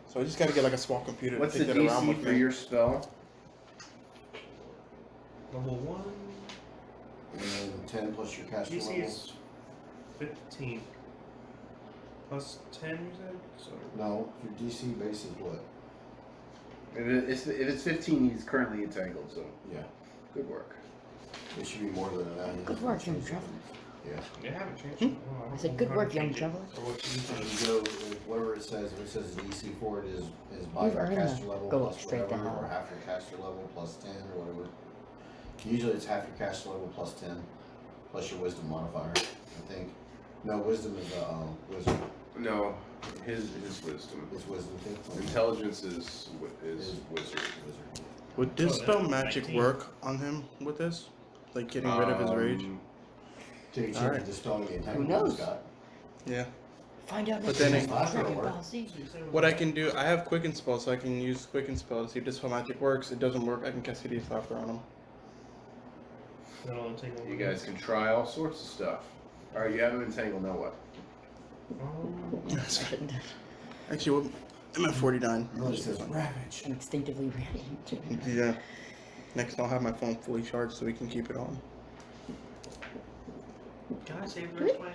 So I just gotta get like a small computer What's to the take that around DC with for me. your spell? Level 1, And 10 plus your caster DC level. is 15. Plus 10, you said? So No, your DC base is what? If it's 15, he's currently entangled, so Yeah, good work. it should be more than that. Good work, young traveler. Yeah. they haven't changed. Well, I said, good work, young traveler. Or what you go, whatever it says, if it says DC for it is by We've your earned caster that. level Go plus straight to whatever, hell. or half your caster level plus 10 or whatever. Usually it's half your caster level plus 10, plus your wisdom modifier, I think. No, wisdom is wizard. No, his wisdom. It's wisdom too. Intelligence is wizard. Wizard. Would this Oh, spell that's magic 19. work on him with this? Like getting rid of his rage? Take a chance Alright. of dispelling the Who entanglement knows? he's got. Yeah. Find out But next then time it- on Dragon Ball Z. What I can do, I have Quicken Spell, so I can use Quicken Spell to see if this spell magic works. It doesn't work, I can cast Hideous Laughter on him. Then I'll entangle You him. guys can try all sorts of stuff. Alright, you have him entangled, now what? I shouldn't have. Actually, what, I'm at 49. No, it says ravage. I'm instinctively ready. Yeah. Next, I'll have my phone fully charged so we can keep it on. Can I save the rest of my...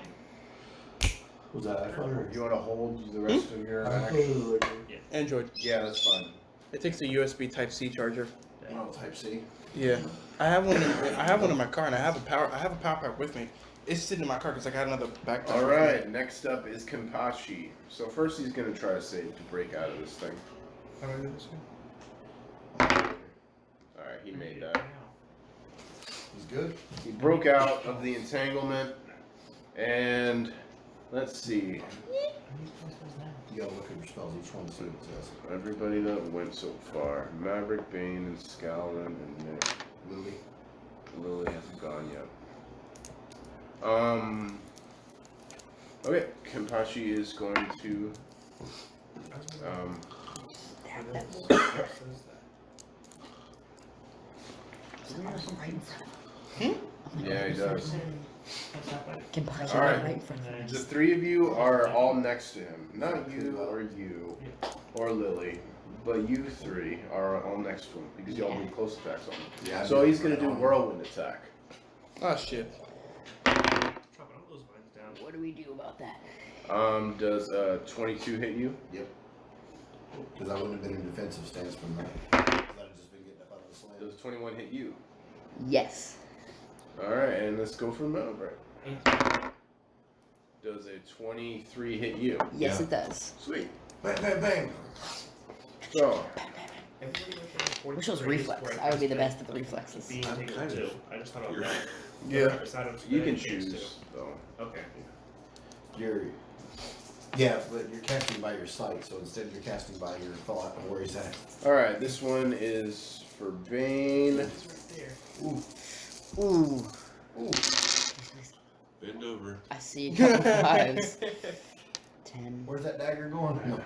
Was that iPhone or? You want to hold the rest of your action? Android. Yeah, that's fine. It takes a USB Type-C charger. Oh, Type C. Yeah. I have one. I have one in my car, and I have a power pack with me. It's sitting in my car because I got another backpack. All right, next up is Kenpachi. So first he's gonna try to save to break out of this thing. How do I do this one? All right, he made that. He's good. He broke out of the entanglement, and let's see. You gotta look at your spells each one to see what it says. Everybody that went so far: Maverick, Bane, and Scowlin, and Nick. Lily. Lily hasn't gone yet. Okay, Kenpachi is going to Right in front of him. yeah, he does. What's happening? Can punch All him right. right in front of And him. The three of you are all next to him. Not you or Lily, but you three are all next to him because y'all do close attacks on him. Yeah. So he's gonna do whirlwind attack. Oh shit. Chopping all those vines down. What do we do about that? Does 22 hit you? Because I wouldn't have been in defensive stance from that. I'd have just been getting up out of the slam. Does 21 hit you? Yes. All right, and let's go for Melbourne. Does a 23 hit you? Yes, Yeah. it does. Sweet. Bang, bang, bang. So Which was reflex. I would be the best at the reflexes. Being I'm taken kind too. of- I just thought about you're- that. Yeah. Aside of you can spinning against choose, though. two. Okay. Yeah, but you're casting by your sight, so instead you're casting by your thought of where he's at. All right, this one is for Bane. It's right there. Ooh. Bend over. I see a couple fives. 10. Where's that dagger going? No.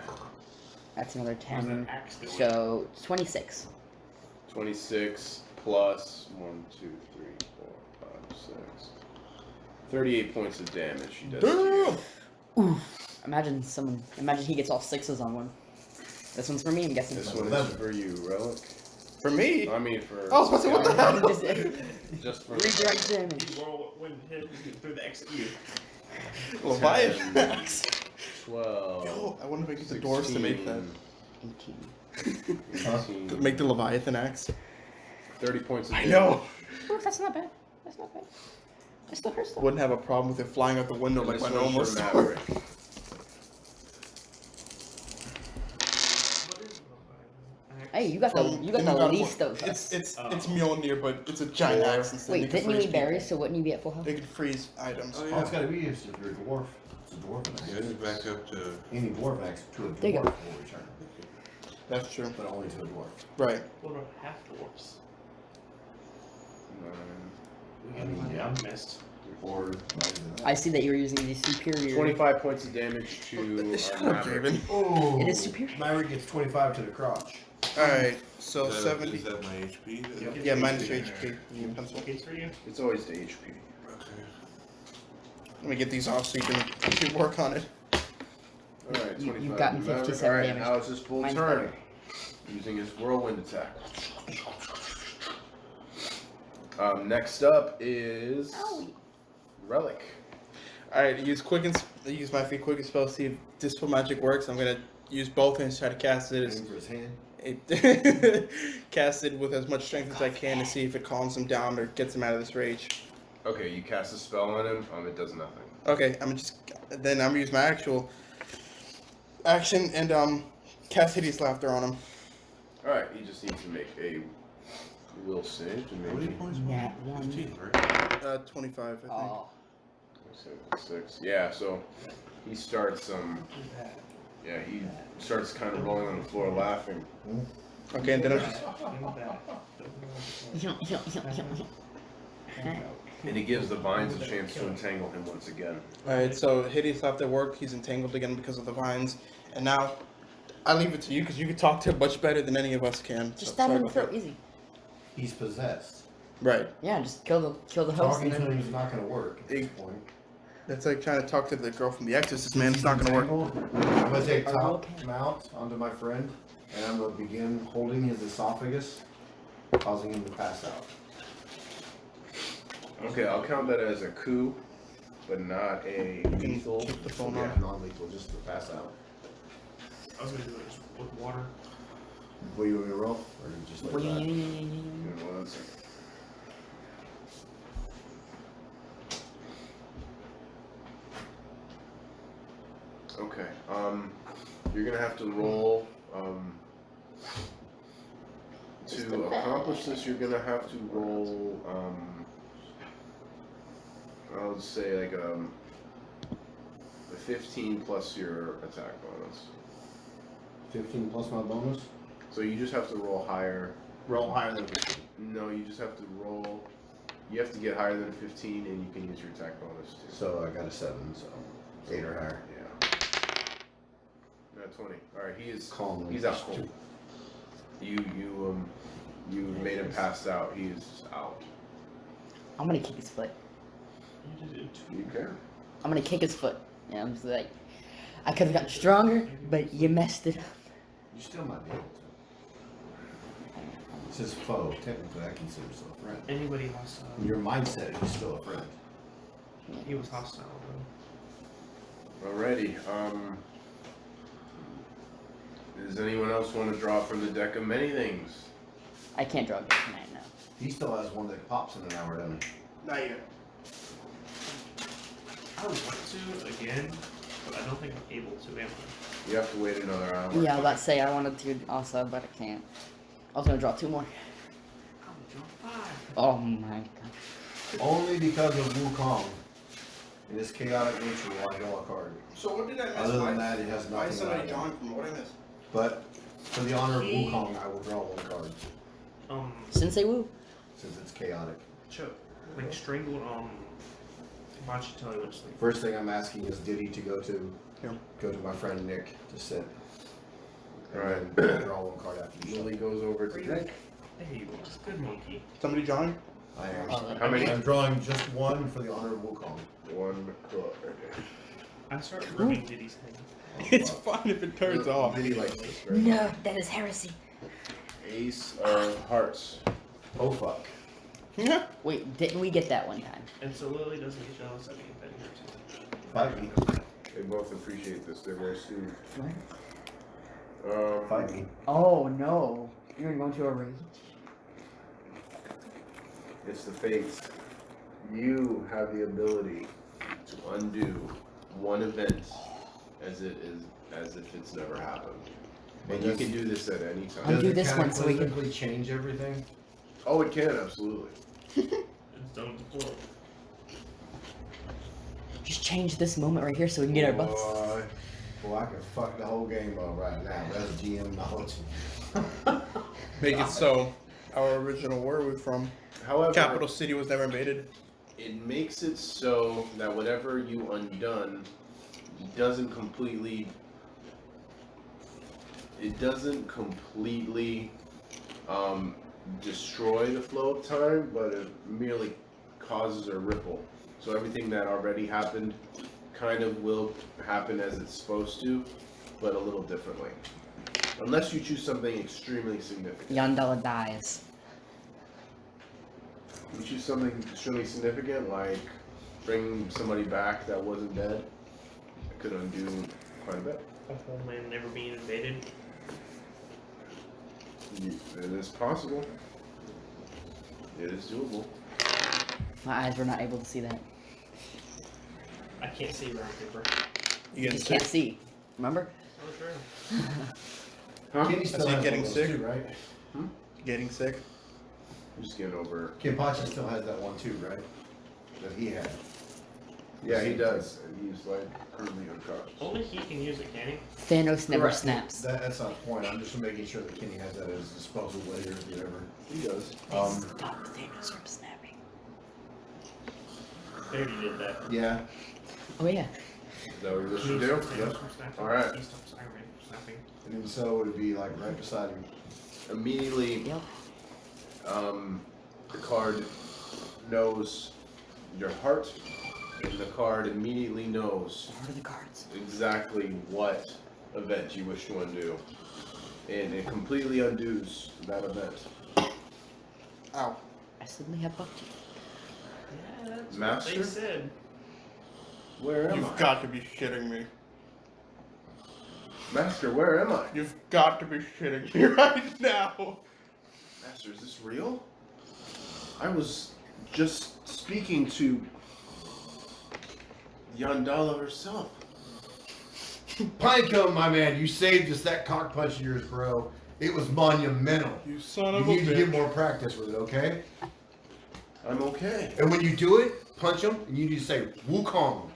That's another Where's 10. that axe going? So 26. 26 plus 1, 2, 3, 4, 5, 6. 38 points of damage she does to you. Damn. Imagine he gets all sixes on one. This one's for me, I'm guessing. This one is for you, Relic. For me. I mean for... I was about to say, what the hell? Just for... Redirect damage. Whirlwind hit through the execute. Leviathan axe. 12. Yo, I wonder if I get the dwarves to make that. 18. 18, To make the Leviathan axe. 30 points of I damage. know. Oh, that's not bad. That's not bad. It still hurts though. Wouldn't have a problem with it flying out the window And like this my one's normal for sword. Maverick. What is the Hey, you got the least of us. It's Mjolnir, but it's a giant axe instead. Wait, can didn't you freeze eat berries? people. So wouldn't you be at full health? They can freeze items. Oh, Oh, yeah. it's gotta be used if you're a dwarf. It's a dwarf Yeah, axe. it's back up to... Any dwarf axe to a There you dwarf go. will return. That's true. But only to a dwarf. Right. What about half dwarfs? 9, We got Yeah. missed. Or I see that you're using the superior. 25 points of damage to Shut up, Maverick. Javen. Oh, It is superior. Maverick gets 25 to the crotch. Alright, so Is that- 70. Is that my HP? That- Yeah, minus your HP. Pencil. Case for you? It's always the HP. Okay. Let me get these off so you can work on it. Alright, You've 25 gotten to Maverick. 57 Alright, damage. now it's his full Mine's turn. better. Using his whirlwind attack. Next up is Relic. Alright, use my free quicken spell to see if Dispel Magic works. I'm gonna use both hands to try to cast it Aim for his hand. cast it with as much strength as I can to see if it calms him down or gets him out of this rage. Okay, you cast a spell on him. It does nothing. Okay, I'm gonna use my actual action and cast Hideous Laughter on him. Alright, he just needs to make a will save to How many make points? Nat one. 15, right? 25, I think. Oh. 6. Yeah, so he starts he starts kind of rolling on the floor laughing. Okay, and then I'm just And he gives the vines a chance to entangle him once again. Alright, so Hideous Laughter worked. He's entangled again because of the vines, and now I leave it to you because you can talk to him much better than any of us can. Just So, stab him in the sorry throat, about easy. He's possessed. that. Right. Yeah, just kill the host Talking and to him then. is not going to work at this point. That's like trying to talk to the girl from The Exorcist, man. It's not gonna work. I'm going to take Are you top okay? mount onto my friend, and I'm going to begin holding his esophagus, causing him to pass out. Okay, I'll count that as a coup, but not a lethal. Keep the phone Yeah, on. non-lethal, just to pass out. I was gonna do it just with water. Will you want me to roll? Or you just let that? Give me 1 second. Okay, you're gonna have to roll, to accomplish this, you're gonna have to roll, I'll just say like, a 15 plus your attack bonus. 15 plus my bonus? So you just have to roll higher. Roll higher than 15. No, you just have to roll, you have to get higher than 15 and you can use your attack bonus too. So I got a 7, so 8 or higher. Yeah. Not 20. Alright, Calmly. he's out cold. You made him pass out, he is out. I'm gonna kick his foot. You did it. You can. I'm gonna kick his foot. Yeah, I'm just like, I could have gotten stronger, but you messed it up. You still might be able to. It says foe. Technically, I consider myself a friend. Anybody hostile? In your mindset, he's still a friend. He was hostile, though. Alrighty. Does anyone else want to draw from the deck of many things? I can't draw good tonight now. He still has one that pops in an hour, doesn't he? Not yet. I want to again, but I don't think I'm able to, am I? You have to wait another hour. Yeah, I was about to say I wanted to also, but I can't. I was gonna draw 2 more. I'm gonna draw 5. Oh my god. Only because of Wukong. In his chaotic nature, will I draw a card. So what did I miss? Other than that, it has Why is nothing somebody about it. drawing from what I missed? But for the honor of Wukong, I will draw 1 card. Sensei Wu. Since it's chaotic. Like strangled, Machitelli went to sleep. First thing I'm asking is Diddy to go to my friend Nick to sit. And Alright. then I'll draw 1 card after you. Lily goes over to Nick. There you go, just good monkey. Somebody drawing? I am. How many? I'm drawing just 1 for the honor of Wukong. 1 card. I start rubbing Diddy's head. It's fine if it turns off. Diddy likes this, right? No, that is heresy. Ace of Hearts. Oh fuck. Yeah. Wait, didn't we get that one time? And so Lily doesn't get jealous of me if that here too. Fight me. They both appreciate this. They're very soothed. Fight me. Oh no. You're going to a rage? It's the fates. You have the ability to undo one event as if it's never happened. And you can do this at any time. Undo Does it this one so we can- cataclysmically change everything? Oh, it can, absolutely. It's done with the flow. Just change this moment right here so we can get our butts. Boy, I can fuck the whole game up right now. That's GM knowledge. Make it so our original where are we from? However, Capital City was never invaded. it makes it so that whatever you undone doesn't completely destroy the flow of time, but it merely causes a ripple. So everything that already happened kind of will happen as it's supposed to, but a little differently. Unless you choose something extremely significant. Yandala dies. You choose something extremely significant, like bring somebody back that wasn't dead. It could undo quite a bit. A homeland never being invaded. It is possible. It is doable. My eyes were not able to see that. I can't see around paper. You You getting just can't sick? see. Remember? Oh, true. Huh? Kenny still Is he has getting one of sick? those too, right? Getting sick? I'm just getting over. Kenpachi still has that one too, right? That he had. Yeah, he does. And he's like currently unconscious. Only he can use it, can he? Thanos never Correct. snaps. That's not the point. I'm just making sure that Kenny has that at his disposal later, whatever. He does. Stop Thanos from snapping. They already did that. Yeah. Oh yeah. Is that what you're He supposed to do? stops Thanos from snapping. Alright. He stops Iron Man from snapping. And then so it would be like right beside him. Immediately, Yep. the card knows your heart, and the card immediately knows What are the cards? exactly what event you wish to undo. And it completely undoes that event. Ow. I suddenly have buck teeth. Yeah, that's Master? what they said. Where am You've I? got to be shitting me. Master, where am I? You've got to be shitting me right now. Master, is this real? I was just speaking to Yandala herself. Pinecone, my man, you saved us that cock punch of yours, bro. It was monumental. You son You of a need to get bitch. more practice with it, okay? I'm okay. And when you do it, punch him, and you need to say Wukong.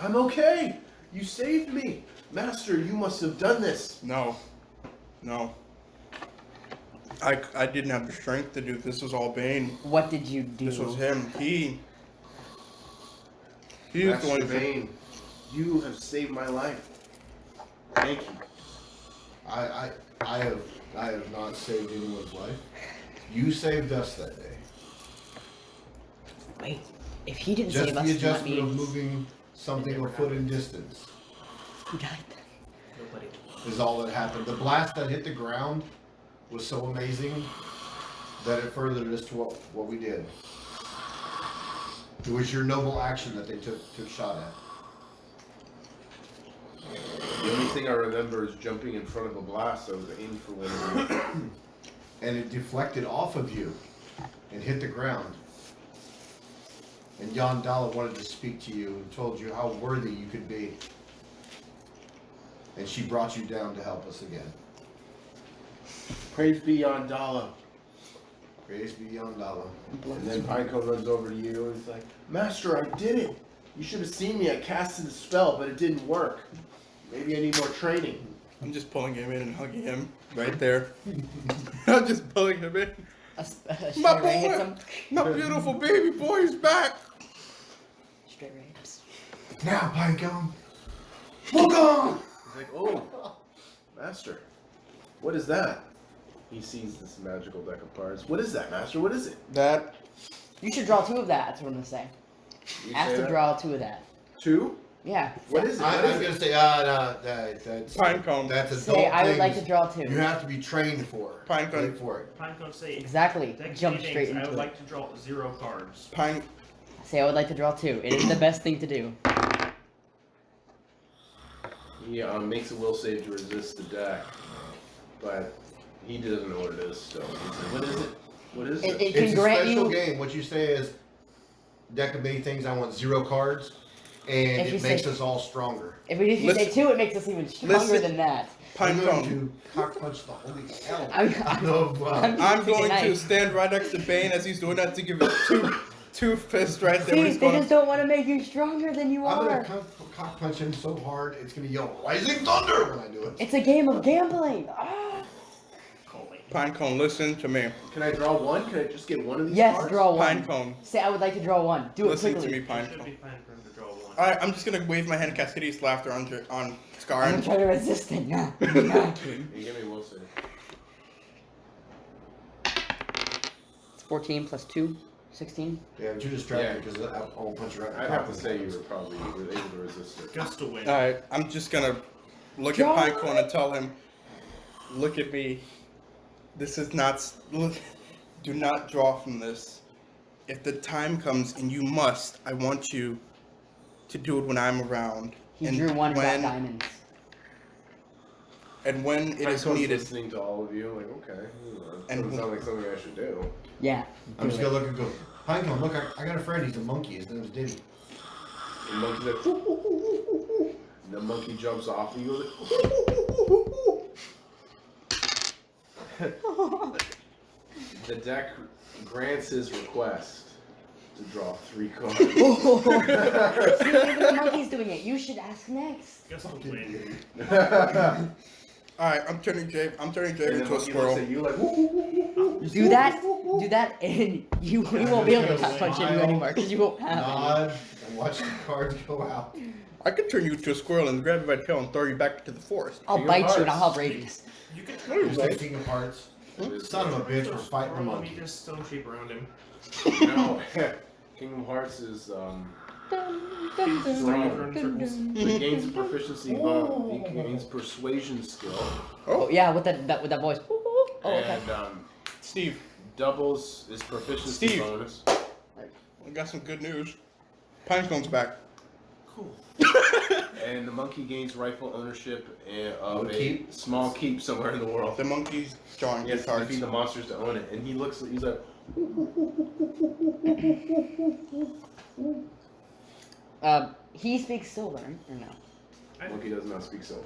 I'm okay. You saved me. Master, you must have done this. No. No. I didn't have the strength to do it. This was all Bane. What did you do? This was him. He was the Master one who Vane, you have saved my life. Thank you. I have not saved anyone's life. You saved us that day. Wait, If he didn't Just save the us, then that adjustment of means moving something a foot in distance who died then? Nobody. is all that happened. The blast that hit the ground was so amazing that it furthered us to what we did. It was your noble action that they took shot at. The only thing I remember is jumping in front of a blast. I was aiming for one of them. And it deflected off of you and hit the ground. And Yandala wanted to speak to you and told you how worthy you could be. And she brought you down to help us again. Praise be Yandala. Praise be Yandala. And then Pinecone runs over to you and he's like, Master, I did it. You should have seen me. I casted a spell, but it didn't work. Maybe I need more training. I'm just pulling him in and hugging him right there. I'm just pulling him in. A straight My ray hits boy, him. my beautiful baby boy is back. Straight ray hits. Now, Pinecone. Look on! He's like, oh, Master, what is that? He sees this magical deck of cards. What is that, Master? What is it? That You should draw 2 of that. That's what I'm gonna say. You Ask say to that? draw 2 of that. 2? Yeah. What is it? I What was is gonna it? say, that's Pinecone. That's adult Say I would like to things draw 2. you have to be trained for. Pinecone. Wait for it. Pinecone say Exactly. Dex Jump meetings, straight I into would it. like to draw 0 cards. Pine. Say I would like to draw 2. It is the best thing to do. He makes a will save to resist the deck, but he doesn't know what it is still. He's like, what is it? What is it? It can It's a grant special you. game. What you say is, deck of many things, I want 0 cards, and If you it makes say- us all stronger. If we say Listen- 2, it makes us even stronger listen. than that. I'm going Pinecone. to cock punch the holy hell I'm- of, I'm Take a going to knife. stand right next to Bane as he's doing that to give it two fists right there. See, when he's they going. just don't want to make you stronger than you I'm are. gonna cock punch him so hard it's gonna yell "Rising Thunder" when I do it. It's a game of gambling. Ah. Coley. Pinecone, listen to me. Can I draw one? Can I just get one of these Yes, cards? draw 1. Pinecone, Say I would like to draw 1. Do it listen quickly. to me, It should Pinecone. be fine for him to draw 1. Alright, I'm just gonna wave my hand and cast hideous laughter on Scar. I'm gonna try to resist it. Nah. Nah. You give me will save. It's 14 plus 2. 16. Yeah, but you're distracted because I won't punch you right in the I'd cock have to when say it you happens. were able to resist it. Gust of wind. Alright, I'm just gonna look Draw. at Pinecone and tell him, look at me. This is not. Do not draw from this. If the time comes and you must, I want you to do it when I'm around. He and drew 1 when, black diamonds. And when it is Pinecone's needed. listening to all of you, like, okay. And- Doesn't sound like something I should do. Yeah. I'm just gonna look and go, Pinecone, look, I got a friend. He's a monkey. His name's Diddy. And the monkey's like, and the monkey jumps off and he goes like, the deck grants his request to draw 3 cards. See, the monkey's doing it. You should ask next. Gust of wind. Alright, I'm turning Jay And into the a monkey looks squirrel. at you like, Do that, and you won't be able to cock punch him Smile. anymore because you won't have any. Nod and watch the cards go out. I could turn you into a squirrel and grab you by the tail and throw you back to the forest. I'll King of bite you and Hearts. I'll have rabies. You can You're 16 of hearts. Son of a bitch, we're fighting a Let me monkey. just stone shape around him. no, Kingdom Hearts is it gains a proficiency bonus. It gains persuasion skill, Oh yeah, with that voice. Oh, okay. and Steve, doubles his proficiency Steve. bonus. I got some good news. Pinecone's back. Cool. And the monkey gains rightful ownership of A a keep? small keep somewhere in the world. The monkey's drawing He has his to cards. defeat the monsters to own it, and he looks. He's like, He speaks Silver, or no? monkey does not speak Silver.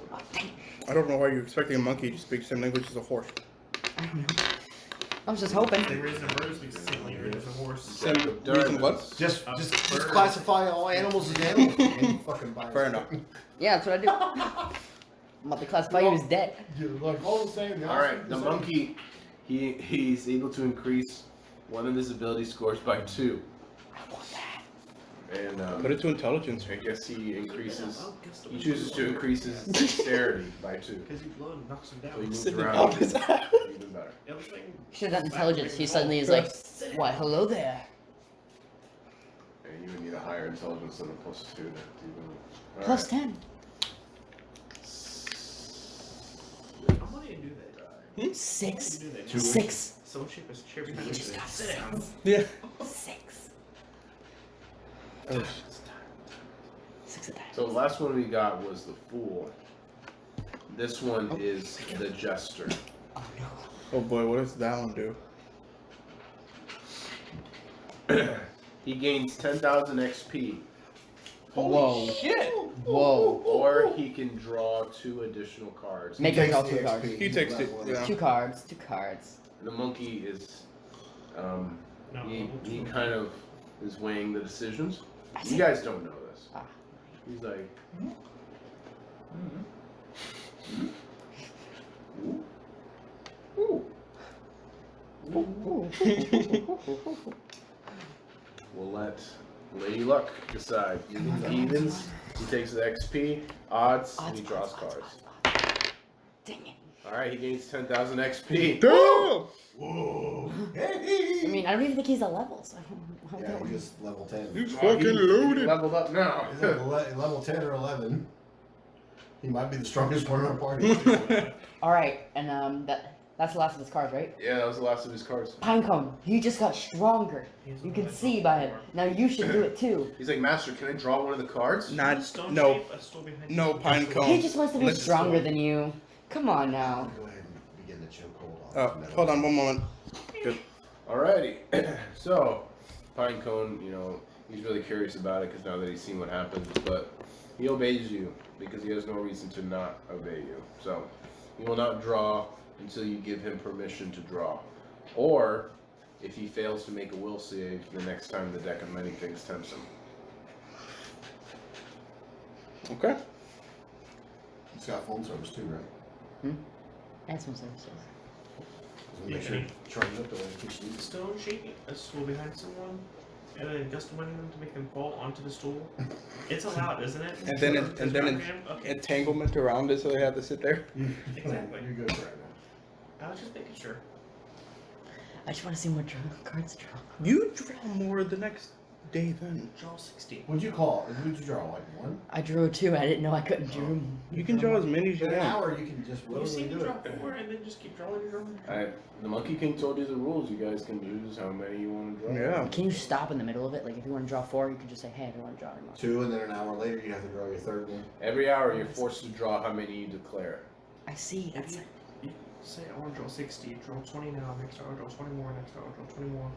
I don't know why you're expecting a monkey to speak the same language as a horse. I don't know. I was just hoping. They raised a bird speaks the same language as a horse. Same Jack of reason what? Diamonds. Just bird. classify all animals as animals. And you fucking buy Fair it. enough. Yeah, that's what I do. I'm about to classify you as dead. You're like all the same. All right, the monkey, he's able to increase one of his ability scores by 2, and Put it to intelligence. I guess he increases. Oh, gust of He wind. chooses to increase his dexterity by 2. Because he blows and knocks him So he down. moves Sitting around up his ass. even better. The other thing. Should have done intelligence. He suddenly is like, why, hello there. And you higher intelligence than a +2. Even. Plus 10. I'm gonna do that. 6. Do that. 6. Someone shape a chair behind You you. just got 6. Yeah. 6. Oh, 6 of diamonds. So the last one we got was the Fool. This one is the Jester. Oh no. oh boy, what does that one do? He gains 10,000 XP, Whoa. Shit! Whoa. or he can draw 2 additional cards. Make him Takes draw the 2 XP. cards. He takes it. Yeah. 2 cards. 2 cards. The monkey is, No, he level 2. kind of is weighing the decisions. I You see. guys don't know this. Ah. He's like, we'll let Lady Luck decide. Evens, he takes the XP, odds, and he draws cards. Dang it. Alright, he gains 10,000 XP. Damn! Whoa. I mean, I don't even think he's at level, so I don't Yeah, know. he just level 10. He's Oh, fucking he loaded. leveled up now. He's at level 10 or 11. He might be the strongest one in our party. Alright, and that's the last of his cards, right? Yeah, that was the last of his cards. Pinecone, he just got stronger. He's You on can that see top by it. floor. Now you should do it too. He's like, Master, can I draw one of the cards? Not, Stone no, shape, a stool behind you. no pine cone. He just wants to be Let's- stronger than you. Come on now. Go ahead and begin the chokehold Oh, hold on one moment. Alrighty. So, Pinecone, you know, he's really curious about it because now that he's seen what happens, but he obeys you because he has no reason to not obey you. So, he will not draw until you give him permission to draw. Or, if he fails to make a will save the next time the deck of many things tempts him. Okay. He's got phone service too, right? That's what services. Just make sure you charge it up the way in case you need it. Stone shape a stool behind someone, and then gust of wind them to make them fall onto the stool. It's allowed, isn't it? And then It's okay. entanglement around it, so they have to sit there. Exactly. You're good for right now. I was just making sure. I just want to see what cards draw. You draw more the next day then. Draw 60. What'd you call? What'd you draw? Like one? I drew 2. I didn't know I couldn't draw. You can draw as many as you In an want. hour, you can just You see willingly me do draw it. 4 and then just keep drawing and drawing. The Monkey King told you the rules. You guys can choose how many you want to draw. Yeah. Can you stop in the middle of it? Like if you want to draw 4, you can just say, "Hey, I don't want to draw anymore." 2, and then an hour later, you have to draw your third one. Every hour, you're forced to draw how many you declare. I see. If That's you say I want to draw 60, draw 20 now, next hour draw 20 more, next hour draw 20 more.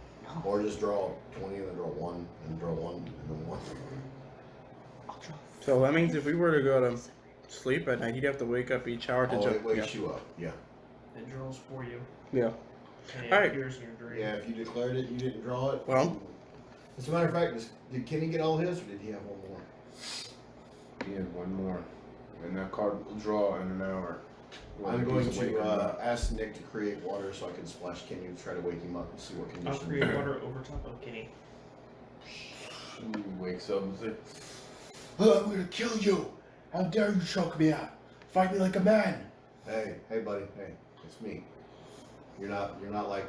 Or just draw 20 and then draw 1, and draw 1, and then 1. I'll draw. So that means if we were to go to sleep at night, you'd have to wake up each hour to Oh, jump. it wakes you up. Yeah. It draws for you. Yeah. And it Alright. appears in your dream. Yeah, if you declared it, you didn't draw it. Well. As a matter of fact, did Kenny get all his, or did he have one more? He had one more. And that card will draw in an hour. I'm Whether going he's awake to or not. ask Nick to create water so I can splash Kenny and try to wake him up and see what I'll condition. create water over top of Kenny. He wakes up and says, I'm gonna kill you. How dare you choke me out? Fight me like a man. Hey, buddy, hey, it's me. You're not like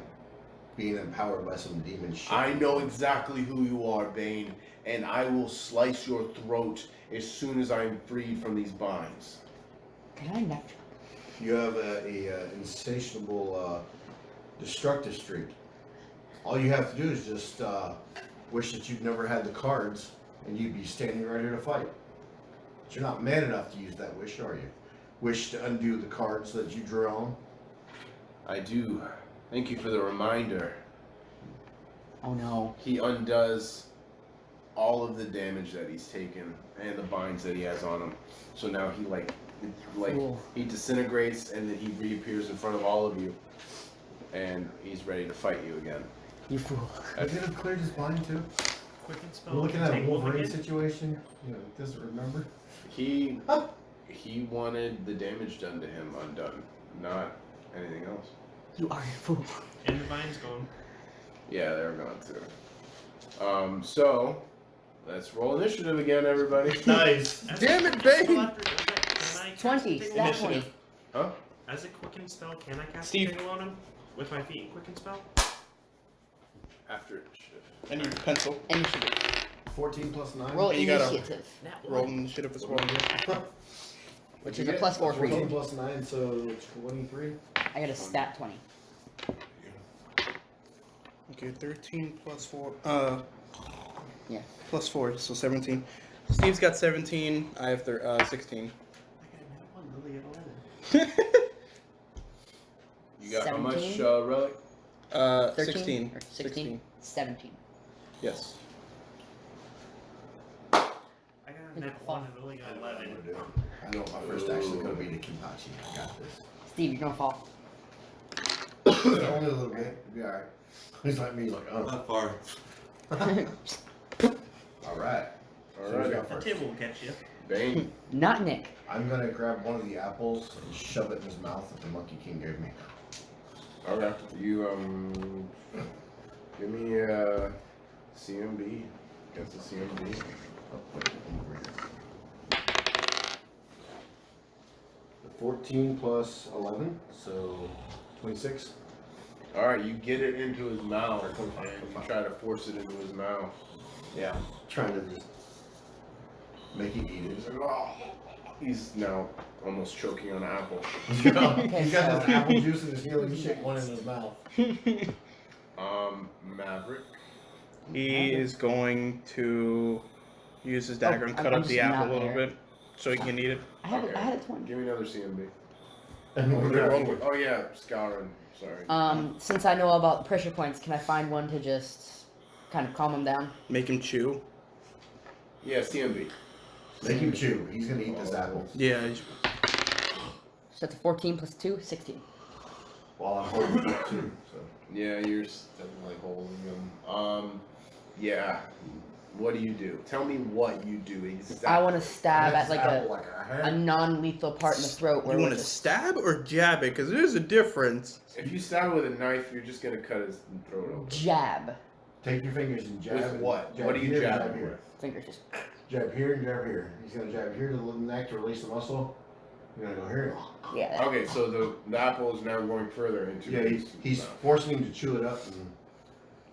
being empowered by some demon shit. I know exactly who you are, Bane, and I will slice your throat as soon as I am freed from these binds. Can I not? You have a insatiable destructive streak. All you have to do is just wish that you've never had the cards, and you'd be standing right here to fight. But you're not man enough to use that wish, are you? Wish to undo the cards that you drew on. I do. Thank you for the reminder. Oh no. He undoes all of the damage that he's taken and the binds that he has on him. So now he Cool. he disintegrates and then he reappears in front of all of you. And he's ready to fight you again. You fool. Has he cleared his mind too? Quicken spell. We're looking at a Entangle Wolverine again. situation. You know, doesn't remember. He wanted the damage done to him undone, not anything else. You are a fool. And the vine's gone. Yeah, they're gone too. So let's roll initiative again, everybody. Nice. Damn it, Bane! 20, stat point. Initiative. Huh? As a quicken spell, can I cast Steve. Entangle on him? With my feet quicken spell? After initiative. I need a pencil. Initiative. 14 plus 9. Roll You gotta- initiative, Roll initiative as well. which is a +4 for 14 you. plus 9, so 23. I got a stat 20. Okay, 13 plus 4. Yeah. Plus 4, so 17. Steve's got 17. I have 16. You got how much 17? relic? 13 16. or 16? 17. Yes. I got a net 1 and Lily got 11. I know my first action is going to be to Kimpachi. I got this. Steve, you're gonna fall. Only a little bit. It'll be alright. He's like me, he's like, oh. Not far. Alright. All So who's right. got The first? table will catch you. Bane. Not Nick. I'm going to grab one of the apples and shove it in his mouth that the Monkey King gave me. Okay. You give me CMB. Guess the CMB. Oh, wait, over here. 14 plus 11, so 26. All right, you get it into his mouth, Or 25, and you 25. try to force it into his mouth. Yeah, trying to just make him eat He's it. like, oh. He's now almost choking on an apple. He's got this apple juice in his heel and he's shaking one in his mouth. Maverick. He is going to use his dagger and cut I'm up the just apple not a little there. bit so he can eat it. I had, Okay. I had a 20. Give me another CMB. And we're gonna Oh yeah, scouring. Sorry. Since I know about pressure points, can I find one to just kind of calm him down? Make him chew. Yeah, CMB. make him chew. He's gonna eat this apple Yeah. he's- So that's a 14 plus 2, 16. while I'm holding it too. So Yeah, you're definitely holding him. Yeah. What do you do? Tell me what you do exactly. I want to stab at like apple a, like a a non-lethal part in the throat. Where You we're want to just- stab or jab it? Because there's a difference. If you stab with a knife, you're just gonna cut his throat open. jab. take your fingers and jab. With and what? Jab What are you here, jabbing jab here. with? Fingers just. Jab here and jab here. He's gonna jab here to the neck to release the muscle. You're gonna go here. Yeah. that- Okay, so the apple is now going further into Yeah, his he's mouth. forcing him to chew it up, and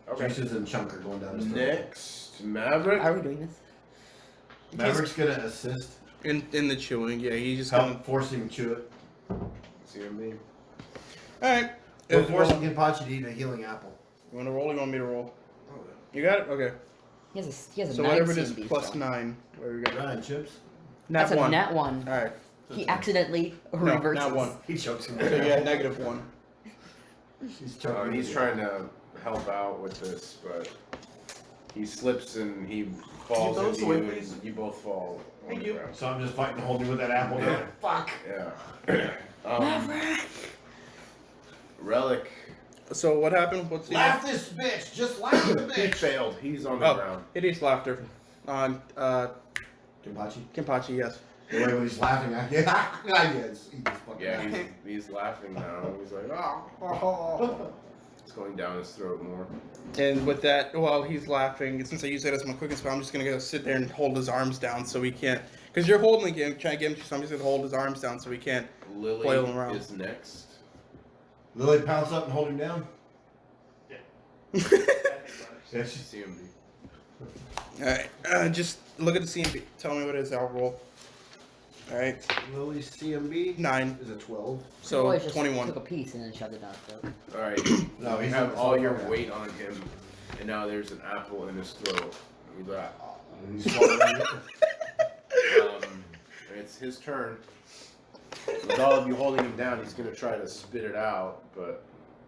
Okay. juices and chunk are going down his throat. Next, Maverick. Are we doing this? Maverick's gonna assist, In the chewing, yeah, he's just gonna. help force him to chew it. CMB. Alright. We're You forcing Kenpachi to eat a healing apple. want to roll or you want me to roll? You got it? Okay. He has a So 9 whatever it is, CMB, plus so. 9. Where we got? Ryan chips. That's Nat a 1. nat 1. Alright. He accidentally No, reverses. nat 1. He chokes him. So yeah, -1. He's choking. He's trying to help out with this, but he slips and he falls those into away, you, please? and you both fall. on Thank the you. ground. So I'm just fighting to hold you with that apple now. Yeah. Fuck. Yeah. Relic. So what happened? What's the. Laugh this bitch. Just laugh the He bitch. failed. He's on the Oh, ground. it is laughter. On Kenpachi. Kenpachi, yes. The way when he's laughing, I get. Yes. He just fucking Yeah, laughs. he's laughing now. He's like, oh. It's going down his throat more. And with that, while he's laughing, since I use that as my quickest spell, I'm just gonna go sit there and hold his arms down so he can't. Because you're holding him, trying to get him to, so I'm just gonna hold his arms down so he can't. Lily Flail him around. is next. Lily pounce up and hold him down. That's Yes. CMB. Alright, just look at the CMB. Tell me what it is, I'll roll. Alright, Lily's CMB 9. is a 12. So Boy just 21. took a piece and then shoved it down his throat. Alright. No, You he's have in all the your throat. weight on him, and now there's an apple in his throat. He's like, And he's swallowing it. it's his turn. With all of you holding him down, he's gonna try to spit it out, but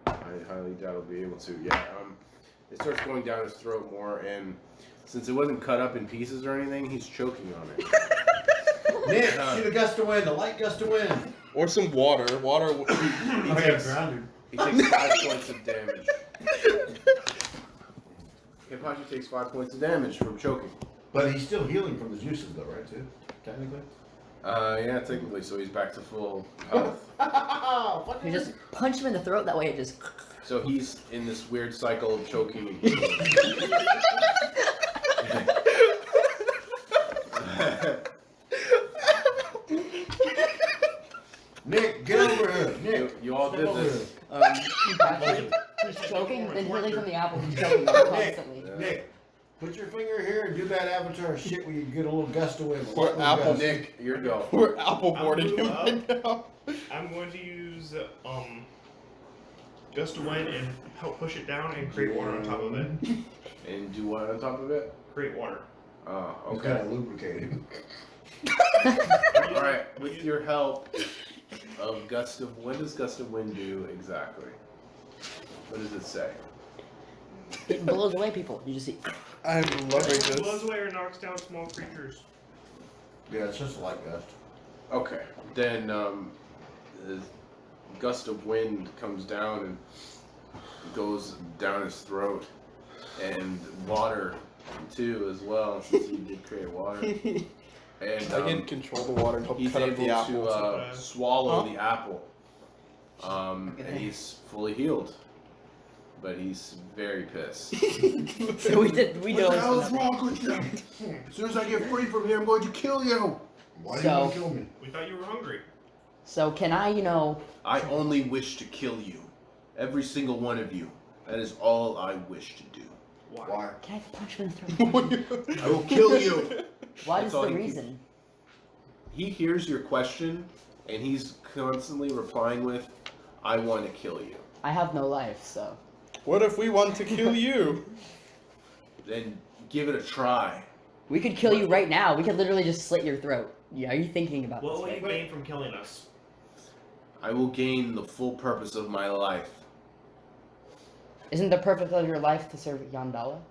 I highly doubt he'll be able to. Yeah, it starts going down his throat more, and since it wasn't cut up in pieces or anything, he's choking on it. Nick, shoot a gust of wind, a light gust of wind. Or some water. Water. He Okay, takes, grounded. he takes 5 points of damage. Kenpachi takes 5 points of damage from choking. But he's still healing from the juices, though, right? Too technically. Yeah, technically, so he's back to full health. You just punch him in the throat, that way it just. So he's in this weird cycle of choking and healing. Nick, get over here. Nick, You all did this. He's choking, then healing from the apple, he's choking on it constantly. Yeah. Nick, Put your finger here and do that avatar shit where you get a little gust of wind. a Or little apple gust. Nick, your go. We're apple I'll boarding move him up. right now. I'm going to use gust of wind and help push it down and create water on top of it. And do what on top of it? Create water. Oh, It's okay. kind of lubricated. Alright, with your help of gust of what does gust of wind do exactly? What does it say? It blows away people. You just see. I'm loving Blows this. away or knocks down small creatures. Yeah, it's just a light gust. Okay. Then the gust of wind comes down and goes down his throat. And water too as well, since you did create water. And I can control the water and help he's cut up able the apple. to swallow Huh? the apple. And he's fully healed. But he's very pissed. So we know. What the hell is wrong with you? As soon as I get free from here, I'm going to kill you. Why do you So- want to kill me? We thought you were hungry. So can I, I only wish to kill you. Every single one of you. That is all I wish to do. Why? can I punch him in the throat? I will kill you. What That's is all the he can- reason? He hears your question, and he's constantly replying with, I want to kill you. I have no life, so. What if we want to kill you? Then give it a try. We could kill you right now. We could literally just slit your throat. Yeah, are you thinking about What this? will you Right? gain from killing us? I will gain the full purpose of my life. Isn't the purpose of your life to serve Yandala? It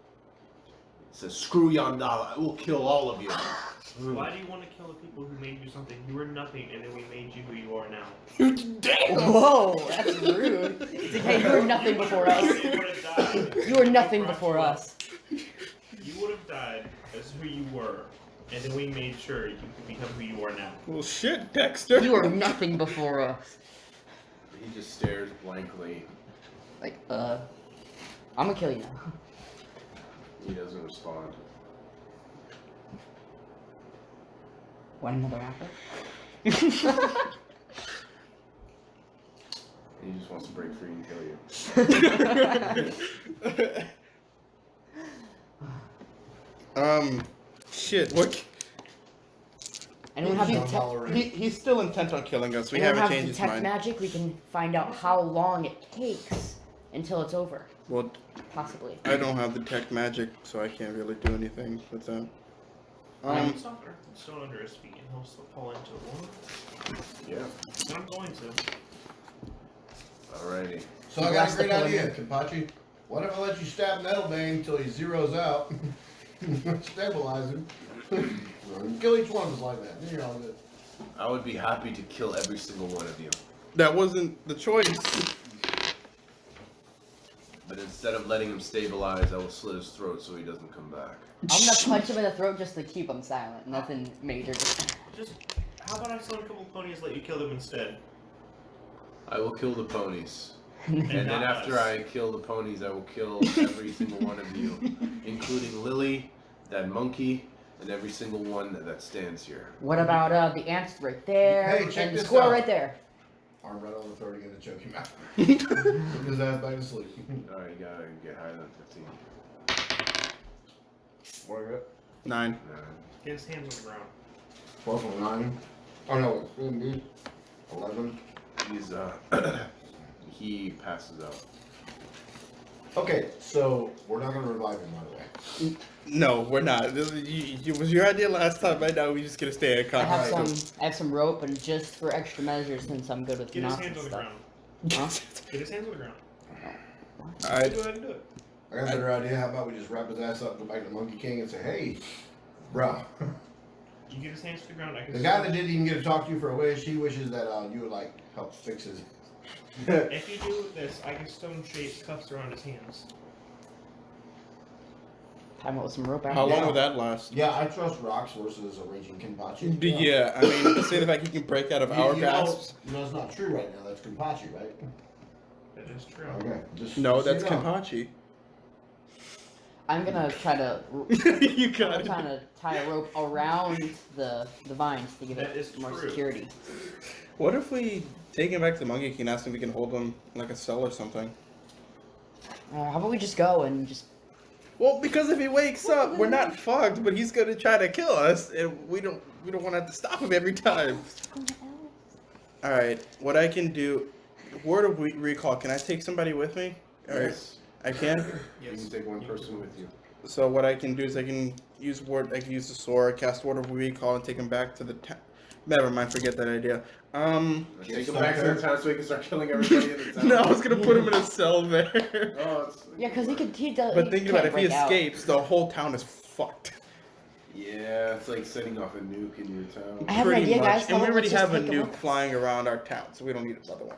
says, screw Yandala, I will kill all of you. Why do you want to kill the people who made you something? You were nothing, and then we made you who you are now. Damn! Whoa, that's rude. It's like, hey, you were nothing before us. You would have died. You were nothing before us. You would have died as who you were, and then we made sure you could become who you are now. Well, shit, Dexter. You were nothing before us. He just stares blankly. Like, I'm gonna kill you now. He doesn't respond. Want another apple? He just wants to break free and kill you. Shit, what? Anyone have Don't detect? tolerate. He's still intent on killing us. We Anyone haven't have changed his detect mind. magic? We can find out how long it takes until it's over. Well, Possibly. I don't have detect magic, so I can't really do anything with that. It's not there. It's still under his feet, and he'll still fall into the water. Yeah. So I'm going to. Alrighty. So I got That's a the great idea, killing. Kenpachi. What if I let you stab Nettlebane until he zeroes out? Stabilize him. Kill each one of us like that. Then you're all good. I would be happy to kill every single one of you. That wasn't the choice. But instead of letting him stabilize, I will slit his throat so he doesn't come back. I'm gonna punch him in the throat just to keep him silent. Nothing major. Just, how about I summon a couple ponies, let you kill them instead? I will kill the ponies. And And then not after us. I kill the ponies, I will kill every single one of you, including Lily, that monkey, and every single one that stands here. what about the ants right there Hey, check and the this squirrel out. right there? Arm right on the throat again to choke him out. Put his ass back to sleep. Alright, you gotta get higher than 15. What are you at? 9. No. Get his hands on the ground. 12 or 9. Oh no, it's indeed. 11. He's, he passes out. Okay, so we're not gonna revive him right away. No, we're not. It was your idea last time. Right now, we just gonna stay at I have contact. I have some rope, and just for extra measure, since I'm good with Get his knots and hands on the stuff. ground. Huh? Get his hands on the ground. Alright. Go ahead and do it. I got a better idea. How about we just wrap his ass up, go back to Monkey King, and say, hey, bro. You get his hands to the ground. I can The guy that didn't even get to talk to you for a wish, he wishes that you would like help fix his. If you do this, I can stone-shaped cuffs around his hands. Time out with some rope. How after long that. will that last? Yeah, I trust rocks versus a raging Kenpachi. Yeah, I mean, say the fact he can break out of our you grasps. know it's not true right now. That's Kenpachi, right? That is true. Okay. Just No, so you that's know. Kenpachi. I'm gonna try to. You I'm got trying it. to tie a rope around the vines to give That it is more true. security. What if we take him back to the Monkey King and ask him if we can hold him in like a cell or something? How about we just go and just Well, because if he wakes up, we're not fucked, but he's gonna try to kill us, and we don't want to have to stop him every time. All right, what I can do, word of recall. Can I take somebody with me? Or Yes. I can. You can take one person with you. So what I can do is I can use the sword, cast word of recall, and take him back to the town. Never mind, forget that idea. Take him back to the town so he can start killing everybody in the town. No, I was gonna put him in a cell there. Oh, it's, Yeah, because he does. But thinking about it, if he break out. escapes, the whole town is fucked. yeah, it's like setting off a nuke in your town. I have an Pretty idea, much. guys. How And we about already let's just have a take him nuke with us? flying around our town, so we don't need another one.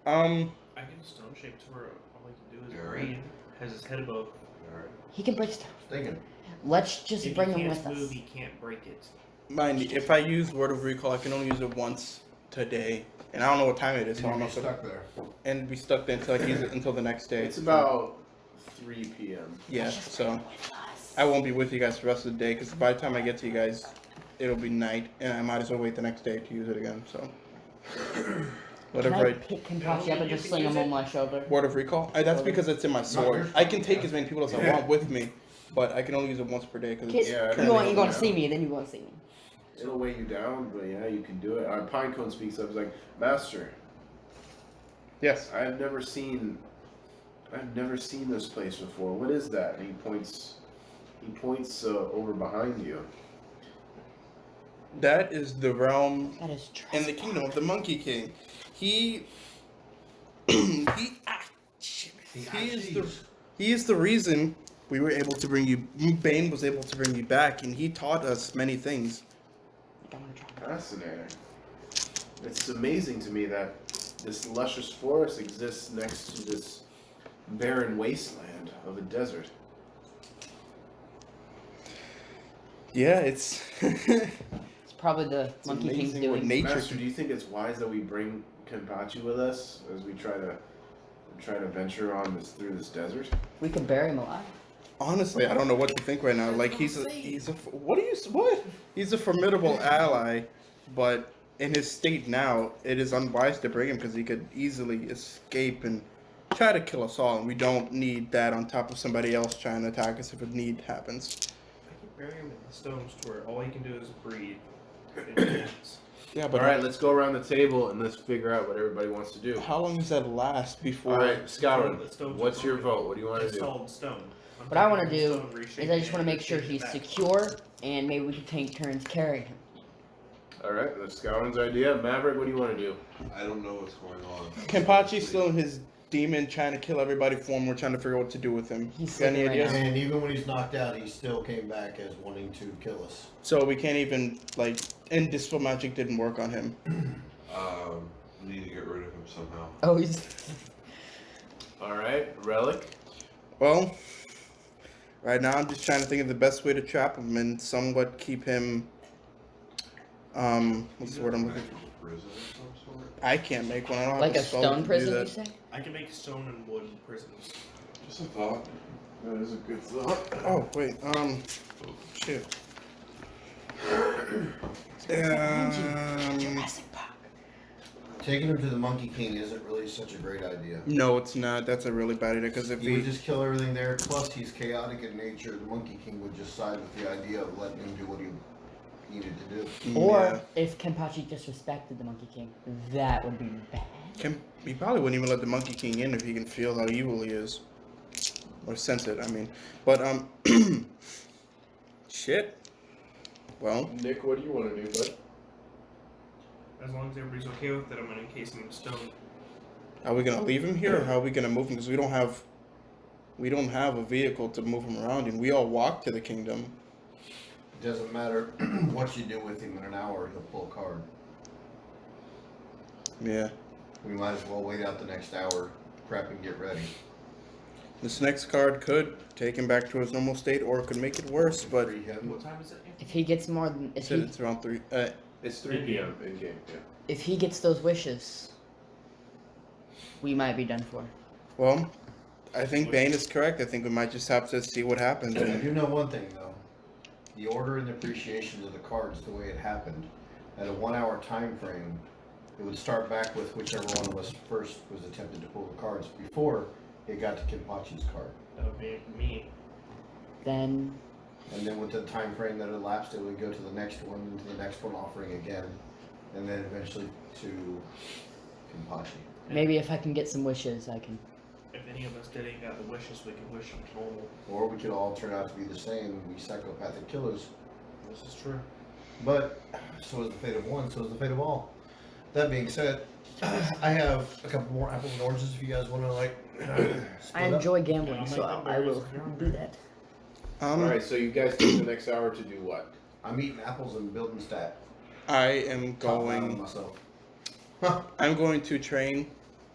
I get a stone shape to where all he can do is Alright. breathe. Has his head above. Alright. He can break stuff. Thinking. Let's just If bring he him can't with move, us. he can't break it. Mind you, if I use word of recall, I can only use it once today, and I don't know what time it is, so I You'll don't be know. stuck there. And be stuck there until I can use it until the next day. It's about 3 p.m. Yeah, Let's just so bring him with us. I won't be with you guys the rest of the day because by the time I get to you guys, it'll be night, and I might as well wait the next day to use it again. So whatever. Can I I pick Kenpachi up and just sling him on my shoulder? word of recall. That's because it's in my sword. yours. I can take as many people as I want with me, but I can only use it once per day because Kid, it's Yeah, you currently want only to see me, then you want to see me. It'll weigh you down, but yeah, you can do it. Our Pinecone speaks up. He's like, Master, Yes. I've never seen this place before. What is that? And he points over behind you. That is the realm That is and the kingdom of the Monkey King. He he is the reason we were able to bring you. Bane was able to bring you back, and he taught us many things. I want to try. Fascinating. It's amazing to me that this luscious forest exists next to this barren wasteland of a desert. Yeah, it's It's probably the Monkey King's amazing what doing. nature. Master, do you think it's wise that we bring Kenpachi with us as we try to venture on through this desert? We could bury him alive. Honestly, I don't know what to think right now. Like he's a what He's a formidable ally, but in his state now, it is unwise to bring him because he could easily escape and try to kill us all, and we don't need that on top of somebody else trying to attack us if a need happens. I can bury him in the stones to where all he can do is breathe. in minutes. Yeah, but All right, let's go around the table and let's figure out what everybody wants to do. how long does that last before? All right, Scouter, The stones what's are your broken. vote? What do you want to It's do? solid stone. I'm What I want to taking the do stone, is reshaping I just want it, to make sure and he's back. secure, and maybe we can take turns carrying him. All right, that's Scouter's idea. Maverick, what do you want to do? I don't know what's going on. Kenpachi's still in his demon trying to kill everybody form. We're trying to figure out what to do with him. He's Got any sleeping right ideas? now. And even when he's knocked out, he still came back as wanting to kill us. So we can't even like, and Dispel Magic didn't work on him. Need to get rid of him somehow. Oh, he's. All right, Relic. Well, right now I'm just trying to think of the best way to trap him and somewhat keep him. What's the word I'm looking for? Magical prison of some sort? I can't make one. I don't have Like the a spell to stone do prison, that. you say? I can make stone and wood prisons. Just a thought. That is a good thought. Oh wait, shit. Jurassic Park. Taking him to the Monkey King isn't really such a great idea. No, it's not. That's a really bad idea because if He would he, just kill everything there, plus he's chaotic in nature. The Monkey King would just side with the idea of letting him do what he needed to do. Or yeah. if Kenpachi disrespected the Monkey King, that would be bad. He probably wouldn't even let the Monkey King in if he can feel how evil he is, or sense it. I mean, but shit. Well, Nick, what do you want to do, bud? As long as everybody's okay with it, I'm gonna encase him in stone. are we gonna leave him here, or how are we gonna move him? Because we don't have a vehicle to move him around, and we all walk to the kingdom. It doesn't matter what you do with him in an hour, he'll pull a card. Yeah. We might as well wait out the next hour, prep and get ready. This next card could take him back to his normal state, or it could make it worse. But Free him. What time is it? If he gets more than if said he, it's around 3. It's 3 p.m. in game. Yeah. if he gets those wishes, we might be done for. Well, I think Bane is correct. I think we might just have to see what happens. I do know one thing though. The order and appreciation of the cards, the way it happened, at a 1 hour time frame, it would start back with whichever one of us first was attempted to pull the cards before it got to Kenpachi's card. That would be me. Then And then with the time frame that elapsed, it would go to the next one, and to the next one offering again, and then eventually to Kenpachi. maybe if I can get some wishes, I can. If any of us didn't got the wishes, we can wish them normal. Or we could all turn out to be the same, we psychopathic killers. This is true. But so is the fate of one, so is the fate of all. That being said, I have a couple more apples and oranges if you guys want to like. I split up. enjoy gambling, Yeah, I'll so make them I will berries if you're do that. Alright, so you guys take the next hour to do what? I'm eating apples and building stat. I am Top down going. myself. I'm going to train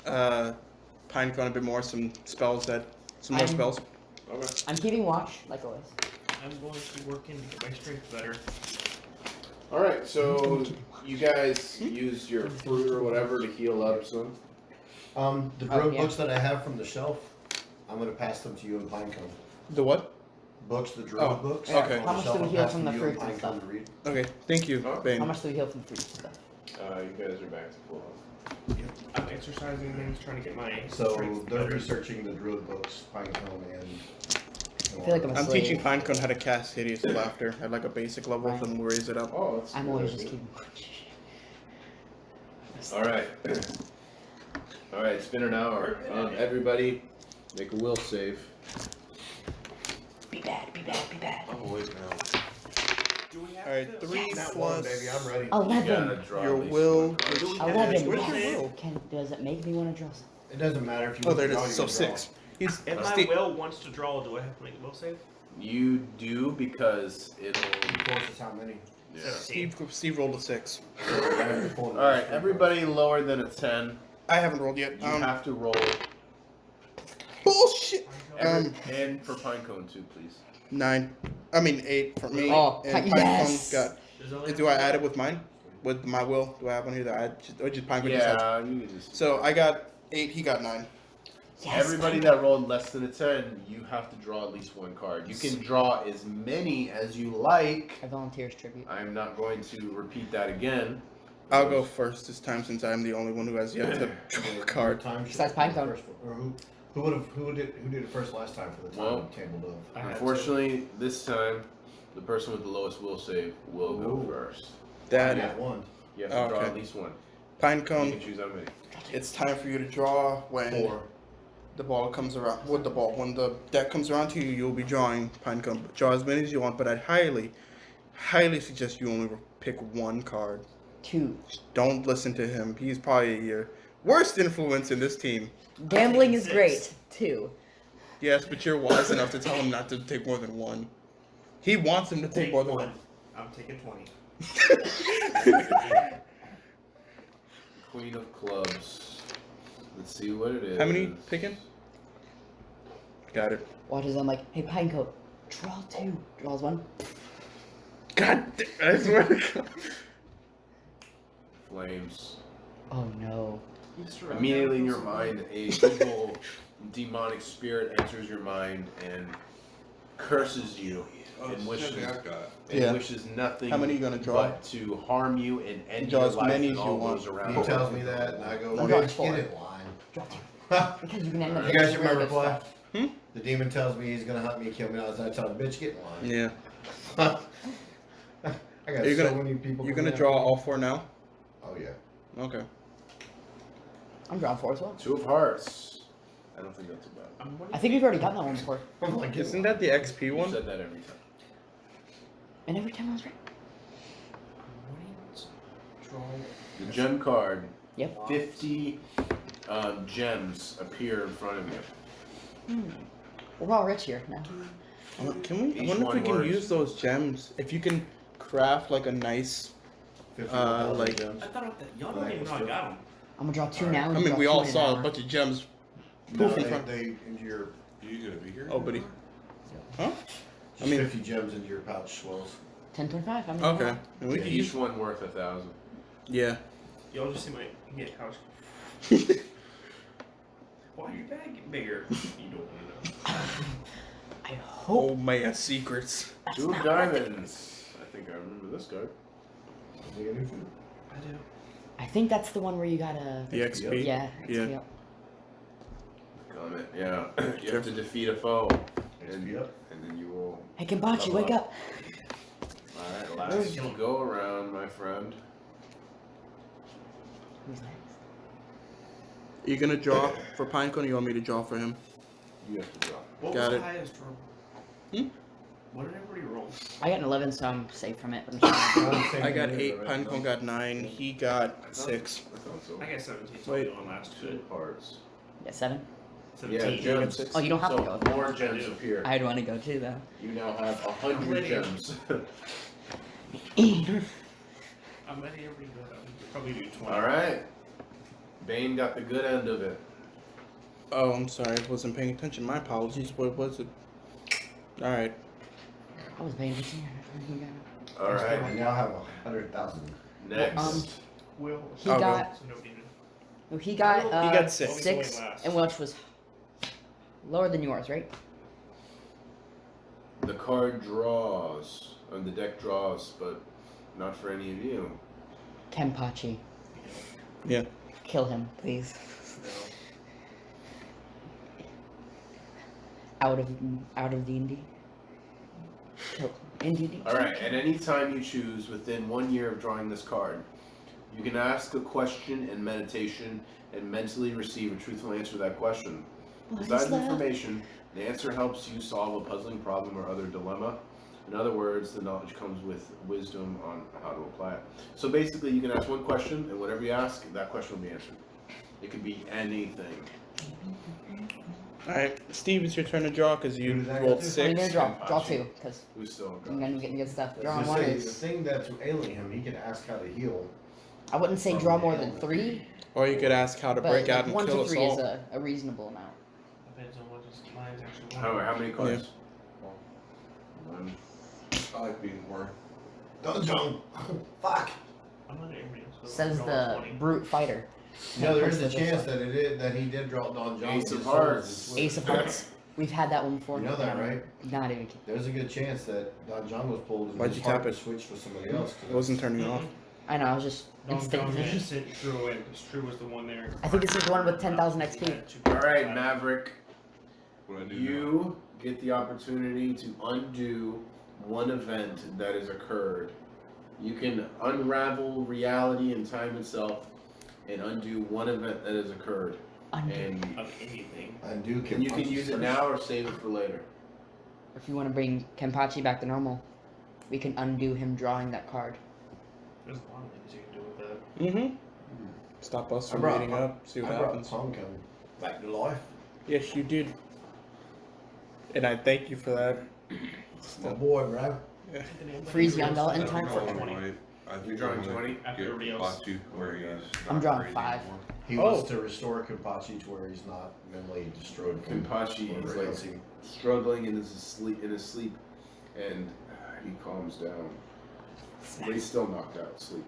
Pinecone a bit more. Some more I'm- spells. Okay. I'm keeping watch, like always. I'm going to be working to get my strength better. Alright, so you guys use your fruit or whatever to heal up some. The Oh, drill yeah. books that I have from the shelf, I'm gonna pass them to you in Pinecone. The what? Books, the drill Oh, books. okay. on How the much shelf, do we I'll heal pass from them the to you in fruits and Pinecone stuff? to read. Okay, thank you, Oh. Bane. How much do we heal from fruit stuff? You guys are back to full health. I'm exercising things, trying to get my So strength they're better. researching the drill books, Pinecone, and. I feel like I'm a I'm slave. teaching Pinecone how to cast Hideous Laughter at like a basic level, Right. then we'll raise it up. Oh, that's I'm good, always that's just good. keeping watch. Alright. Alright, it's been an hour. Everybody, make a will save. Be bad, be bad, be bad. Oh, wait, no. Do we have Alright, to? 3 That plus one, baby, I'm ready. You gotta 11. draw your at least will. one card. Do we have 11. to? Where's your will? Does it make me want to draw something? It doesn't matter if you. Oh, there it withdraw, is. you So withdraw. 6. He's If my Steve. will wants to draw, do I have to make a will save? You do because it'll. Forces how many? Yeah. Steve rolled a 6. Alright, everybody lower than a 10. I haven't rolled yet. You have to roll. Bullshit. And for Pinecone too, please. 9. I mean 8 for me. Oh, and yes. Pinecone's got. There's only Do I add it with mine? With my will? Do I have one here that I add? Or just Pinecone just has? Yeah, you can just. So I got 8. He got 9. Yes, Everybody that rolled less than a 10, you have to draw at least one card. You can draw as many as you like. I volunteer's tribute. I'm not going to repeat that again. I'll go first this time since I'm the only one who has yet to draw a card. Time Besides Pinecone. first, or who did it first last time for the time Well, tabled of? I had to. Unfortunately, this time, the person with the lowest will save will go Ooh. first. Dad, I got one. You have to draw Okay. at least one. You Pinecone, can choose how many. it's time for you to draw when 4. the ball comes around. With the ball, when the deck comes around to you, you'll be drawing Pinecone. Draw as many as you want, but I'd highly suggest you only pick one card. 2. Don't listen to him. He's probably your worst influence in this team. Gambling is 6. great. 2. Yes, but you're wise enough to tell him not to take more than one. He wants him to take more than one. I'm taking 20. Queen of clubs. Let's see what it is. How many picking? Got it. Watches, I'm like, hey, Pinecone, draw 2. Draws 1. God damn, I swear to God. Flames. Oh no. Immediately in your mind, a evil demonic spirit enters your mind and curses you and wishes Yeah. wishes nothing How many are you gonna draw? but to harm you and end Draw your as life many and as all you want. those around He you. tells me that, and I go, I'm drawing bitch, 4. get in line. Draw 2. you Because you can end up guys getting remember really good Fly? stuff. The demon tells me he's gonna hunt me and kill me. I tell him, bitch, get in line. Yeah. I got You're so gonna- many people. You're coming gonna draw after me. all 4 now? Oh yeah. Okay. I'm drawing 4 as well. Two of hearts. I don't think that's too bad. I think we've already gotten that one before. I'm like, get Isn't that the XP You one? said that every time. And every time I was right. The gem card. Yep. 50 gems appear in front of you. We're all rich here now. Can we? I Each wonder if one we can works. use those gems. If you can craft like a nice. 50,000 like- gems. I thought about that. Y'all don't even know I got them. I'm gonna draw 2 Alright. now. and I mean, draw we 2 all in an saw a hour. bunch of gems. No, Poof in front. they into your. You gonna be here? Oh, buddy. Huh? Just mean- 50 gems into your pouch swells. 10.5. I mean, Okay. And we Yeah, can each use. one worth 1,000. Yeah. Y'all just see my couch. Why your bag get bigger? You don't want to know. I hope Oh man, secrets. that's Two of not worth it. diamonds. I think I remember this card. They got new food. I do. I think that's the one where you gotta. The XP. Yeah. Yeah. Yep. Comment. Yeah. You have to defeat a foe. And, Yep. and then you will Hey, Kenpachi, wake up. Alright, last go around, my friend. Who's next? Are you gonna draw for Pinecone or you want me to draw for him? You have to draw. What Got was it. the highest roll? Hmm? What did everybody roll? I got an 11, so I'm safe from it. But I'm sorry. I got 8, Pinecone got 9, he got 6. I thought so. I got 17. So Wait. I'll do one last. Two parts. You got 7? 17. Yeah, gems. Six. Oh, you don't have so to go with that. more gems appear. I'd want to go too, though. You now have 100 gems. I'm ready every go. I would probably do 20. Alright. Bane got the good end of it. Oh, I'm sorry, I wasn't paying attention. My apologies. What was it? Alright. I was paying attention. I Alright. now have 100,000. Next. Will. He I'll got. So nobody did. No, he got. He got 6. Six, and which was lower than yours, right? The card draws. And the deck draws, but not for any of you. Kenpachi. Yeah. Kill him, please. Out of D&D. Kill in D&D. Alright, at any time you choose within 1 year of drawing this card, you can ask a question in meditation and mentally receive a truthful answer to that question. What Besides is the that? information, the answer helps you solve a puzzling problem or other dilemma. In other words, the knowledge comes with wisdom on how to apply it. So basically, you can ask one question, and whatever you ask, that question will be answered. It could be anything. Alright, Steve, it's your turn to draw because Who you did that rolled go to? I'm gonna 6. draw 2, because Who's still I'm gonna be getting good stuff. I Drawing was 1 gonna say, the is. thing that's ailing him, he can ask how to heal. I wouldn't say draw more than 3, Or you could ask how to but break out like and 1 kill to us 3 is all. a reasonable amount. Depends on what his mine's actually. How many cards? One. I like being more. Don't jump! Fuck! I'm not everybody. So Says I'm the 20. brute fighter. You know, there is a Person chance that he did draw Don John. Ace of Hearts. Ace of Hearts. We've had that one before. You know that, and I'm right? Not even kidding. There's a good chance that Don John was pulled and Why'd his you heart tap it? was switched with somebody else. It wasn't turning off. I know, I was just Don't instant get vision. sent True in because True was the one there. I think this is the one with 10,000 XP. Alright, Maverick. What do I do now? You get the opportunity to undo one event that has occurred. You can unravel reality and time itself and undo one event that has occurred. Undo. And Of anything. Undo you can use it now or save it for later. If you want to bring Kenpachi back to normal, we can undo him drawing that card. There's a lot of things you can do with that. Mm-hmm. Stop us I from brought- meeting up, see what I brought happens. Pumpkin back to life. Yes, you did. And I thank you for that. My boy, bro. Freeze Yandel in I time think for I'm 20. gonna- I think You're drawing I'm gonna 20? After get everybody else. Batu where he's I'm not drawing crazy 5. anymore. He Oh. wants to restore Kenpachi to where he's not mentally destroyed. from Kenpachi is whatever like else he- struggling in his sleep, and he calms down. But he's still knocked out, sleeping.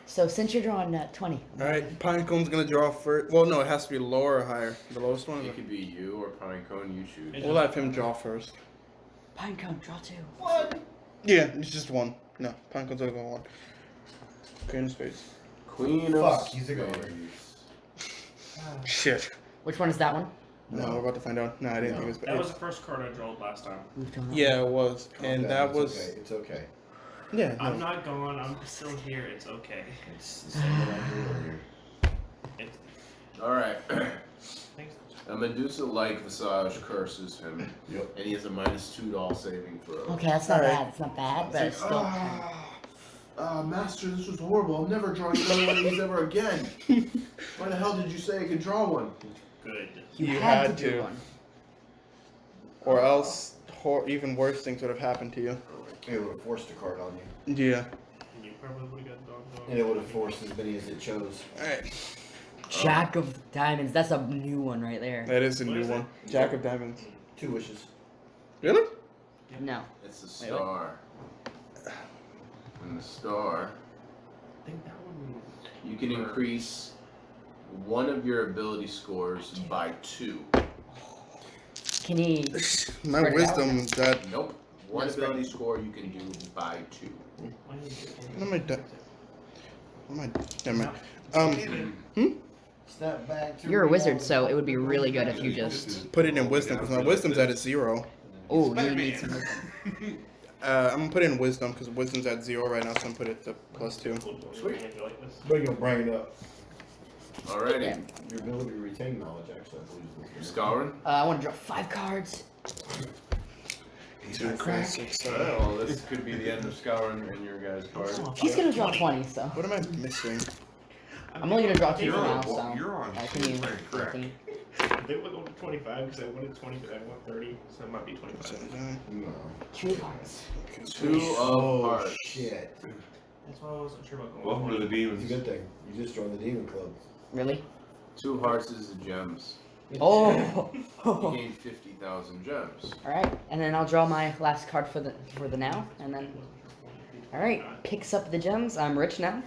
So since you're drawing 20, Alright, Pinecone's gonna draw first. Well, no, it has to be lower or higher. The lowest one? It could be you or Pinecone, you choose. We'll have him draw first. Pinecone, draw 2. Yeah, it's just 1. No, Pinecone's gonna go 1. Queen of Spades. Queen of Fuck, he's a goner. Spades. Shit. Which one is that one? No, we're about to find out. No, I didn't No. think it was. That was the first card I drew last time. We've drawn that Yeah, it was. Calm And down, that it's was. Okay. It's okay. Yeah. I'm No. not gone. I'm still here. It's okay. It's the same that I drew earlier. It's, Alright. thanks. A Medusa like visage curses him, Yep. and he has a -2 to all saving throws. Okay, that's not Alright. bad. It's not bad, but it's still. Master, this was horrible. I'm never drawing another one of these ever again. Why the hell did you say I could draw one? Good. You, You had, had to do to. one. Or else, even worse things would have happened to you. It would have forced a card on you. Yeah. And you probably would have got dog. And it would have forced as many as it chose. Alright. Jack of Diamonds. That's a new one right there. That is a What new is it? one. Jack of Diamonds. 2 wishes. Really? No. It's a Wait, what? star. And the star, I think that one. you can increase one of your ability scores by 2. Can he? My Spread it out. wisdom that. Nope. One That's ability score you can do by 2. Why did you get What am I doing? Never mind. Stop Snap back to You're a wizard, reality. so it would be really good if you just. Put it in wisdom because my wisdom's at a 0. Oh, you need some wisdom. I'm gonna put it in wisdom because wisdom's at 0 right now, so I'm gonna put it to +2. Sweet. Bring your brain up. Alrighty. Yeah. Your ability to retain knowledge, actually, I believe. You're scouring? I want to draw 5 cards. 2, 4, 6, Alright, 7. well, this could be the end of scouring in your guys' part. He's gonna draw 20, so What am I missing? I'm only gonna draw 2 You're for now. on, So you're on can you? correct. 15? They would go to 25 because I wanted 20, but I want 30, so it might be 25. No. 2 cards. 2 of Oh, hearts. shit. That's why I wasn't sure about going. Welcome to the It's a demons. good thing. You just joined the demon club. Really? 2 of hearts is the gems. Oh. You gain 50,000 gems. All right, and then I'll draw my last card for the now, and then. All right, picks up the gems. I'm rich now.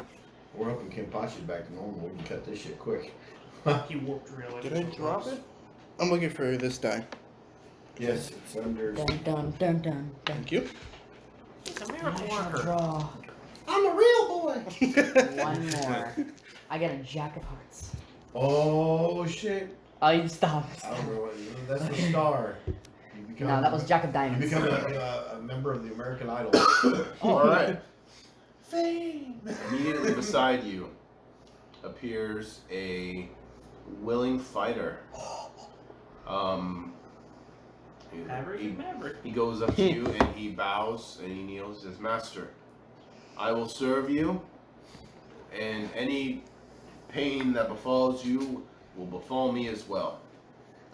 We're hoping Kenpachi's back to normal. We can cut this shit quick. He warped real. Did I drop it? I'm looking for this die. Yes, it's under. Dun dun dun dun dun. Thank you. It's a I miracle shall worker. draw I'm a real boy! one more. I got a Jack of Hearts. Oh, shit. Oh, you stop. I don't know what. That's the star. You become, No, that was Jack of You Diamonds. become a member of the American Idol. Alright. Fame! Immediately beside you appears a willing fighter. Maverick. Maverick. He goes up to you and he bows and he kneels and says, Master, I will serve you, and any pain that befalls you will befall me as well.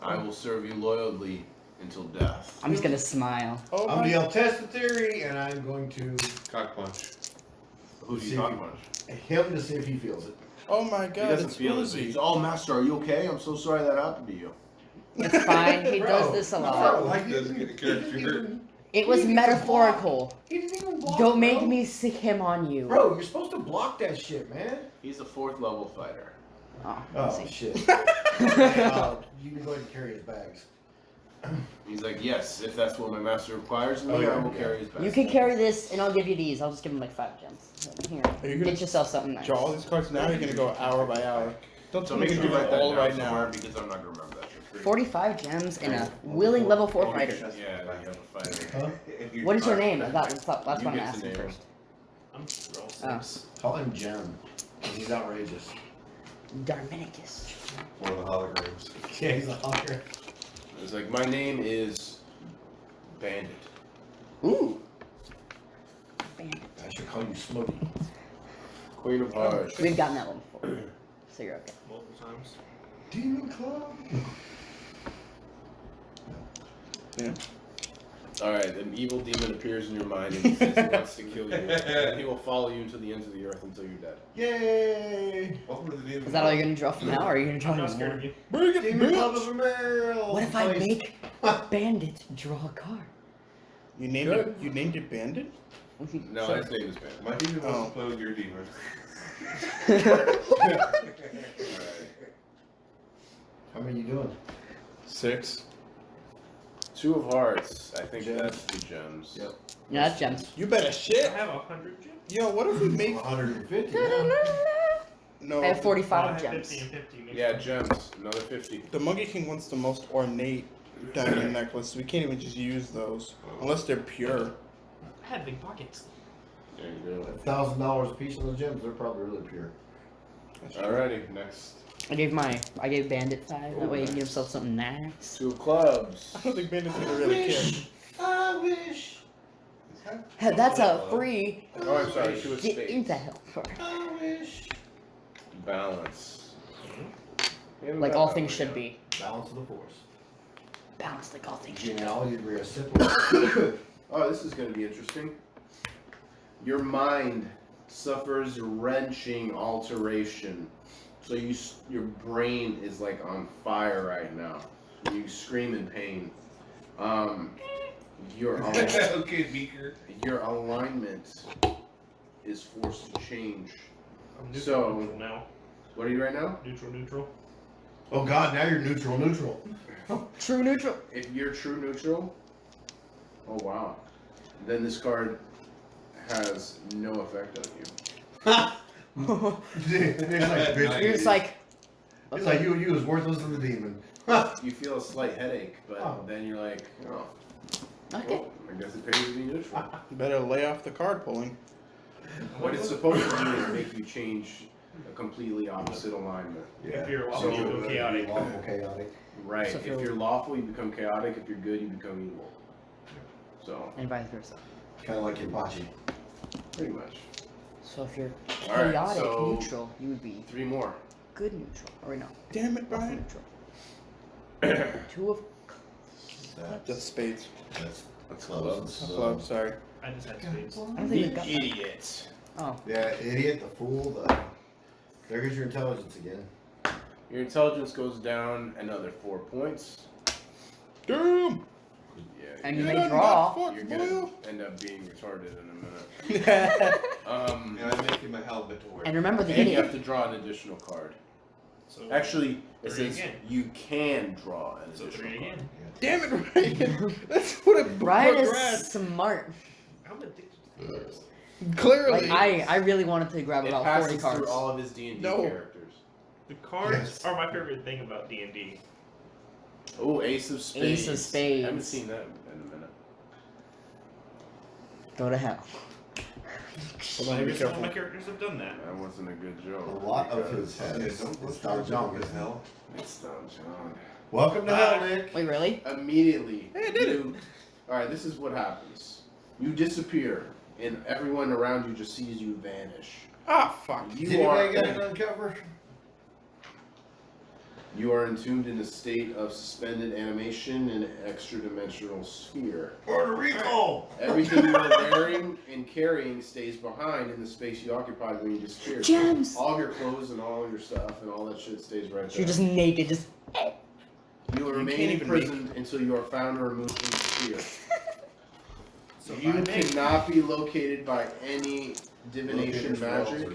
I will serve you loyally until death. I'm just gonna smile. Oh I'm my. the test the theory, and I'm going to Cock punch. Who do See you if talk he- about? him to see if he feels it. Oh my He god, doesn't it's feel it. He's, Uzi. oh, Master, are you okay? I'm so sorry that happened to you. It's fine. He Bro, does this a I lot. like this character. It was metaphorical. He didn't even block. Don't make bro. me sick him on you. Bro, you're supposed to block that shit, man. He's a 4th level fighter. Oh, I Oh see. shit. You can go ahead and carry his bags. He's like, yes, if that's what my master requires of me, Oh, yeah, I will yeah. carry his best. You can carry this, and I'll give you these. I'll just give him like 5 gems. So, here, Are you gonna get yourself something nice. draw all these cards now? Or you're gonna go hour by hour. Don't So tell me make you sure can you do write it that all down right somewhere now. because I'm not gonna remember that shit. 45 gems and a willing level 4 fighter. Yeah, you have a fighter. Huh? What is your name? That's what You I'm get to asking name first. I'm roll Oh. 6. Call him Gem. 'Cause he's outrageous. Darminicus. One of the holograms. Yeah, he's a hawker. It's like, my name is Bandit. Ooh. Bandit. I should call you Smokey. Queen of Hearts. We've gotten that one before, so you're okay. Multiple times. Demon Club. Alright, an evil demon appears in your mind and he says he wants to kill you. And he will follow you to the ends of the earth until you're dead. Yay! Welcome to the demons. Is that all you're gonna draw from now, or are you gonna draw I'm not any scared more? of you. Bring it, Demon Club bitch! of Emerald. What if I make Bandit draw a card? You named Good. it. You named it Bandit. No, So- his name is Bandit. My demon Oh. wants to play with your demon. Alright. How many you doing? 6. 2 of Hearts. I think Gems. that's the gems. Yep. Yeah, that's gems. You better I shit. have 100 gems. Yo, what if we make 150 now. no? I have Oh, I 45 have gems. 50 and 50. Makes Yeah, sense. gems. Another 50. The Monkey King wants the most ornate diamond necklace. We can't even just use those unless they're pure. I had big pockets. There you go. $1,000 a piece on the gems. They're probably really pure. Alrighty, next. I gave Bandit 5. That way he can give himself something nice. 2 of Clubs. I don't think Bandit's gonna really care. I wish. Hey, that's a free Oh, I'm sorry. 2 of get Spades. into hell. I wish. Balance. Like all things should be. Balance of the force. Balanced like all things should be. Genealogy degree is simple. Oh, this is going to be interesting. Your mind suffers wrenching alteration. So your brain is like on fire right now. You scream in pain. Your Okay, Beaker. your alignment is forced to change. I'm neutral, So- neutral now. What are you right now? Neutral. Oh God, now you're neutral. True neutral. If you're true neutral, oh wow, then this card has no effect on you. It's like, bitch. You're just like, He's like, you was worthless as a demon. You feel a slight headache, but Oh. then you're like, oh, Okay. well, I guess it pays to be neutral. You better lay off the card pulling. What it's supposed to do is make you change a completely opposite alignment. If you're So lawful, you go chaotic. Lawful chaotic. Right. So If if you're- you're lawful, you become chaotic. If you're good, you become evil. So, And vice versa. Kind of like Hibachi. pretty much. So if you're All right, chaotic so- neutral, you would be 3 more. good neutral. Or no, Damn it, lawful Brian. neutral. 2 of That, Just spades. that's close. Club, sorry. I just had spades. I don't think The we've got that. idiot. Oh, Yeah, idiot, the fool, there goes your intelligence again. Your intelligence goes down another 4 points. Damn! Yeah. And you You may done draw. got You're fucked, gonna boy. end up being retarded in a minute. And I make him a hell of a tour. and remember the And you have idiot. to draw an additional card. So Actually, it 3 says again. you can draw an So additional 3 card. again. Damn it, Ryan. That's what a Ryan progress. is smart. I'm addicted to cards. Clearly. Like I really wanted to grab It about passes 40 cards. through all of his D&D No. characters. The cards Yes. are my favorite thing about D&D. Oh, Ace of Spades. Ace of Spades. I haven't seen that in a minute. Go to hell. Hold on, be Every single one careful. of my characters have done that. That wasn't a good joke. A lot of because his head Yeah, is don't let's Don start John. jumping as hell. It's Don John. Welcome to hell, Nick. Wait, really? Immediately. Hey, I did it. Alright, this is what happens. You disappear, and everyone around you just sees you vanish. Ah, fuck. Did You are anybody get it uncovered? you are entombed in a state of suspended animation in an extra-dimensional sphere. Puerto Rico! Everything you are wearing and carrying stays behind in the space you occupied when you disappeared. So Gems! all your clothes and all your stuff and all that shit stays right there. You're just naked, just. You will You remain can't even imprisoned until you are found or removed from the sphere. So You if I make- cannot be located by any divination magic,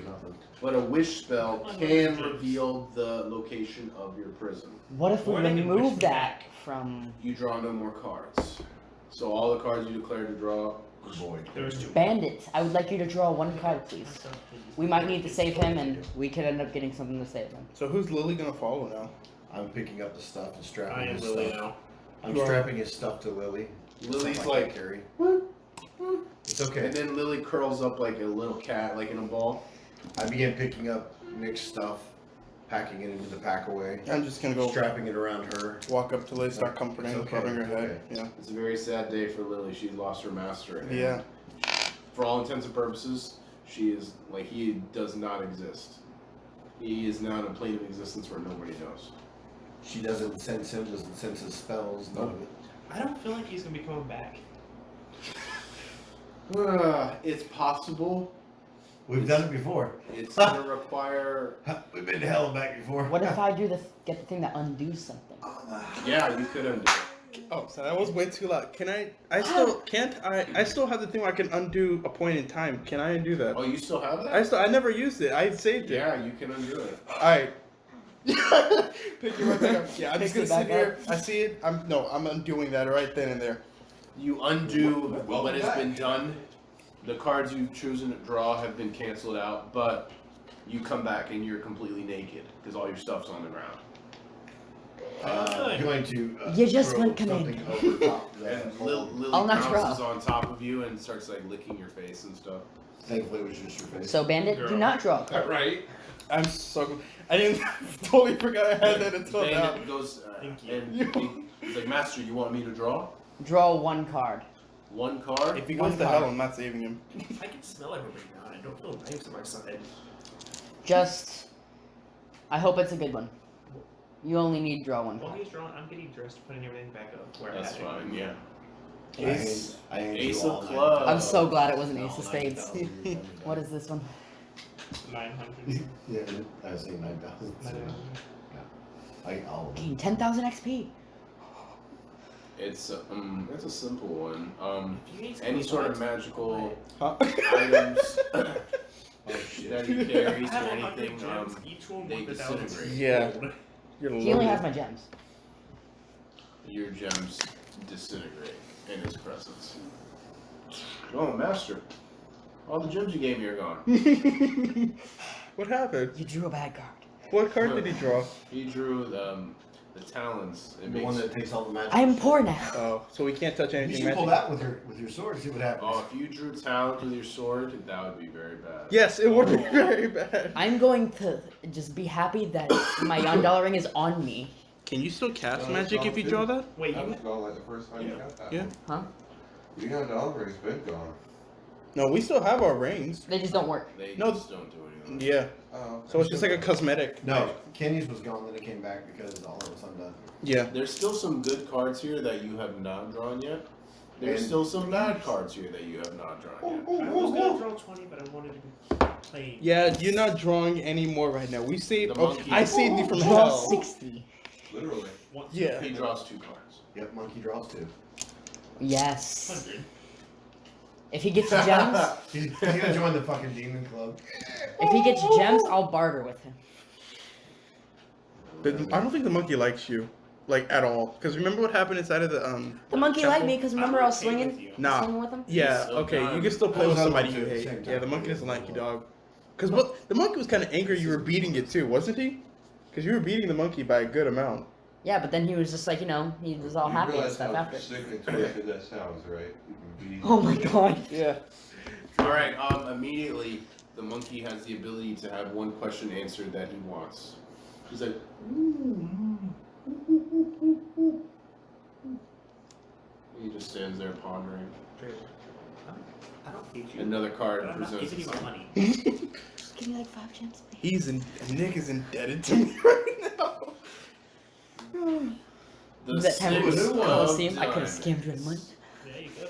but a wish spell can reveal the location of your prison. What if we Why didn't you remove wish that back? from You draw no more cards. So all the cards you declare to draw. Void. There was 2. Bandit? I would like you to draw 1 card, please. We might need to save him, and we could end up getting something to save him. So who's Lily gonna follow now? I'm picking up the stuff and I strapping am his Lily stuff. now. I'm You are- strapping his stuff to Lily. Lily's Something I like, can't carry. It's okay. and then Lily curls up like a little cat, like in a ball. I began picking up Nick's stuff, packing it into the pack away, I'm just gonna go strapping it around her. walk up to Lily, start comforting, It's okay, rubbing her it's head. okay. Yeah. It's a very sad day for Lily. She's lost her master. And Yeah. for all intents and purposes, she is like he does not exist. He is now in a plane of existence where nobody knows. She doesn't sense him, doesn't sense his spells, none of it. I don't feel like he's gonna be coming back. It's possible. We've done it before. It's gonna require. We've been to hell and back before. What if I do get the thing that undoes something? Yeah, you could undo it. Oh, so that was way too loud. Can I still can't I still have the thing where I can undo a point in time. Can I undo that? Oh, you still have that? I never used it. I saved it. Yeah, you can undo it. Alright. Pick it right back up. Yeah, I'm just Pick gonna it sit back here. I see it. I'm undoing that right then and there. You undo Welcome what has back. been done. The cards you've chosen to draw have been canceled out, but you come back and you're completely naked because all your stuff's on the ground. I'm going to. You just throw went something command. over top of that And hole. Lily I'll not pounces draw. on top of you and starts like licking your face and stuff. Thankfully, it was just your face. So, Bandit, do Girl. not draw a card. Right. I'm so I didn't totally forgot I had that until now. Bandit goes Thank you. and he's like, Master, you want me to draw Draw 1 card. one card? If he One goes to card. hell, I'm not saving him. I can smell everybody now. I don't feel knives on my side. Just. I hope it's a good one. You only need to draw 1 While card. he's drawing, I'm getting dressed, putting everything back up where That's I had fine. it. Yeah. I hand Ace you of all clubs. I'm so glad it wasn't all Ace of Spades. 9,000. What is this one? 900. Yeah, I was saying 9,000. I'll. Gain 10,000 XP. It's a simple one. If you need Any some sort of swords, magical Huh? items Oh shit. that he I carries or have 100 anything, gems, each one they worth 1,000 disintegrate. Yeah. gold. You're He only loaded. has my gems. your gems disintegrate in his presence. Oh, Master. All the gems you gave me are gone. What happened? You drew a bad card. What card did he draw? He drew the talons. It The one makes- that takes all the magic. I'm poor now. Oh, so we can't touch You anything should pull magic. that with your sword and see what happens. Oh, if you drew talons with your sword, that would be very bad. Yes, it would be very bad. I'm going to just be happy that my $1 ring is on me. Can you still cast No, magic it's if you not draw good. that? Wait, That you was gone like the first time you got that. Yeah. one. Huh? You got dollar ring's been gone. No, we still have our rings. They just don't work. They No. just don't do anything. Yeah. Oh. So it's just like a cosmetic. No, Kenny's was gone, then it came back because all of us undone. Yeah. There's still some good cards here that you have not drawn yet. There's And- still some bad cards here that you have not drawn yet. I was gonna draw 20, but I wanted to be playing. Yeah, you're not drawing any more right now. We saved. The Oh, monkey. I saved you from Draw hell. 60. Literally. One, Yeah. He draws 2 cards. Yep, monkey draws 2. Yes. 100. If he gets gems, He's gonna join the fucking demon club. if he gets gems, I'll barter with him. I don't think the monkey likes you, like at all. Because remember what happened inside of the The monkey temple? liked me because remember I was I'm okay with swinging, you. Nah. swinging with him. Yeah. So Okay, you kind. can still play Those with other somebody ones you too, at the hate. same Yeah, the time. monkey doesn't like you, dog. Because what the monkey was kind of angry you were beating it too, wasn't he? Because you were beating the monkey by a good amount. Yeah, but then he was just like, you know, he was all You happy and realize stuff how after. sick and twisted that sounds, right? You can be- Oh my god. Yeah. Alright, immediately the monkey has the ability to have one question answered that he wants. He's like, he just stands there pondering. I don't hate you. Another card But I'm not presents giving you my itself. money. Give me like 5 gems, please. Nick is indebted to me right now. The That time it was Six of Coliseum, I could have Diamonds. scammed you in money. There you go.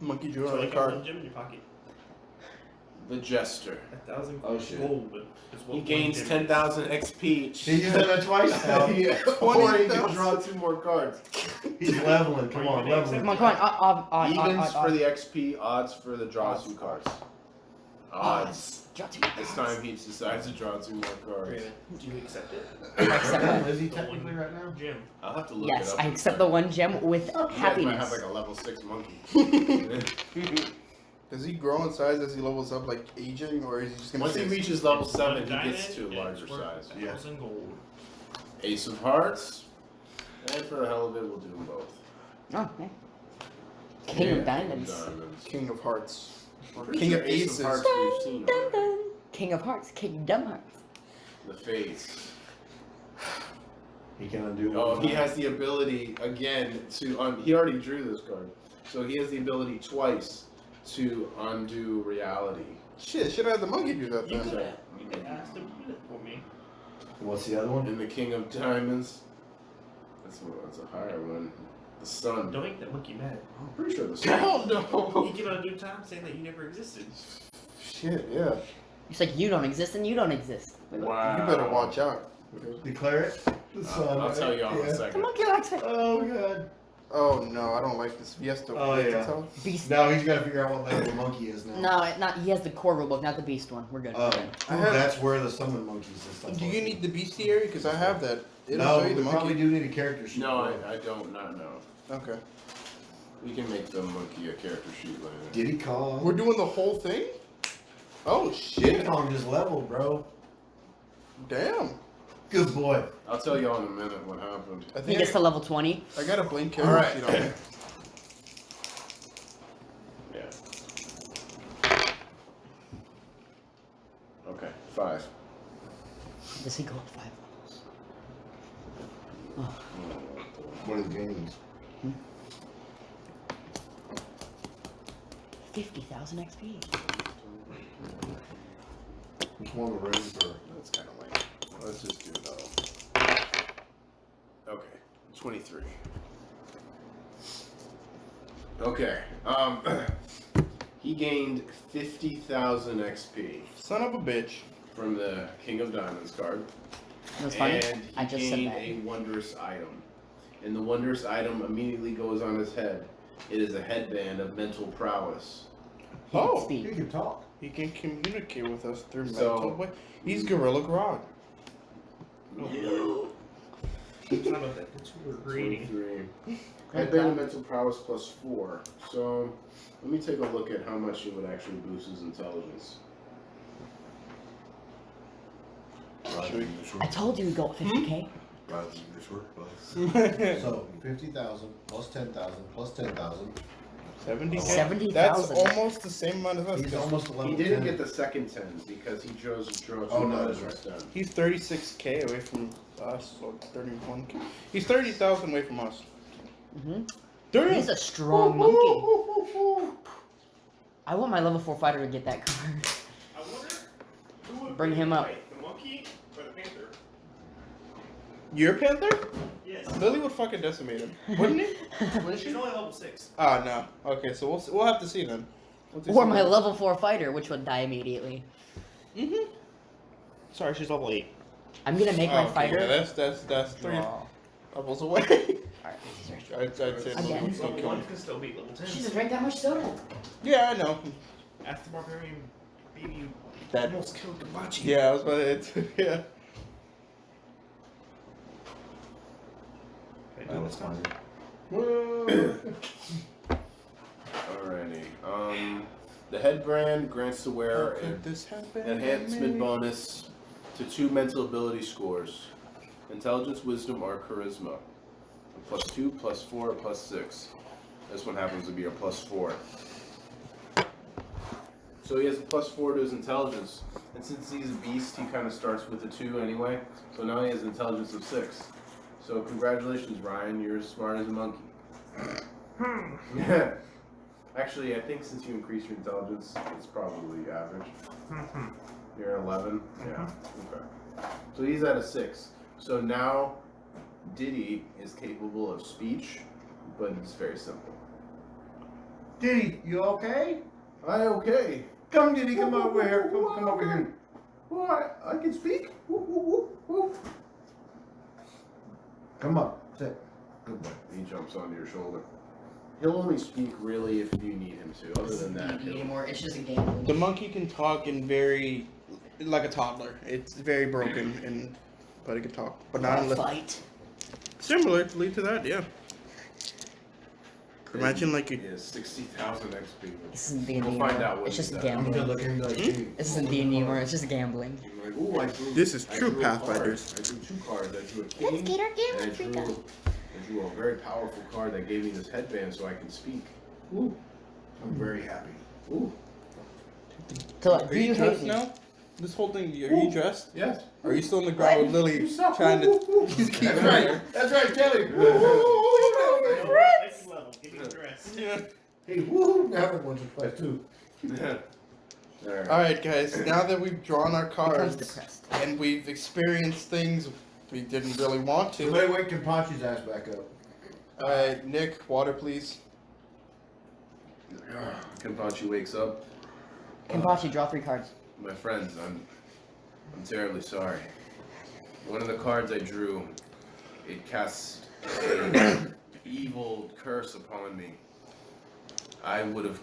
Monkey drew So another like one card. gem in your pocket. The Jester. 1,000 Oh, shit. gold. Is what He one gains gem is. 10,000 XP. He used that twice now. Yeah, or he can draw 2 more cards. He's leveling. Come on, leveling. Come on, come on. Odd. Evens for the XP, odds for the draw 2 cards. Odds. Draw 2 This time he decides to draw 2 more cards. Raven, do you accept it? I accept that. Is he The technically one right now? Gem. I'll have to look Yes, it up. I accept the 1 gem with You guys might happiness. have like a level 6 monkey. Does he grow in size as he levels up, like aging, or is he just gonna? Once he stay- reaches level One 7, he diamond, gets to a and larger it's worth size. 1,000 gold. Ace of Hearts, and for the hell of it, we'll do them both. Oh, okay. King of Yeah, Diamonds. King of Hearts. I'm pretty King sure of Ace Aces. of Hearts we've seen Dun, already. dun. King of Hearts. Kingdom Hearts. The Fates. He can undo. Oh, one he time. has the ability again to. He already drew this card, so he has the ability twice to undo reality. Shit, should I have the monkey do that You then? could ask him to do it for me. What's the other one? And the King of Diamonds. That's a higher one. The Sun. Don't make that monkey mad. I'm pretty sure the Sun. Hell no. He can undo time saying that you never existed. Shit, yeah. It's like you don't exist and you don't exist. Wow. You better watch out. Declare it. The sun, I'll right? tell you all in a Yeah. The second. monkey likes it. Oh god. Oh no, I don't like this Fiesta. Oh, yeah. Tell? Beast. Now he's got to figure out what level the monkey is now. No, not. He has the core rulebook, not the beast one. We're good. Oh, I have- that's where the summon monkeys and stuff. Do are. you need the bestiary? Because I have that. It'll No, show you we the probably monkey. do need a character sheet. No, for it. I don't not know. Okay. We can make the monkey a character sheet later. Diddy Kong. We're doing the whole thing? Oh Diddy shit. Kong just leveled, bro. Damn. Good boy. I'll tell y'all in a minute what happened. I He think gets to level 20. I got a blank character Alright. sheet on it. Yeah. Okay, 5. Does he go up 5 levels? What are the gains? 50,000 XP. Which one the rings are? That's kind of lame. Let's just do it all. Okay, 23. Okay, he gained 50,000 XP Son of a bitch. from the King of Diamonds card. That's funny. And he I just said gained that. a wondrous item. And the wondrous item immediately goes on his head. It is a headband of mental prowess. He can Oh, He speak. can talk. He can communicate with us through So- mental way. He's Gorilla Grodd. It's not about that. That's what we're reading. 23. Headband of mental prowess plus 4. So let me take a look at how much it would actually boost his intelligence. I told you we go 50K. Rather than this work, but So 50,000 plus 10,000 plus 10,000. 70K? 70,000. That's almost the same amount as us. He's almost a level He didn't 10. get the second 10s because he chose to draw 2 Oh, no, cards that's instead. He's 36K away from us, so 31K. He's 30,000 away from us. Mm-hmm. Damn. He's a strong monkey. I want my level 4 fighter to get that card. I wonder who would Bring him up. fight, the monkey or the panther? Your Panther? Yes. Lily would fucking decimate him, wouldn't he? Wouldn't She's she? only level 6. Ah, no. Okay, so we'll have to see then. Or my level 4 fighter, which would die immediately. Mm-hmm. Sorry, she's level 8. I'm gonna make my fighter. Yeah, that's 3 draw. levels away. Alright, scissors. I'd say Again? we'll still Level kill 1 him. can still beat level 10. She just drank that much soda. Yeah, I know. After the barbarian baby, you That. almost killed Kabachi. Yeah, I was about to. Yeah. That was fine. Alrighty. The head brand grants the How wearer could an this happen? enhancement bonus to 2 mental ability scores: intelligence, wisdom, or charisma. A +2, +4, or +6. This one happens to be a +4. So he has a +4 to his intelligence, and since he's a beast, he kind of starts with a 2 anyway. So now he has an intelligence of 6. So congratulations, Ryan. You're as smart as a monkey. Yeah. Actually, I think since you increased your intelligence, it's probably average. You're at 11? Yeah. Okay. So he's at a 6. So now Diddy is capable of speech, but it's very simple. Diddy, you okay? Hi, okay. Come, Diddy, come over here. Come over here. Well, I can speak. Woo, woo, woo, woo. Come up. Sit. Good boy. He jumps onto your shoulder. He'll only speak really if you need him to. Other than that, he'll... anymore. It's just a game. The monkey can talk in very, like a toddler. It's very broken, but it can talk, but not unless Fight. similarly to that. Yeah. Imagine like He a has 60,000 XP. This isn't D&D We'll find anymore. out what It's just he's at. gambling. Good looking, like, This isn't D&D anymore. It's just gambling. You're like, ooh, I drew, This is I true drew a card. Pathfinders. I drew 2 cards. I drew a king. Let's get our and gambling freak out. I drew a very powerful card that gave me this headband so I can speak. Ooh. I'm very happy. Ooh. So, Are do you you dressed hate me? now? This whole thing, are you dressed? Yes. Are you still on the ground with Lily You suck. trying Woo, woo, to woo. keep That's her right. there? That's right, Kelly. Next level. Give me the dress. Yeah. Hey, woo! That happened once or twice too. Alright. Alright guys, now that we've drawn our Becomes cards depressed. and we've experienced things we didn't really want to. Somebody wake Kapachi's ass back up. Alright, Nick, water please. Kenpachi wakes up. Kenpachi, draw 3 cards. My friends, I'm terribly sorry. One of the cards I drew, it casts an evil curse upon me. I would have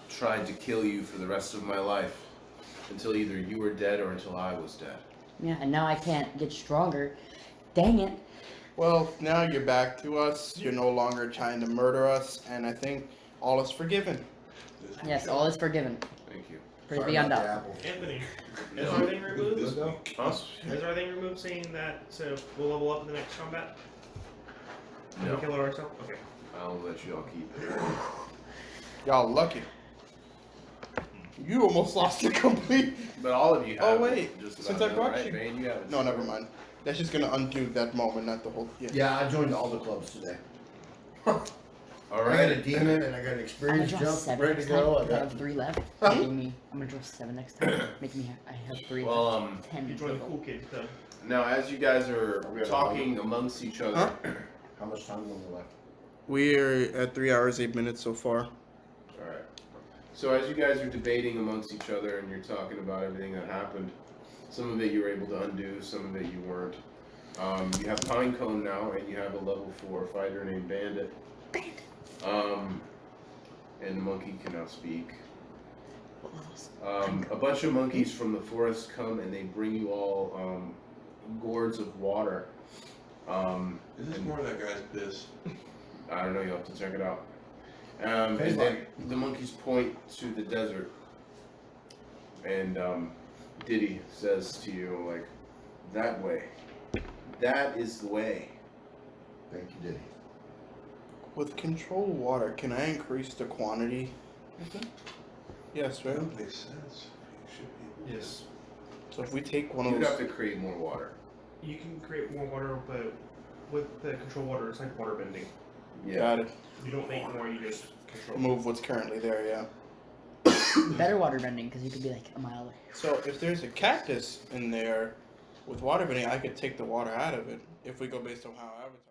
tried to kill you for the rest of my life until either you were dead or until I was dead. Yeah, and now I can't get stronger. Dang it. Well, now you're back to us. You're no longer trying to murder us, and I think all is forgiven. Yes, all is forgiven. Thank you. Praise Sorry be on about the God. apple. Anthony, has our thing removed? This week. Huh? Has our thing removed saying that so we'll level up in the next combat? No. We'll kill it ourselves? Okay. I'll let you all keep it. Y'all lucky. You almost lost it complete. But all of you Oh, have wait. it. Just Since about I brought right? you- Bane, you have it. No, never mind. That's just gonna undo that moment, not the whole. Yeah, I joined all the clubs today. All I got a right. demon and I got an I'm gonna experienced draw jump 7 ready next to time. go. I I got have 3 left. Huh? Making me, I'm gonna draw 7 next time. Making me, I have 3. Well, 10 You join the total. cool kids club. now as you guys are We have a talking amongst each other, Huh? how much time is left? We're at 3 hours 8 minutes so far. Alright. So as you guys are debating amongst each other and you're talking about everything that happened, some of it you were able to undo, some of it you weren't. You have Pinecone now, and you have a level 4 fighter named Bandit. And the monkey cannot speak. A bunch of monkeys from the forest come and they bring you all gourds of water. Is this more of that guy's piss? I don't know, you'll have to check it out. And Tastes then the monkeys point to the desert. And Diddy says to you, like, that way. That is the way. Thank you, Diddy. With controlled water, can I increase the quantity? Yes, right? That makes sense. You should be. Yes. So if we take one of You'd those, have to create more water. You can create more water, but with the control water, it's like water bending. Yeah. got it. You don't make more, you just control. Move what's currently there, yeah. Better water bending because you could be like a mile away. So if there's a cactus in there with water bending, I could take the water out of it if we go based on how I advertise.